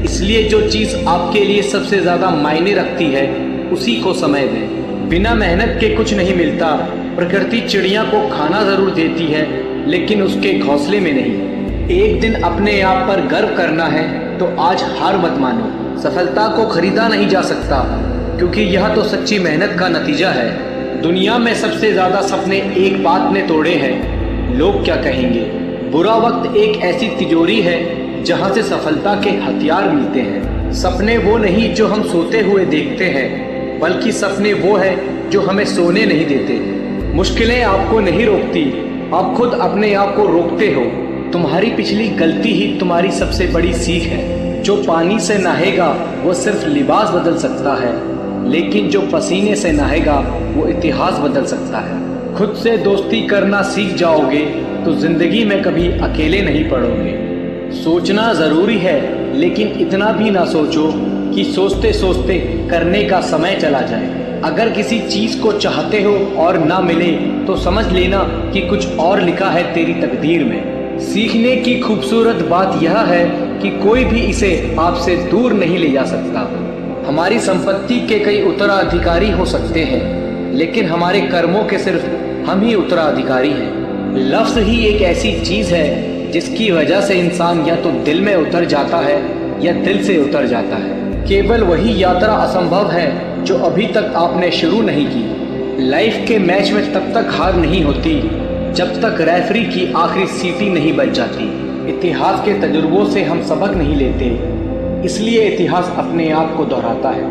Speaker 3: इसलिए जो चीज़ आपके लिए सबसे ज़्यादा मायने रखती है उसी को समय दें। बिना मेहनत के कुछ नहीं मिलता। प्रकृति चिड़िया को खाना ज़रूर देती है, लेकिन उसके घोंसले में नहीं। एक दिन अपने आप पर गर्व करना है तो आज हार मत मानो। सफलता को खरीदा नहीं जा सकता, क्योंकि यह तो सच्ची मेहनत का नतीजा है। दुनिया में सबसे ज़्यादा सपने एक बात ने तोड़े हैं, लोग क्या कहेंगे। बुरा वक्त एक ऐसी तिजोरी है जहाँ से सफलता के हथियार मिलते हैं। सपने वो नहीं जो हम सोते हुए देखते हैं, बल्कि सपने वो है जो हमें सोने नहीं देते। मुश्किलें आपको नहीं रोकती, आप खुद अपने आप को रोकते हो।
Speaker 4: तुम्हारी पिछली गलती ही तुम्हारी सबसे बड़ी सीख है। जो पानी से नहाएगा वो सिर्फ लिबास बदल सकता है, लेकिन जो पसीने से नहाएगा वो इतिहास बदल सकता है। खुद से दोस्ती करना सीख जाओगे तो जिंदगी में कभी अकेले नहीं पड़ोगे। सोचना ज़रूरी है, लेकिन इतना भी ना सोचो कि सोचते सोचते करने का समय चला जाए। अगर किसी चीज़ को चाहते हो और ना मिले तो समझ लेना कि कुछ और लिखा है तेरी तकदीर में। सीखने की खूबसूरत बात यह है कि कोई भी इसे आपसे दूर नहीं ले जा सकता। हमारी संपत्ति के कई उत्तराधिकारी हो सकते हैं, लेकिन हमारे कर्मों के सिर्फ हम ही उत्तराधिकारी हैं। लफ्ज़ ही एक ऐसी चीज़ है जिसकी वजह से इंसान या तो दिल में उतर जाता है या दिल से उतर जाता है। केवल वही यात्रा असंभव है जो अभी तक आपने शुरू नहीं की। लाइफ के मैच में तब तक हार नहीं होती जब तक रेफरी की आखिरी सीटी नहीं बज जाती। इतिहास के तजुर्बों से हम सबक नहीं लेते, इसलिए इतिहास अपने आप को दोहराता है।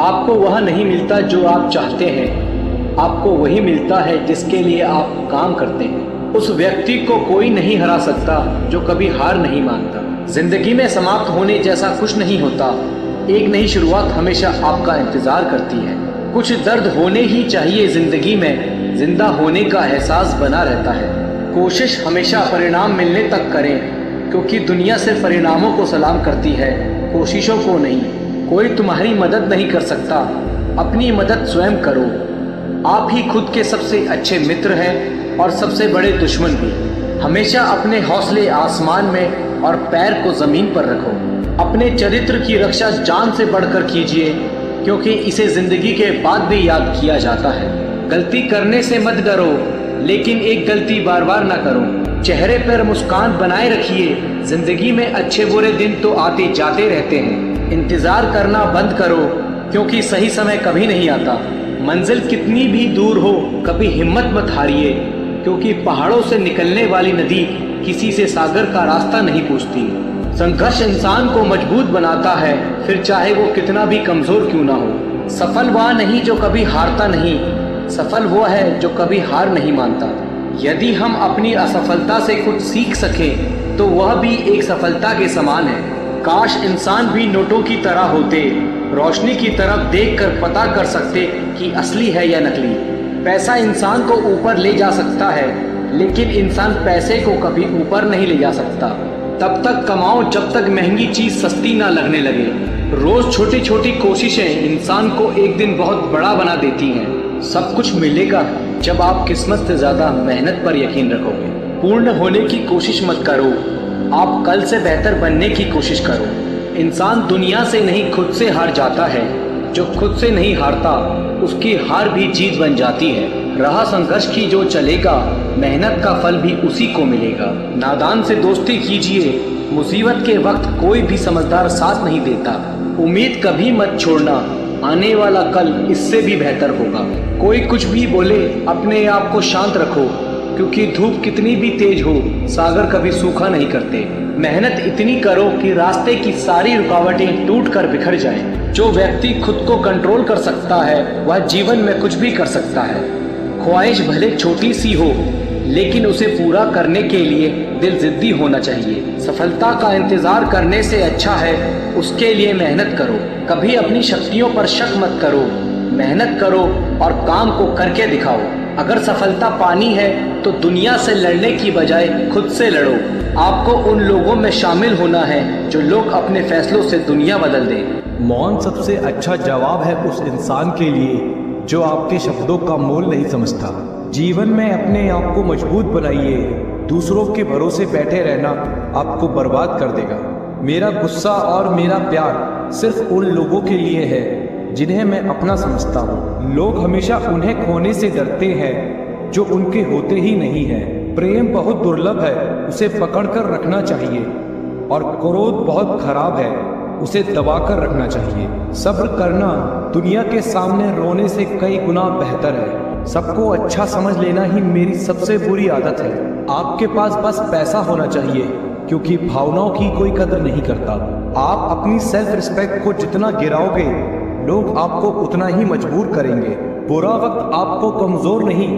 Speaker 4: आपको वह नहीं मिलता जो आप चाहते हैं, आपको वही मिलता है जिसके लिए आप काम करते हैं। उस व्यक्ति को कोई नहीं हरा सकता जो कभी हार नहीं मानता। जिंदगी में समाप्त होने जैसा कुछ नहीं होता, एक नई शुरुआत हमेशा आपका इंतजार करती है। कुछ दर्द होने ही चाहिए जिंदगी में, जिंदा होने का एहसास बना रहता है। कोशिश हमेशा परिणाम मिलने तक करें, क्योंकि दुनिया सिर्फ परिणामों को सलाम करती है, कोशिशों को नहीं। कोई तुम्हारी मदद नहीं कर सकता, अपनी मदद स्वयं करो। आप ही खुद के सबसे अच्छे मित्र हैं और सबसे बड़े दुश्मन भी। हमेशा अपने हौसले आसमान में और पैर को ज़मीन पर रखो। अपने चरित्र की रक्षा जान से बढ़कर कीजिए, क्योंकि इसे ज़िंदगी के बाद भी याद किया जाता है। गलती करने से मत डरो, लेकिन एक गलती बार बार ना करो। चेहरे पर मुस्कान बनाए रखिए, ज़िंदगी में अच्छे बुरे दिन तो आते जाते रहते हैं। इंतज़ार करना बंद करो, क्योंकि सही समय कभी नहीं आता। मंजिल कितनी भी दूर हो, कभी हिम्मत मत हारिए, क्योंकि पहाड़ों से निकलने वाली नदी किसी से सागर का रास्ता नहीं पूछती। संघर्ष इंसान को मजबूत बनाता है, फिर चाहे वो कितना भी कमज़ोर क्यों ना हो। सफल वह नहीं जो कभी हारता नहीं, सफल वो है जो कभी हार नहीं मानता। यदि हम अपनी असफलता से कुछ सीख सकें तो वह भी एक सफलता के समान है। काश इंसान भी नोटों की तरह होते, रोशनी की तरफ देखकर पता कर सकते कि असली है या नकली। पैसा इंसान को ऊपर ले जा सकता है, लेकिन इंसान पैसे को कभी ऊपर नहीं ले जा सकता। तब तक कमाओ जब तक महंगी चीज़ सस्ती ना लगने लगे। रोज़ छोटी छोटी कोशिशें इंसान को एक दिन बहुत बड़ा बना देती हैं। सब कुछ मिलेगा जब आप किस्मत से ज़्यादा मेहनत पर यकीन रखोगे। पूर्ण होने की कोशिश मत करो, आप कल से बेहतर बनने की कोशिश करो। इंसान दुनिया से नहीं खुद से हार जाता है, जो खुद से नहीं हारता उसकी हार भी जीत बन जाती है। राह संघर्ष की जो चलेगा, मेहनत का फल भी उसी को मिलेगा। नादान से दोस्ती कीजिए, मुसीबत के वक्त कोई भी समझदार साथ नहीं देता। उम्मीद कभी मत छोड़ना, आने वाला कल इससे भी बेहतर होगा। कोई कुछ भी बोले, अपने आप को शांत रखो, क्योंकि धूप कितनी भी तेज हो, सागर कभी सूखा नहीं करते। मेहनत इतनी करो कि रास्ते की सारी रुकावटें टूट कर बिखर जाएं। जो व्यक्ति खुद को कंट्रोल कर सकता है वह जीवन में कुछ भी कर सकता है। ख्वाहिश भले छोटी सी हो, लेकिन उसे पूरा करने के लिए दिल जिद्दी होना चाहिए। सफलता का इंतजार करने से अच्छा है उसके लिए मेहनत करो। कभी अपनी शक्तियों पर शक मत करो, मेहनत करो और काम को करके दिखाओ। अगर सफलता पानी है तो दुनिया से लड़ने की बजाय खुद से लड़ो। आपको उन लोगों में शामिल होना है जो लोग अपने फैसलों से दुनिया बदल दें।
Speaker 3: मौन सबसे अच्छा जवाब है उस इंसान के लिए जो आपके शब्दों का मोल नहीं समझता। जीवन में अपने आप को मजबूत बनाइए, दूसरों के भरोसे बैठे रहना आपको बर्बाद कर देगा। मेरा गुस्सा और मेरा प्यार सिर्फ उन लोगों के लिए है जिन्हें मैं अपना समझता हूँ। लोग हमेशा उन्हें खोने से डरते हैं जो उनके होते ही नहीं है। प्रेम बहुत दुर्लभ है, उसे पकड़कर रखना चाहिए, और क्रोध बहुत खराब है, उसे दबाकर रखना चाहिए। सब्र करना दुनिया के सामने रोने से कई गुना बेहतर है। सबको अच्छा समझ लेना ही मेरी सबसे बुरी आदत है। आपके पास बस पैसा होना चाहिए, क्योंकि भावनाओं की कोई कदर नहीं करता। आप अपनी सेल्फ रिस्पेक्ट को जितना गिराओगे, लोग आपको उतना ही मजबूर करेंगे। बुरा वक्त आपको कमजोर नहीं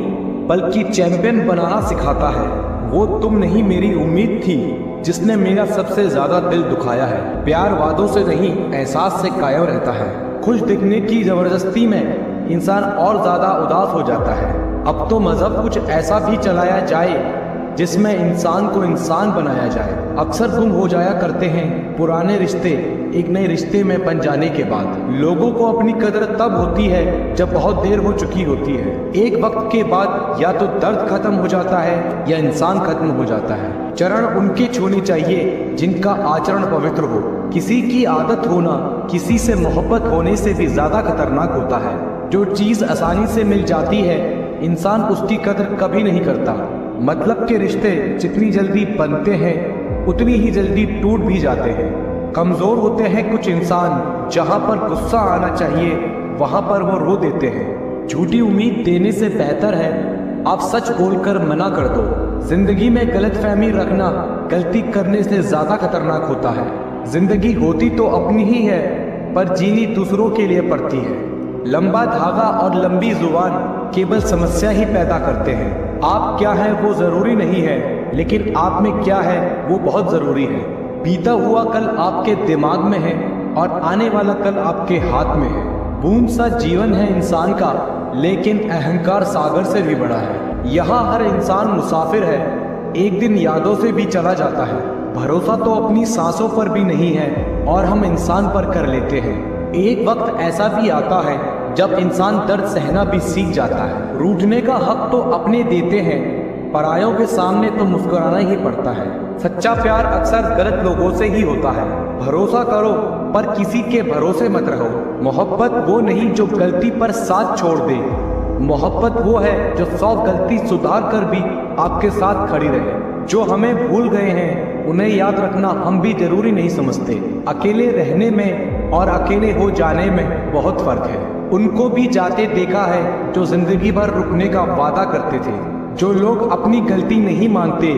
Speaker 3: बल्कि चैंपियन बनाना सिखाता है।
Speaker 5: वो तुम नहीं मेरी उम्मीद थी जिसने मेरा सबसे ज्यादा दिल दुखाया है। प्यार वादों से नहीं एहसास से कायम रहता है। खुश दिखने की जबरदस्ती में इंसान और ज्यादा उदास हो जाता है। अब तो मजहब कुछ ऐसा भी चलाया जाए जिसमें इंसान को इंसान बनाया जाए। अक्सर गुम हो जाया करते हैं पुराने रिश्ते एक नए रिश्ते में बन जाने के बाद। लोगों को अपनी कदर तब होती है जब बहुत देर हो चुकी होती है। एक वक्त के बाद या तो दर्द खत्म हो जाता है या इंसान खत्म हो जाता है। चरण उनके छूने चाहिए जिनका आचरण पवित्र हो। किसी की आदत होना किसी से मोहब्बत होने से भी ज्यादा खतरनाक होता है। जो चीज आसानी से मिल जाती है इंसान उसकी कदर कभी नहीं करता। मतलब के रिश्ते जितनी जल्दी बनते हैं उतनी ही जल्दी टूट भी जाते हैं। कमजोर होते हैं कुछ इंसान, जहां पर गुस्सा आना चाहिए वहां पर वो रो देते हैं। झूठी उम्मीद देने से बेहतर है आप सच बोलकर मना कर दो। जिंदगी में गलतफहमी रखना गलती करने से ज्यादा खतरनाक होता है। जिंदगी होती तो अपनी ही है पर जीनी दूसरों के लिए पड़ती है। लंबा धागा और लंबी जुबान केवल समस्या ही पैदा करते हैं। आप क्या है वो जरूरी नहीं है, लेकिन आप में क्या है वो बहुत जरूरी है। बीता हुआ कल आपके दिमाग में है और आने वाला कल आपके हाथ में है। बूंद सा जीवन है इंसान का, लेकिन अहंकार सागर से भी बड़ा है। यहाँ हर इंसान मुसाफिर है, एक दिन यादों से भी चला जाता है। भरोसा तो अपनी सांसों पर भी नहीं है और हम इंसान पर कर लेते हैं। एक वक्त ऐसा भी आता है जब इंसान दर्द सहना भी सीख जाता है। रूठने का हक तो अपने देते हैं, परायों के सामने तो मुस्कुराना ही पड़ता है। सच्चा प्यार अक्सर गलत लोगों से ही होता है। भरोसा करो पर किसी के भरोसे मत रहो। मोहब्बत वो नहीं जो गलती पर साथ छोड़ दे। मोहब्बत वो है जो 100 गलती सुधार कर भी आपके साथ खड़ी रहे। जो हमें भूल गए हैं उन्हें याद रखना हम भी जरूरी नहीं समझते। अकेले रहने में और अकेले हो जाने में बहुत फर्क है। उनको भी जाते देखा है जो जिंदगी भर रुकने का वादा करते थे। जो लोग अपनी गलती नहीं मानते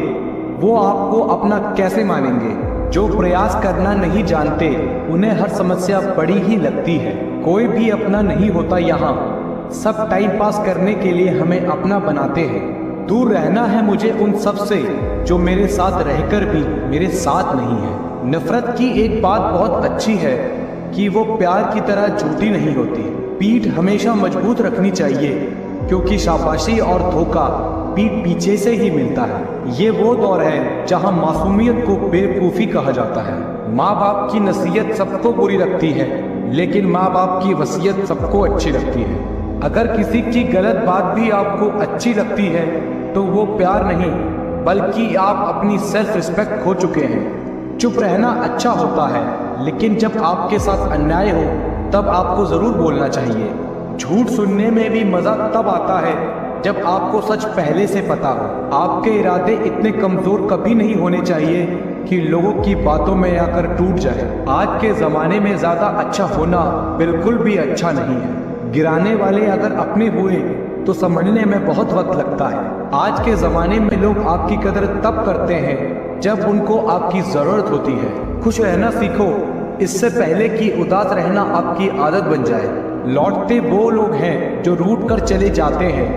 Speaker 5: वो आपको अपना कैसे मानेंगे। जो प्रयास करना नहीं जानते उन्हें हर समस्या बड़ी ही लगती है। कोई भी अपना नहीं होता यहाँ, सब टाइम पास करने के लिए हमें अपना बनाते हैं। दूर रहना है मुझे उन सब से जो मेरे साथ रहकर भी मेरे साथ नहीं है। नफरत की एक बात बहुत अच्छी है कि वो प्यार की तरह झूठी नहीं होती। पीठ हमेशा मजबूत रखनी चाहिए क्योंकि शाबाशी और धोखा पीठ पीछे से ही मिलता है। ये वो दौर है जहां मासूमियत को बेवकूफ़ी कहा जाता है। माँ बाप की नसीहत सबको बुरी लगती है, लेकिन माँ बाप की वसीयत सबको अच्छी लगती है। अगर किसी की गलत बात भी आपको अच्छी लगती है तो वो प्यार नहीं बल्कि आप अपनी सेल्फ रिस्पेक्ट खो चुके हैं। चुप रहना अच्छा होता है, लेकिन जब आपके साथ अन्याय हो तब आपको ज़रूर बोलना चाहिए। झूठ सुनने में भी मज़ा तब आता है जब आपको सच पहले से पता हो। आपके इरादे इतने कमज़ोर कभी नहीं होने चाहिए कि लोगों की बातों में आकर टूट जाए। आज के ज़माने में ज़्यादा अच्छा होना बिल्कुल भी अच्छा नहीं है। गिराने वाले अगर अपने हुए तो समझने में बहुत वक्त लगता है। आज के ज़माने में लोग आपकी कदर तब करते हैं जब उनको आपकी ज़रूरत होती है। खुश रहना सीखो इससे पहले कि उदास रहना आपकी आदत बन जाए। लौटते वो लोग हैं जो रूठ कर चले जाते हैं,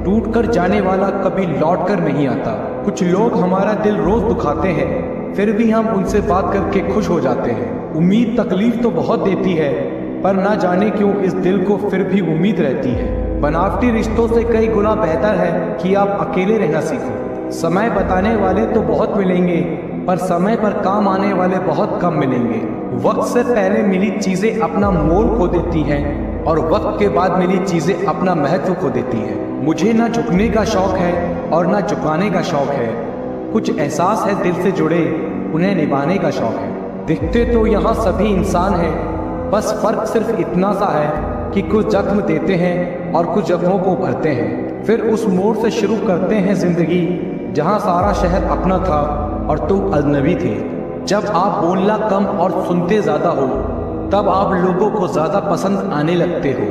Speaker 5: टूट कर जाने वाला कभी लौट कर नहीं आता। कुछ लोग हमारा दिल रोज दुखाते हैं, फिर भी हम उनसे बात करके खुश हो जाते हैं। उम्मीद तकलीफ तो बहुत देती है, पर ना जाने क्यों इस दिल को फिर भी उम्मीद रहती है। बनावटी रिश्तों से कई गुना बेहतर है कि आप अकेले रहना सीखो। समय बताने वाले तो बहुत मिलेंगे, पर समय पर काम आने वाले बहुत कम मिलेंगे। वक्त से पहले मिली चीज़ें अपना मोल खो देती हैं और वक्त के बाद मिली चीज़ें अपना महत्व खो देती हैं। मुझे ना झुकने का शौक है और ना झुकाने का शौक है। कुछ एहसास है दिल से जुड़े, उन्हें निभाने का शौक है। दिखते तो यहाँ सभी इंसान हैं, बस फर्क सिर्फ इतना सा है कि कुछ जख्म देते हैं और कुछ जख्मों को भरते हैं। फिर उस मोड़ से शुरू करते हैं जिंदगी जहाँ सारा शहर अपना था और तुम अजनबी थे। जब आप बोलना कम और सुनते ज़्यादा हो तब आप लोगों को ज़्यादा पसंद आने लगते हो।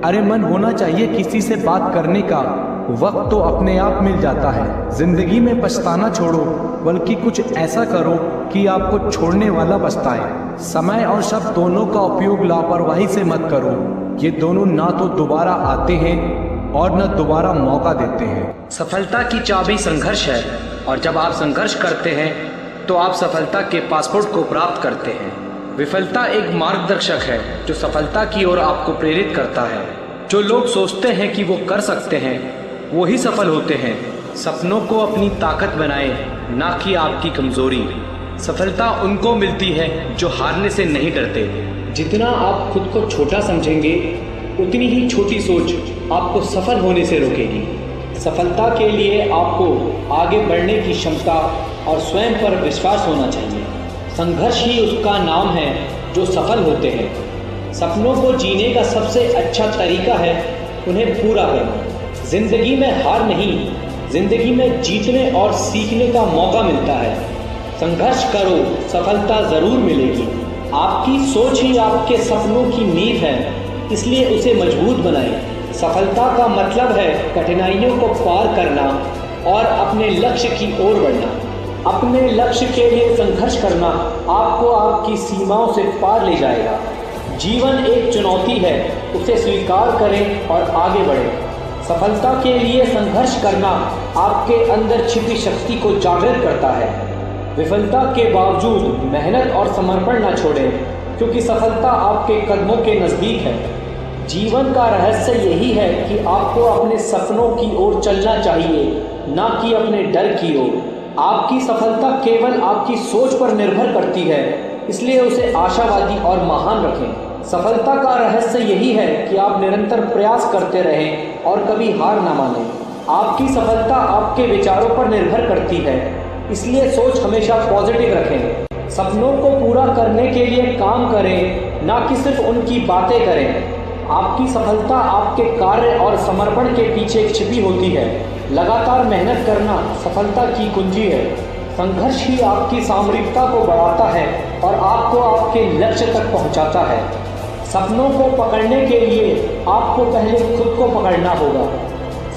Speaker 5: अरे मन होना चाहिए किसी से बात करने का, वक्त तो अपने आप मिल जाता है। जिंदगी में पछताना छोड़ो, बल्कि कुछ ऐसा करो कि आपको छोड़ने वाला पछताए। समय और शब्द दोनों का उपयोग लापरवाही से मत करो। ये दोनों ना तो दोबारा आते हैं और न दोबारा मौका देते हैं।
Speaker 4: सफलता की चाबी संघर्ष है और जब आप संघर्ष करते हैं तो आप सफलता के पासपोर्ट को प्राप्त करते हैं। विफलता एक मार्गदर्शक है जो सफलता की ओर आपको प्रेरित करता है। जो लोग सोचते हैं कि वो कर सकते हैं वो ही सफल होते हैं। सपनों को अपनी ताकत बनाएं, ना कि आपकी कमजोरी। सफलता उनको मिलती है जो हारने से नहीं डरते। जितना आप खुद को छोटा समझेंगे उतनी ही छोटी सोच आपको सफल होने से रोकेगी। सफलता के लिए आपको आगे बढ़ने की क्षमता और स्वयं पर विश्वास होना चाहिए। संघर्ष ही उसका नाम है जो सफल होते हैं। सपनों को जीने का सबसे अच्छा तरीका है उन्हें पूरा करना। जिंदगी में हार नहीं, जिंदगी में जीतने और सीखने का मौका मिलता है। संघर्ष करो, सफलता ज़रूर मिलेगी। आपकी सोच ही आपके सपनों की नींव है, इसलिए उसे मजबूत बनाएं। सफलता का मतलब है कठिनाइयों को पार करना और अपने लक्ष्य की ओर बढ़ना। अपने लक्ष्य के लिए संघर्ष करना आपको आपकी सीमाओं से पार ले जाएगा। जीवन एक चुनौती है, उसे स्वीकार करें और आगे बढ़ें। सफलता के लिए संघर्ष करना आपके अंदर छिपी शक्ति को जागृत करता है। विफलता के बावजूद मेहनत और समर्पण न छोड़ें, क्योंकि सफलता आपके कदमों के नज़दीक है। जीवन का रहस्य यही है कि आपको अपने सपनों की ओर चलना चाहिए, ना कि अपने डर की ओर। आपकी सफलता केवल आपकी सोच पर निर्भर करती है, इसलिए उसे आशावादी और महान रखें। सफलता का रहस्य यही है कि आप निरंतर प्रयास करते रहें और कभी हार ना मानें। आपकी सफलता आपके विचारों पर निर्भर करती है, इसलिए सोच हमेशा पॉजिटिव रखें। सपनों को पूरा करने के लिए काम करें, ना कि सिर्फ उनकी बातें करें। आपकी सफलता आपके कार्य और समर्पण के पीछे छिपी होती है। लगातार मेहनत करना सफलता की कुंजी है। संघर्ष ही आपकी सामरिकता को बढ़ाता है और आपको आपके लक्ष्य तक पहुंचाता है। सपनों को पकड़ने के लिए आपको पहले खुद को पकड़ना होगा।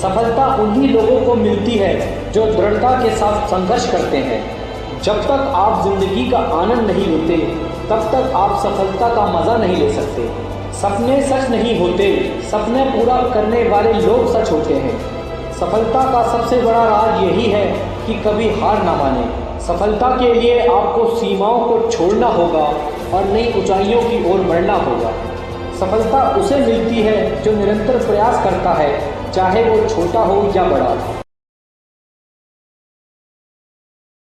Speaker 4: सफलता उन्हीं लोगों को मिलती है जो दृढ़ता के साथ संघर्ष करते हैं। जब तक आप जिंदगी का आनंद नहीं लेते, तब तक आप सफलता का मज़ा नहीं ले सकते। सपने सच नहीं होते, सपने पूरा करने वाले लोग सच होते हैं। सफलता का सबसे बड़ा राज यही है कि कभी हार ना माने। सफलता के लिए आपको सीमाओं को छोड़ना होगा और नई ऊंचाइयों की ओर बढ़ना होगा। सफलता उसे मिलती है जो निरंतर प्रयास करता है, चाहे वो छोटा हो या बड़ा।